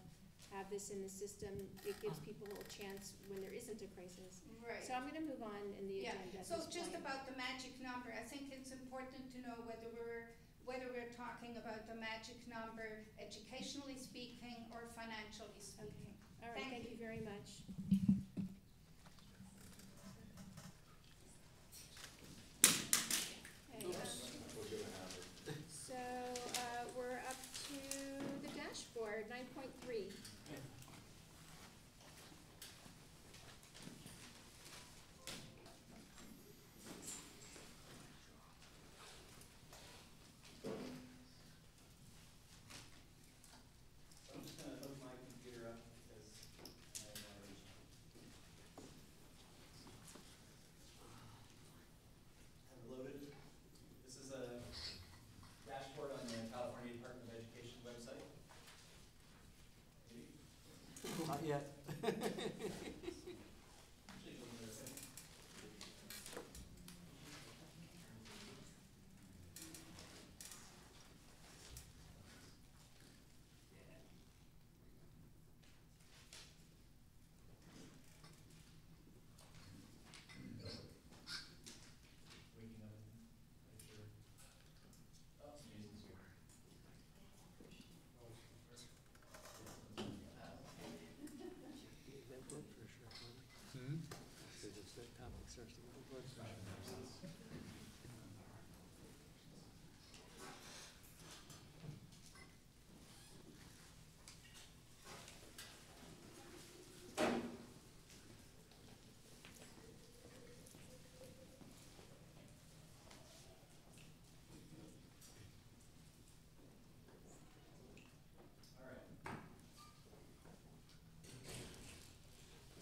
have this in the system. It gives people a chance when there isn't a crisis. Right. So I'm going to move on in the agenda. So just about the magic number, I think it's important to know whether we're talking about the magic number educationally speaking or financially speaking. Okay. All right. Thank you very much. So we're up to the dashboard, 9.3. I'm just going to hook my computer up because I have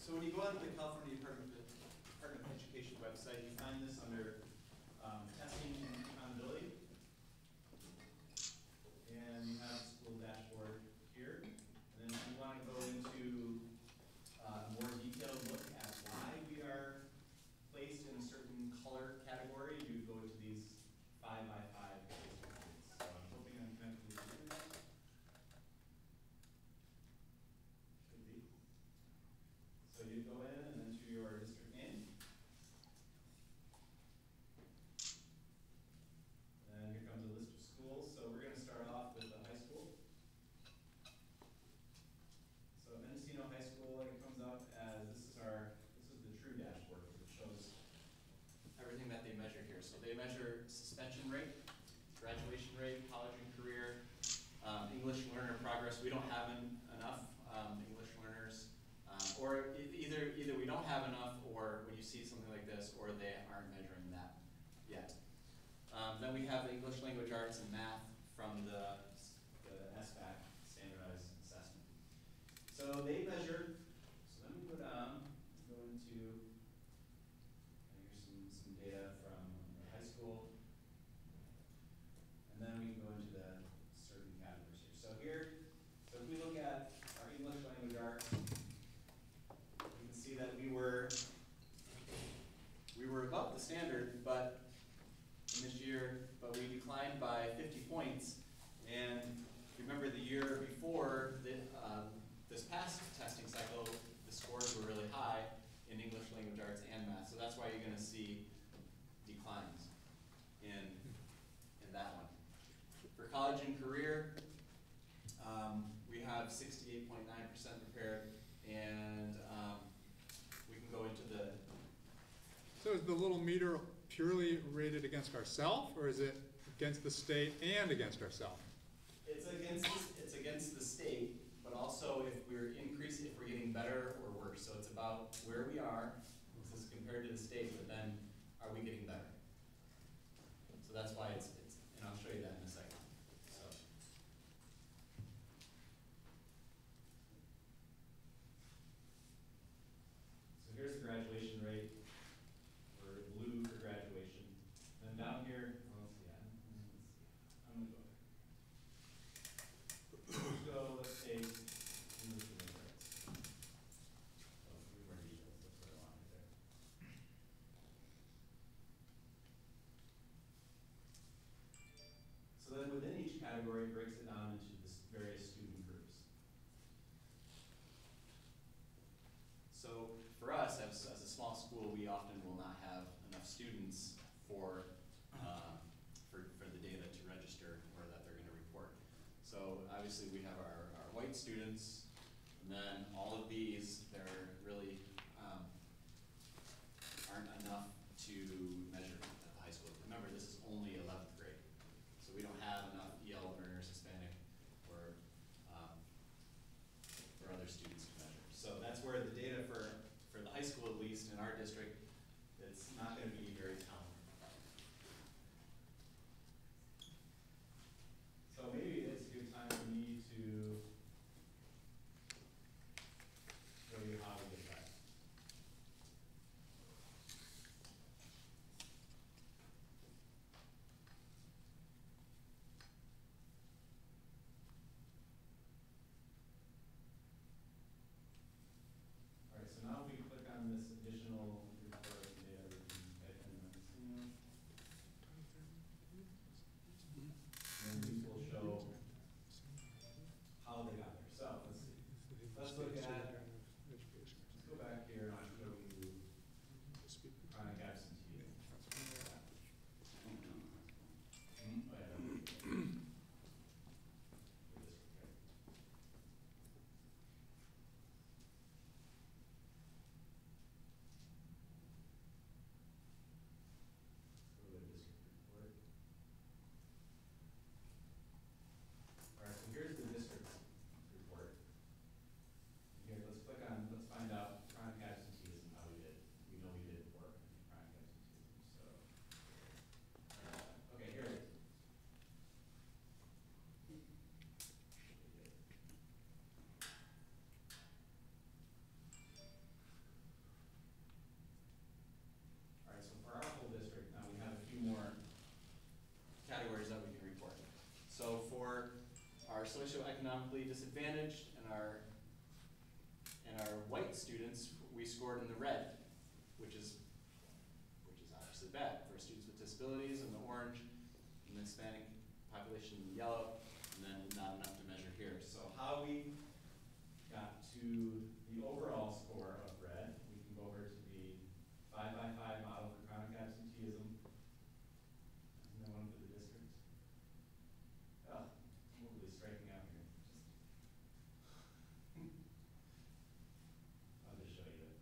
So when you go onto the California Department of Education website, you find this under testing and accountability. And you have the school dashboard here. And then if you want to go into a more detailed look at why we are placed in a certain color category, you go to these 5x5 case reports. So I'm hoping I'm connected to the internet. Should be. So you go in and then to your district name. And here comes a list of schools. So we're going to start off with the high school. So Mendocino High School, it comes up as this is the true dashboard, which shows Everything that they measure here. So they measure suspension rate, graduation rate, college and career, English learner progress. We don't have enough English learners, or either we don't have enough, or when you see something like this, or they aren't measuring that yet. Then we have English language arts and math from the SBAC standardized assessment. So they measure. So then we go down, go into. Here's some data from the high school. And then we can go into the certain categories here. So if we look at our English language arts, we can see that we were above the standard, but in this year, but we declined by 50 points. And remember the year before, this past testing cycle, the scores were really high in English language arts and math. So that's why you're going to see declines in that one. For college and career, we have 68.9% prepared, and we can go into the. So is the little meter purely rated against ourselves, or is it against the state and against ourselves? It's against the state, but also if we're increasing, if we're getting better or worse. So it's about where we are. This is compared to the state, but then are we getting better? So that's why it's and I'll show you that in a second. So here's the graduation rate. We're blue for graduation. Then down here, I'm gonna go there. Let's go, let's take English language arts. Oh, more details, that's what I want right there. So then within each category, it breaks it down into the various student groups. So for us, as a small school, we often will not have enough students for the data to register or that they're going to report. So obviously we have our white students, and then all of these, they're really aren't enough to measure at the high school. Remember, this is only 11th grade, so we don't have enough EL learners, Hispanic, or other students to measure. So that's where the data for the high school, at least in our district, it's not going to be very telling. So maybe it's a good time for me to show you how we get that. All right, so now we click on this additional report data, we can type in Mendocino. And these will show how they got there. So let's look at, let's go back here and I'll show you chronic absenteeism. disadvantaged, and our white students, we scored in the red, which is obviously bad. For students with disabilities in the orange, and the Hispanic population in the yellow, and then not enough to measure here. So how we got to the overall score of red, we can go over to the 5x5 model for chronic absenteeism. Isn't that one for the districts? Oh, I'm really striking out here. I'll just show you that.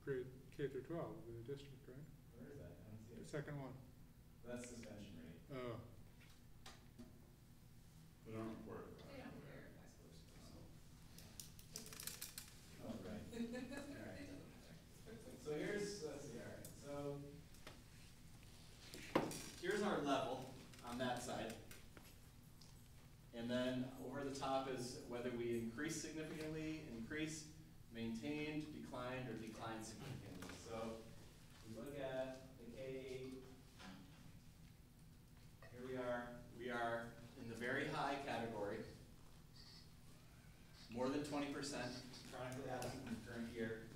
Grade K through 12 would be the district, right? Where is that? I don't see The it. second one. That's suspension rate. Oh. They don't report it. Oh, right. All right. So here's, let's see, all right. So here's our level on that side. And then over the top is whether we increase significantly, increase, maintained, declined, or declined significantly. So we look at the K-8. Here we are. We are in the very high category. More than 20% chronically absent in the current year.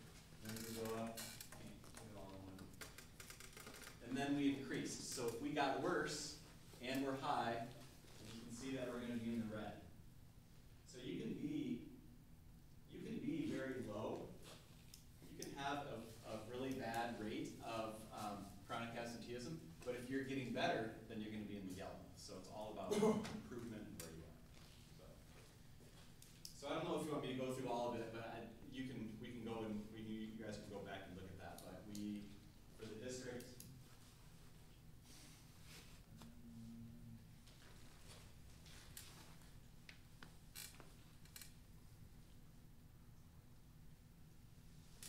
Then we go up, can't put it all in one. And then we increased. So if we got worse and we're high, then you can see that we're going to be in the red. So you can be very low. You can have a really bad rate of chronic absenteeism, but if you're getting better, then you're going to be in the yellow. So it's all about improvement and where you are. So I don't know if you want me to go through all of it, but we can go and you guys can go back and look at that. But for the district,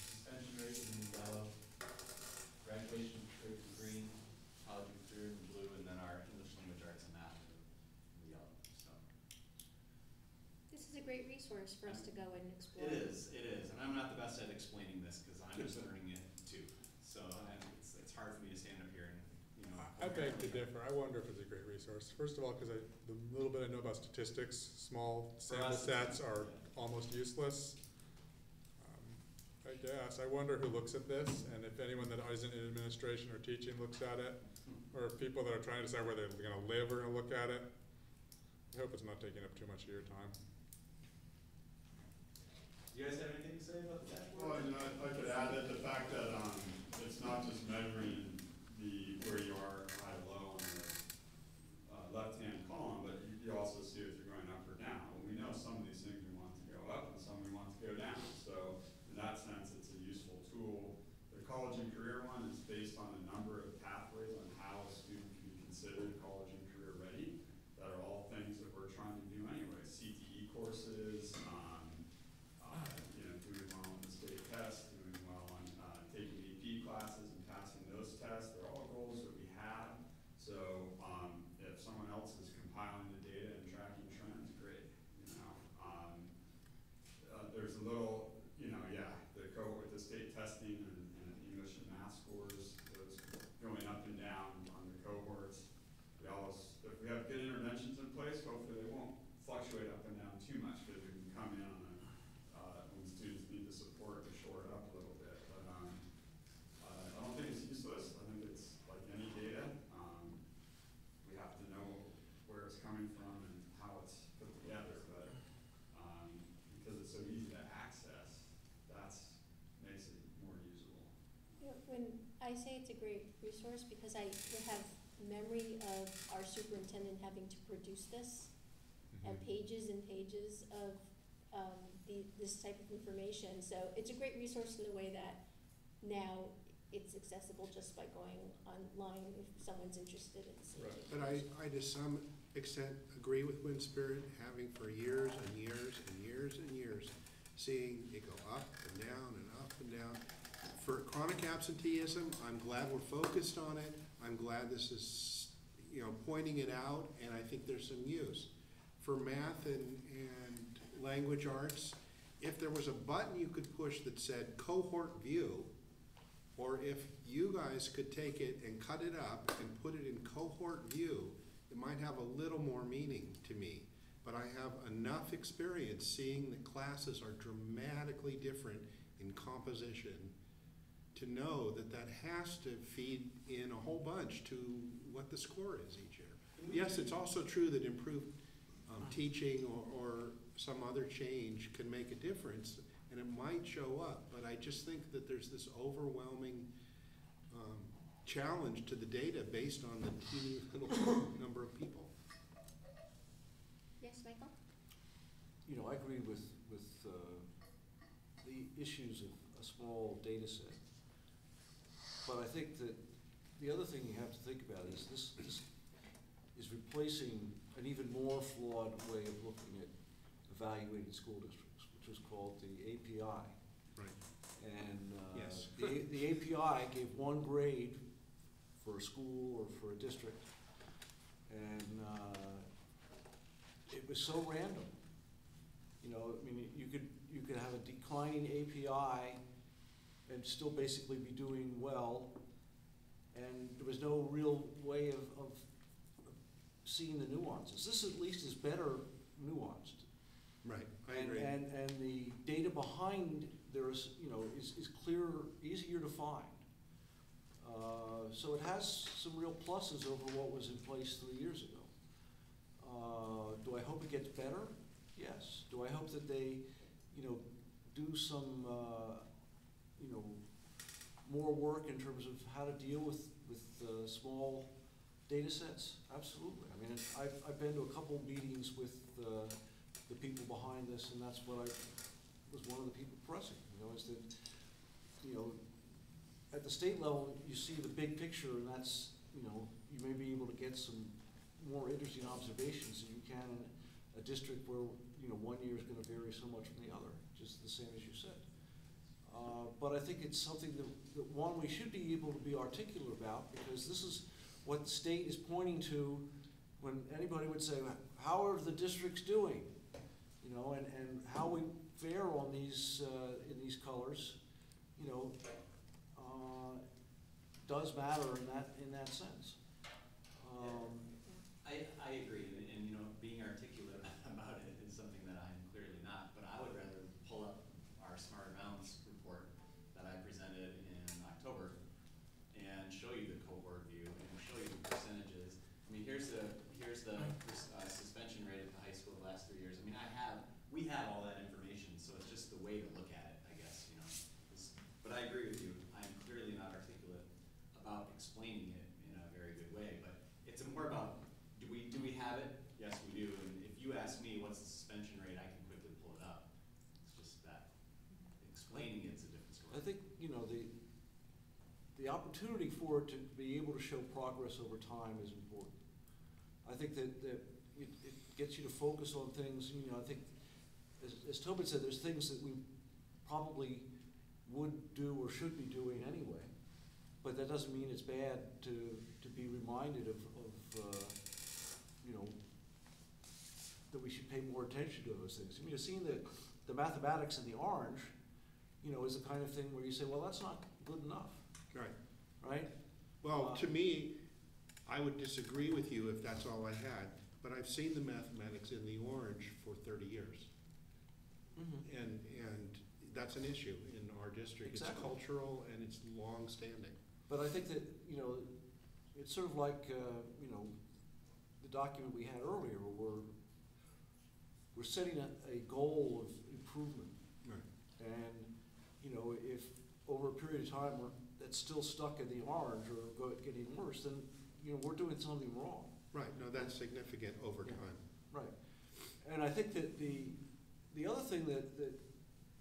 suspension rate is in yellow, graduation rate in green, college career in blue, and then our English language arts and math in the yellow. So. This is a great resource for us to go and explore. It is, and I'm not the best at explaining this because I'm just learning it too. So it's hard for me to stand up here and, I beg to differ. I wonder if it's a great resource. First of all, because the little bit I know about statistics, small sample sets are almost useless. I guess. I wonder who looks at this, and if anyone that isn't in administration or teaching looks at it, or if people that are trying to decide where they're going to live are going to look at it. I hope it's not taking up too much of your time. You guys have anything to say about the dashboard? Well, I could add that the fact that it's not just measuring where you are high low on the left-hand column, but you also see if you're going up or down. Well, we know some of these things we want to go up and some we want to go down. So in that sense, it's a useful tool. The college and career one is based on a number of pathways on how a student can be considered college and career ready. That are all things that we're trying to do anyway. CTE courses, doing well on the state test, doing well on taking AP classes and passing those tests. They're all goals that we have. So if someone else is compiling the data and tracking trends, great. There's a little, the cohort with the state testing and English and math scores, those going up and down on the cohorts. If we have good interventions in place, hopefully they won't fluctuate up and down too much because we can come in on when students need the support to shore it up a little bit. But I don't think it's useless. I think it's like any data. We have to know where it's coming from and how it's put together. But because it's so easy to access, that makes it more usable. When I say it's a great resource, because I have memory of our superintendent having to produce this, and pages and pages of this type of information. So it's a great resource in the way that now it's accessible just by going online if someone's interested in seeing it. But I to some extent agree with Wind Spirit, having for years and years and years and years, seeing it go up and down and up and down. For chronic absenteeism, I'm glad we're focused on it. I'm glad this is, pointing it out, and I think there's some use. For math and language arts, if there was a button you could push that said cohort view, or if you guys could take it and cut it up and put it in cohort view, it might have a little more meaning to me, but I have enough experience seeing that classes are dramatically different in composition to know that that has to feed in a whole bunch to what the score is each year. Yes, it's also true that improved teaching or some other change can make a difference, and it might show up, but I just think that there's this overwhelming challenge to the data based on the teeny little number of people. Yes, Michael? You know, I agree with the issues of a small data set. But I think that the other thing you have to think about is this is replacing an even more flawed way of looking at evaluating school districts, which was called the API. Right. And yes. the API gave one grade for a school or for a district, and it was so random. You know, I mean, you could have a declining API and still basically be doing well, and there was no real way of seeing the nuances. This at least is better nuanced. Right, I agree. And the data behind there is, you know, is clearer, easier to find. So it has some real pluses over what was in place 3 years ago. Do I hope it gets better? Yes. Do I hope that they, you know, do some, you know, more work in terms of how to deal with small data sets? Absolutely. I mean, I've been to a couple meetings with the people behind this, and that's what I was one of the people pressing. You know, is that, you know, at the state level, you see the big picture, and that's, you know, you may be able to get some more interesting observations than you can in a district where, you know, 1 year is going to vary so much from the other, just the same as you said. But I think it's something that one, we should be able to be articulate about, because this is what the state is pointing to when anybody would say, how are the districts doing? You know, and how we fare on these, in these colors, you know, does matter in that sense. I agree, and you know, being articulate about it is something that I'm clearly not, but I would rather pull up our Smart Balance report that I presented in October and show you the cohort view and show you the percentages. I mean, here's the suspension rate at the high school the last 3 years. I mean, we have all that information, so it's just the way to look at it, I guess, you know. But I agree with you. I'm clearly not articulate about explaining it in a very good way, but it's more about, do we have it? Yes, we do. And if you ask me what's the suspension rate, I can quickly pull it up. It's just that explaining it's a different story. I think, you know, the opportunity for it to be able to show progress over time is important. I think that it gets you to focus on things. You know, I think, as Tobin said, there's things that we probably would do or should be doing anyway, but that doesn't mean it's bad to be reminded of you know, that we should pay more attention to those things. I mean, seeing the mathematics in the orange, you know, is the kind of thing where you say, well, that's not good enough. Right. Right? Well, to me, I would disagree with you if that's all I had, but I've seen the mathematics in the orange for 30 years. Mm-hmm. And that's an issue in our district. Exactly. It's cultural and it's long-standing. But I think that, you know, it's sort of like, you know, the document we had earlier, where we're setting a goal of improvement. Right. And, you know, if over a period of time that's still stuck in the orange or getting worse, then, you know, we're doing something wrong. Right, no, that's significant over time. Right. And I think that the other thing that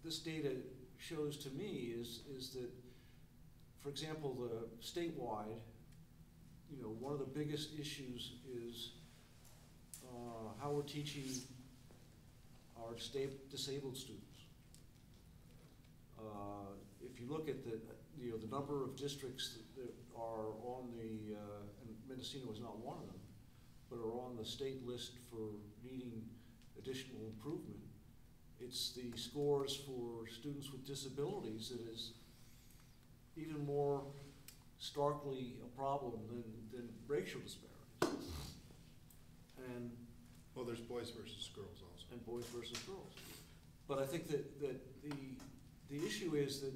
this data shows to me is that, for example, the statewide, you know, one of the biggest issues is how we're teaching our disabled students. If you look at the number of districts that are on the, and Mendocino is not one of them, but are on the state list for needing additional improvement, it's the scores for students with disabilities that is even more starkly a problem than racial disparities. and Well, there's boys versus girls also. and boys versus girls. But I think that the issue is that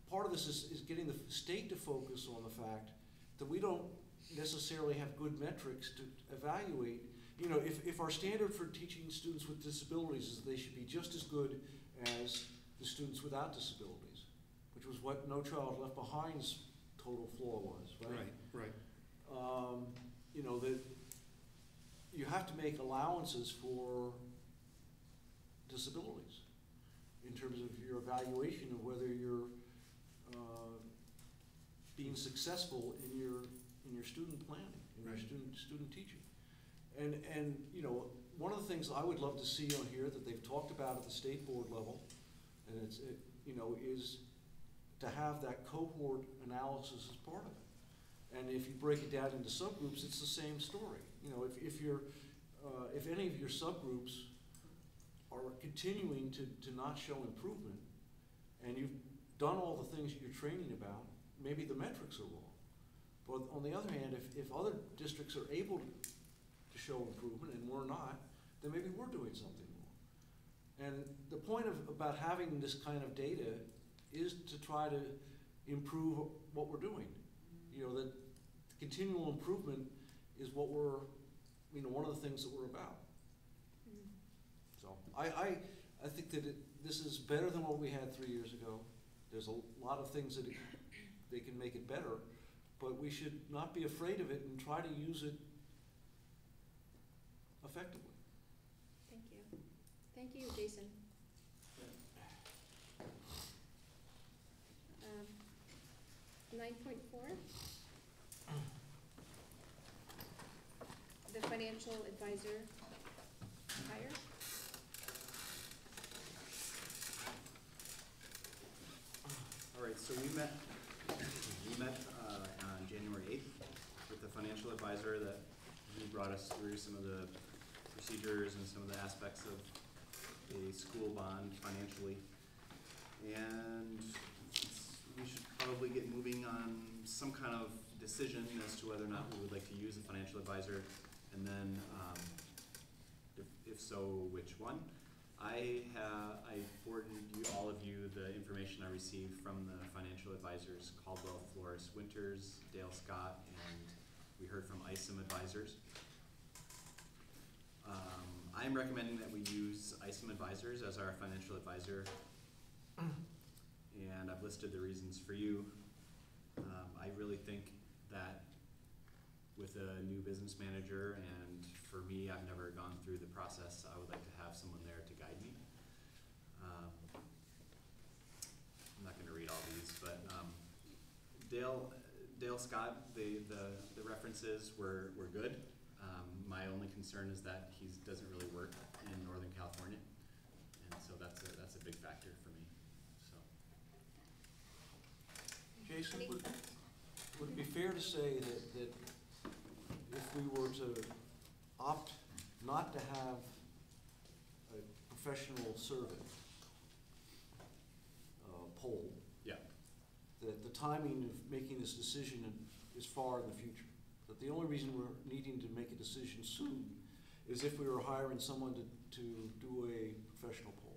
part of this is getting the state to focus on the fact that we don't necessarily have good metrics to evaluate. You know, if our standard for teaching students with disabilities is they should be just as good as the students without disabilities, which was what No Child Left Behind's total flaw was, right? Right. You know, that you have to make allowances for disabilities in terms of your evaluation of whether you're being successful in your student planning, in your student teaching. And you know, one of the things I would love to see on here that they've talked about at the state board level, and you know, is to have that cohort analysis as part of it. And if you break it down into subgroups, it's the same story. You know, if any of your subgroups are continuing to not show improvement, and you've done all the things you're training about, maybe the metrics are wrong. But on the other hand, if other districts are able to show improvement and we're not, then maybe we're doing something wrong. And the point about having this kind of data is to try to improve what we're doing. You know, that continual improvement is what we're, you know, one of the things that we're about. So I think that this is better than what we had 3 years ago. There's a lot of things that they can make it better, but we should not be afraid of it and try to use it effectively. Thank you. Thank you, Jason. 9.4. The financial advisor hire. All right, so we met on January 8th with the financial advisor that he brought us through some of the procedures and some of the aspects of a school bond financially. And we should probably get moving on some kind of decision as to whether or not we would like to use a financial advisor, and then if so, which one. I forwarded all of you the information I received from the financial advisors, Caldwell, Flores, Winters, Dale Scott, and we heard from ISOM advisors. I'm recommending that we use ISOM advisors as our financial advisor, and I've listed the reasons for you. I really think that with a new business manager, and for me, I've never gone through the process, I would like to have someone there to guide me. I'm not going to read all these, but Dale Scott, the references were good. My only concern is that he doesn't really work in Northern California, and so that's a big factor for me. So, Jason, would it be fair to say that if we were to opt not to have a professional survey poll, yeah, that the timing of making this decision is far in the future? That the only reason we're needing to make a decision soon is if we were hiring someone to do a professional poll?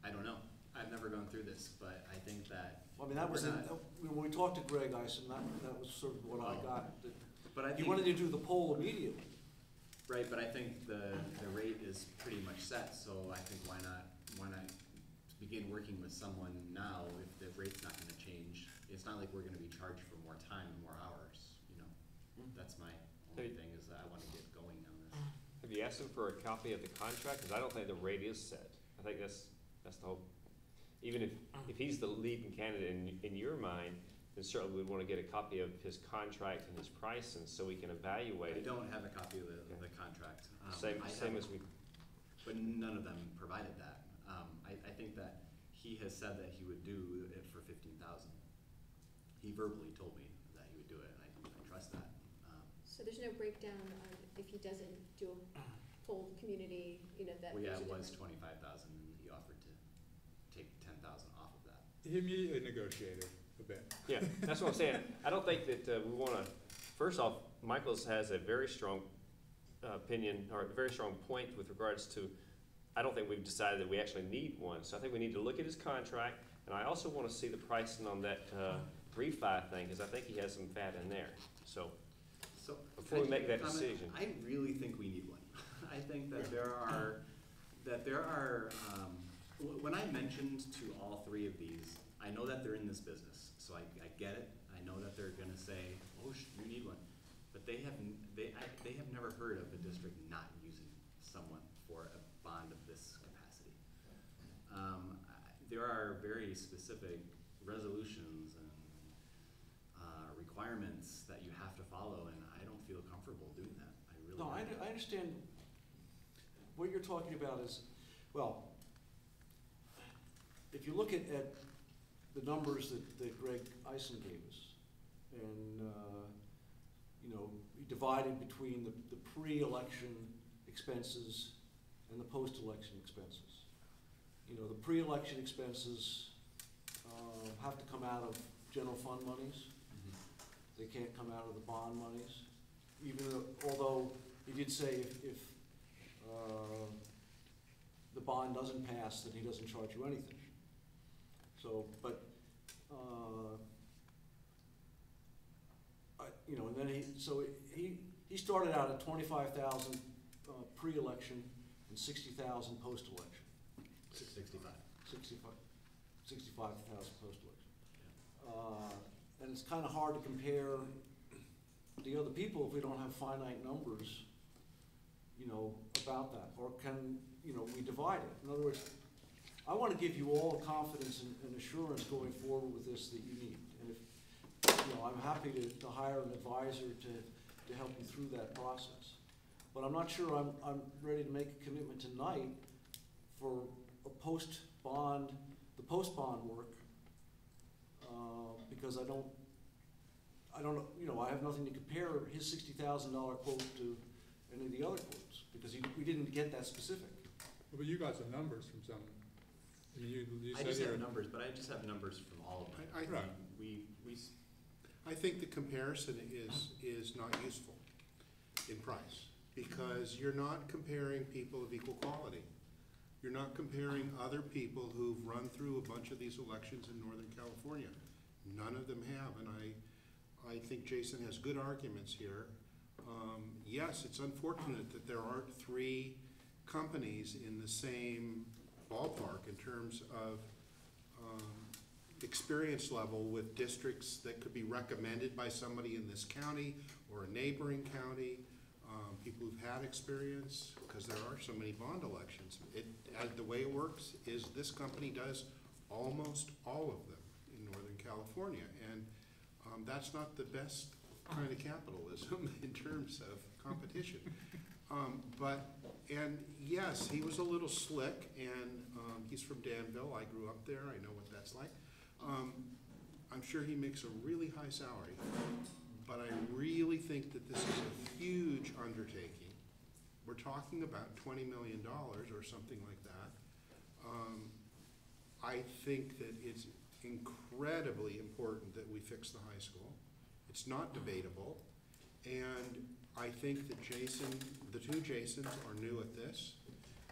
I don't know. I've never gone through this, but I think that. I mean, that was when we talked to Greg Ison. That was sort of what I got. But I think he wanted to do the poll immediately. Right, but I think the rate is pretty much set. So I think why not begin working with someone now if the rate's not going to change? It's not like we're going to be charged for more time and more hours. You know, that's my only thing is that I want to get going on this. Have you asked him for a copy of the contract? Because I don't think the rate is set. I think that's the whole. Even if he's the leading candidate in your mind, then certainly we'd want to get a copy of his contract and his price, and so we can evaluate. I don't have a copy of the contract. Same as we. But none of them provided that. I think that he has said that he would do it for $15,000. He verbally told me that he would do it, and I trust that. So there's no breakdown on if he doesn't do a full community, you know, that. Well, yeah, it was $25,000, and he offered to take $10,000 off of that. He immediately negotiated a bit. Yeah, that's what I'm saying. I don't think that we want to. First off, Michaels has a very strong opinion, or a very strong point with regards to, I don't think we've decided that we actually need one. So I think we need to look at his contract, and I also want to see the pricing on that refi thing, because I think he has some fat in there. So before we make that decision. I really think we need one. I think that there are, when I mentioned to all three of these, I know that they're in this business, so I get it. I know that they're gonna say, oh, you need one. But they have never heard of a district not using someone for a bond of this capacity. There are very specific resolutions and requirements that you have to follow, and I don't feel comfortable doing that. I really No, don't. I understand what you're talking about is, well, if you look at the numbers that Greg Eisen gave us, and you know, he divided between the pre-election expenses and the post-election expenses. You know, the pre-election expenses have to come out of general fund monies. They can't come out of the bond monies. Even although he did say if the bond doesn't pass, then he doesn't charge you anything. So, but you know, and then he started out at 25,000 pre-election and 60,000 post-election. 65,000 post-election. And it's kind of hard to compare the other people if we don't have finite numbers, you know, about that. Or can, you know, we divide it? In other words, I want to give you all the confidence and assurance going forward with this that you need. And if, you know, I'm happy to hire an advisor to help you through that process. But I'm not sure I'm ready to make a commitment tonight for a post-bond, the post-bond work, because I don't, you know, I have nothing to compare his $60,000 quote to any of the other quotes, because we didn't get that specific. But you got some numbers from some. I mean, you I said just here. have numbers, but I just have numbers from all of them. I think the comparison is not useful in price, because you're not comparing people of equal quality. You're not comparing other people who've run through a bunch of these elections in Northern California. None of them have, and I think Jason has good arguments here. Yes, it's unfortunate that there aren't three companies in the same ballpark in terms of experience level with districts that could be recommended by somebody in this county or a neighboring county, people who've had experience, because there are so many bond elections. The way it works is this company does almost all of them in Northern California, and that's not the best kind of capitalism in terms of competition. And yes, he was a little slick, and he's from Danville. I grew up there. I know what that's like. I'm sure he makes a really high salary, but I really think that this is a huge undertaking. We're talking about $20 million or something like that. I think that it's incredibly important that we fix the high school. It's not debatable, and I think that the two Jasons are new at this,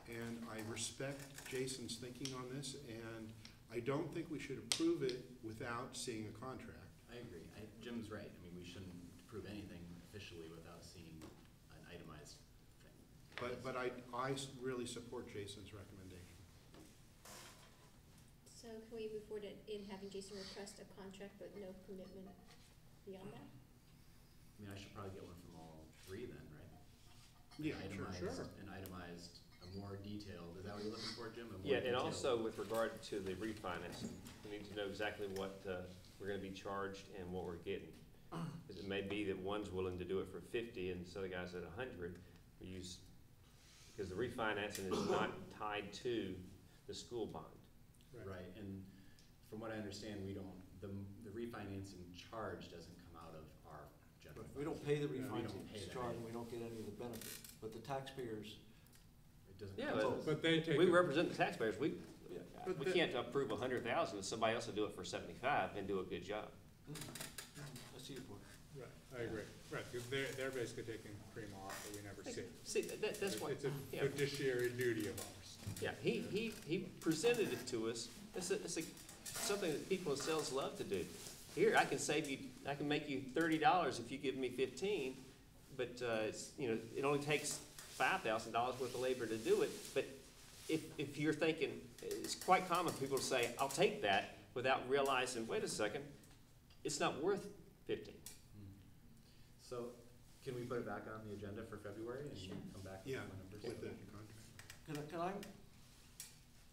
and I respect Jason's thinking on this, and I don't think we should approve it without seeing a contract. I agree. Jim's right. I mean, we shouldn't approve anything officially without seeing an itemized thing. But I really support Jason's recommendation. So can we move forward in having Jason request a contract but no commitment beyond that? I mean, I should probably get one from all three then, right? Yeah, sure. An itemized, a more detailed, is that what you're looking for, Jim? Yeah, and also with regard to the refinancing, we need to know exactly what we're going to be charged and what we're getting. Because it may be that one's willing to do it for 50 and this other guy's at 100. Because the refinancing is not tied to the school bond. Right, and from what I understand, we don't, the refinancing charge doesn't come out of our general fund. We don't pay the We don't refinancing pay that. charge, and we don't get any of the benefit, but the taxpayers. It doesn't. Yeah, But they take. we represent the taxpayers. We But can't approve 100,000 if somebody else will do it for 75 and do a good job. I see your point. Right, I agree. Right, because they're basically taking cream off that we never see. See, that's why. It's a yeah. fiduciary duty of ours. Yeah, he presented it to us. It's something that people in sales love to do. Here, I can make you $30 if you give me 15, but it's, it only takes $5,000 worth of labor to do it. But if you're thinking, it's quite common for people to say, I'll take that, without realizing, wait a second, it's not worth 15. So, can we put it back on the agenda for February and come back with Yeah, the numbers? with the contract. Can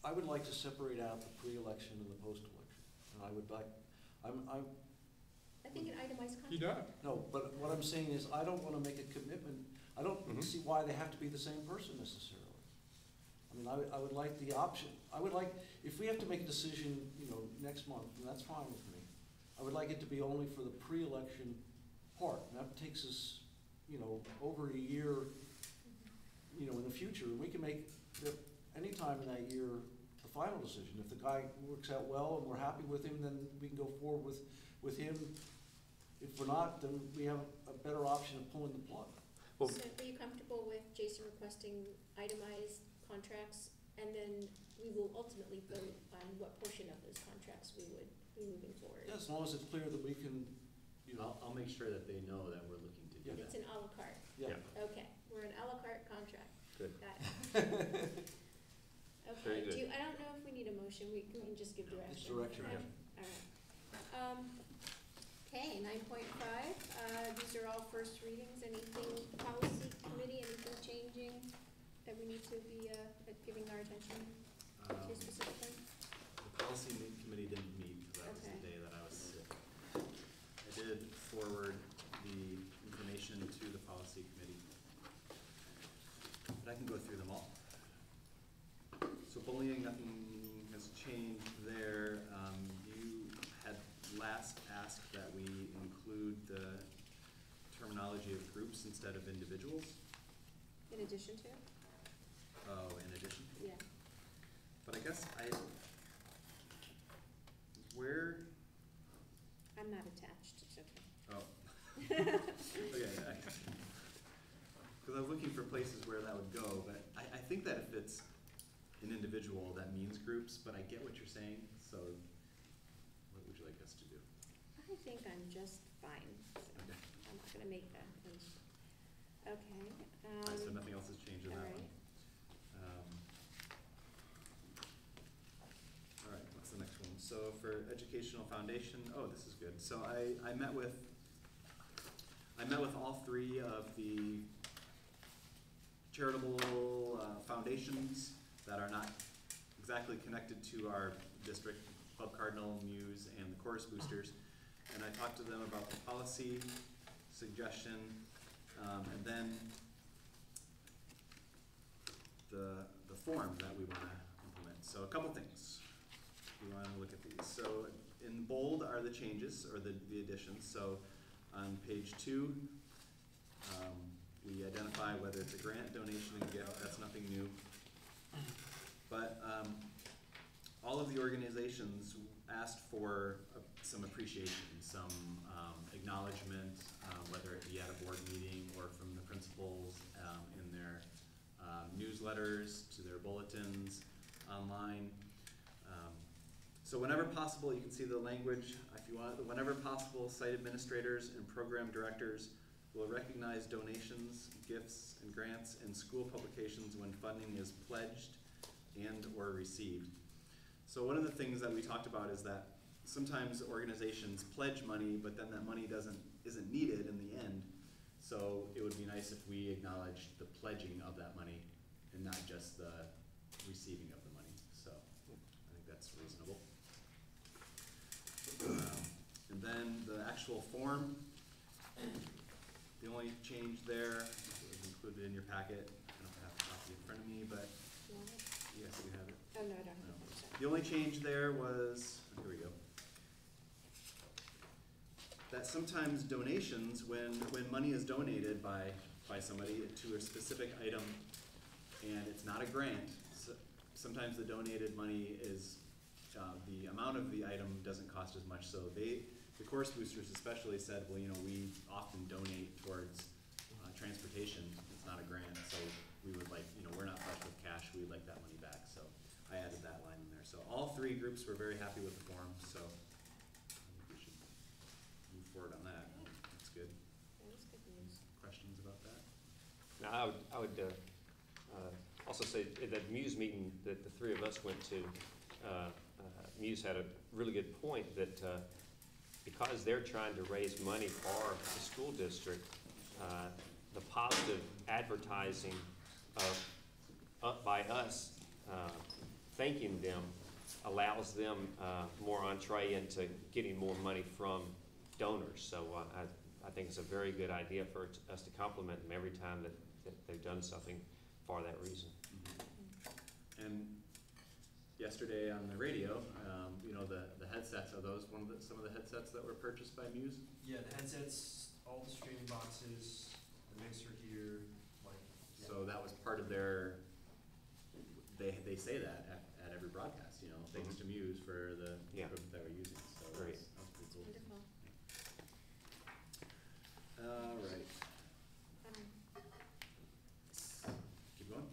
I would like to separate out the pre-election and the post-election. And I would like, I think an itemized contract. He does. no, but what I'm saying is I don't want to make a commitment. I don't see why they have to be the same person necessarily. I mean, I would like the option. I would like, if we have to make a decision, next month, then that's fine with me. I would like it to be only for the pre-election part. And that takes us, over a year, in the future. And we can make, any time in that year, the final decision. If the guy works out well and we're happy with him, then we can go forward with him. If we're not, then we have a better option of pulling the plug. So are you comfortable with Jason requesting itemized contracts, and then we will ultimately vote on what portion of those contracts we would be moving forward? Yeah, as long as it's clear that we can, I'll make sure that they know that we're looking to do that. It's an a la carte. Yeah. Okay, we're an a la carte contract. Good. Got it. Very Okay, good. I don't know if we need a motion, we can just give direction. It's direction, Okay. yeah. All right. Okay, 9.5, these are all first readings. Anything policy committee, anything changing that we need to be giving our attention to specifically? The policy committee didn't meet because that was the day that I was sick. I did forward the information to the policy committee, but I can go through them all. So bullying, nothing has changed there. You had last asked that we include the terminology of groups instead of individuals. In addition to? Oh, in addition? Yeah. But I guess where? I'm not attached, it's okay. Oh. Okay, because I was looking for places where that would go, but I think that if it's an individual, that means groups, but I get what you're saying, so what would you like us to do? I think I'm just fine. Okay. I'm not gonna make that. Okay. All right, so nothing else has changed in all that right. one. All right, what's the next one? So for educational foundation, oh, this is good. So I met with all three of the charitable foundations that are not exactly connected to our district, Club Cardinal, Muse, and the Chorus Boosters. And I talked to them about the policy suggestion, and then the form that we want to implement. So a couple things. We want to look at these. So in bold are the changes, or the additions. So on page 2, we identify whether it's a grant, donation, and gift. That's nothing new. But all of the organizations asked for some appreciation, some acknowledgement, whether it be at a board meeting or from the principals in their newsletters, to their bulletins, online. So whenever possible, you can see the language, if you want, whenever possible, site administrators and program directors will recognize donations, gifts, and grants in school publications when funding is pledged and or received. So one of the things that we talked about is that sometimes organizations pledge money, but then that money isn't needed in the end. So it would be nice if we acknowledged the pledging of that money and not just the receiving of the money. So I think that's reasonable. And then the actual form, the only change there is included in your packet. I don't have a copy in front of me, but yes, you have it. Oh, no, I don't have it. Sorry. The only change there was, here we go, that sometimes donations, when money is donated by somebody to a specific item and it's not a grant, so sometimes the donated money is, the amount of the item doesn't cost as much, so they the course boosters especially said, well, we often donate towards transportation. It's not a grant, so we would like, we're not flush with cash. We'd like that money back. So I added that line in there. So all three groups were very happy with the form. So I think we should move forward on that. That's good. That is good news. Questions about that? Now, I would also say at that Muse meeting that the three of us went to, Muse had a really good point that because they're trying to raise money for the school district, the positive advertising by us thanking them allows them more entree into getting more money from donors. So I think it's a very good idea for us to compliment them every time that they've done something for that reason. Mm-hmm. And yesterday on the radio, the headsets, are those some of the headsets that were purchased by Muse? Yeah, the headsets, all the streaming boxes, the mixer here, yeah. So that was part of their, they say that at every broadcast, thanks to Muse for the equipment that we're using. So great. That's pretty cool. Wonderful. All right. Keep going?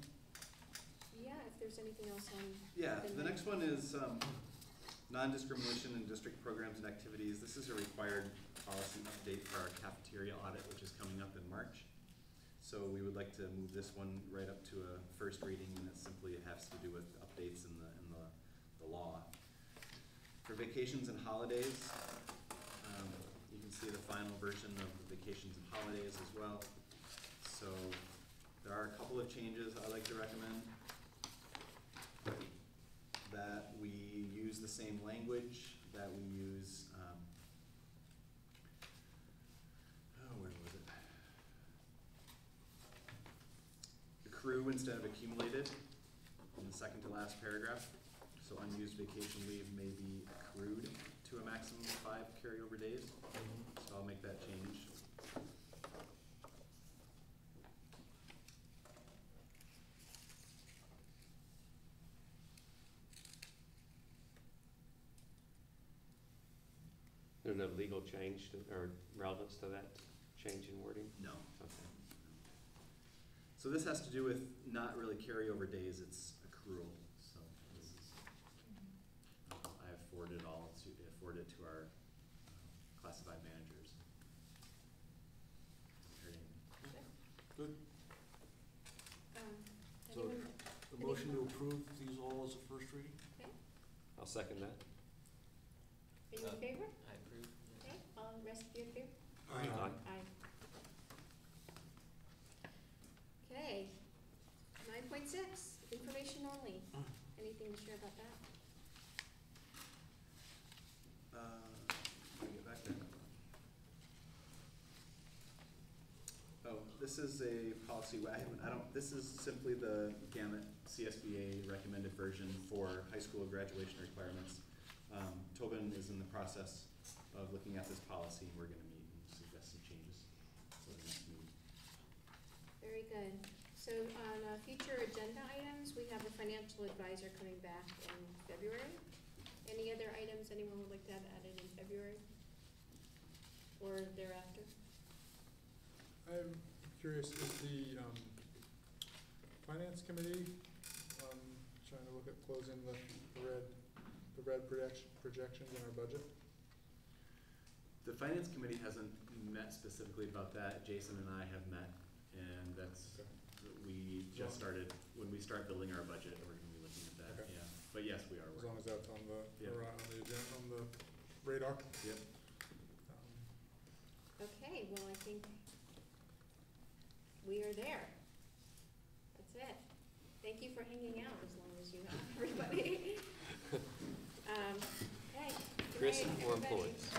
Yeah, if there's anything else on. Yeah, the next one is non-discrimination in district programs and activities. This is a required policy update for our cafeteria audit, which is coming up in March. So we would like to move this one right up to a first reading, and it simply has to do with updates in the law. For vacations and holidays, you can see the final version of the vacations and holidays as well. So there are a couple of changes I'd like to recommend. That we use the same language, that we use, where was it? Accrue instead of accumulated in the second to last paragraph. So unused vacation leave may be accrued to a maximum of 5 carryover days. So I'll make that change. There's no legal change or relevance to that change in wording? No. Okay. So this has to do with not really carryover days, it's accrual. So this is, I have forwarded to our classified managers. Good. So Anyone? the motion to approve these all as a first reading? Okay. I'll second that. Are you in favor? I approve. Okay, all the rest of you in favor? Aye. Aye. Okay, 9.6, information only. Anything to share about that? Let me get back there. Oh, this is a policy, this is simply the gamut CSBA recommended version for high school graduation requirements. Tobin is in the process of looking at this policy, and we're gonna meet and suggest some changes for the next meeting. Very good. So on future agenda items, we have a financial advisor coming back in February. Any other items anyone would like to have added in February or thereafter? I'm curious, is the finance committee trying to look at closing the red projections in our budget? The finance committee hasn't met specifically about that. Jason and I have met, and that's, we just started, when we start building our budget, we're gonna be looking at that, Okay. yeah. But yes, we are As long working. as that's on the, Yeah. or on the agenda, on the radar. Yep. Okay, well, I think we are there. That's it. Thank you for hanging out as long as you have, everybody. Okay. Good Chris night, and more everybody. employees.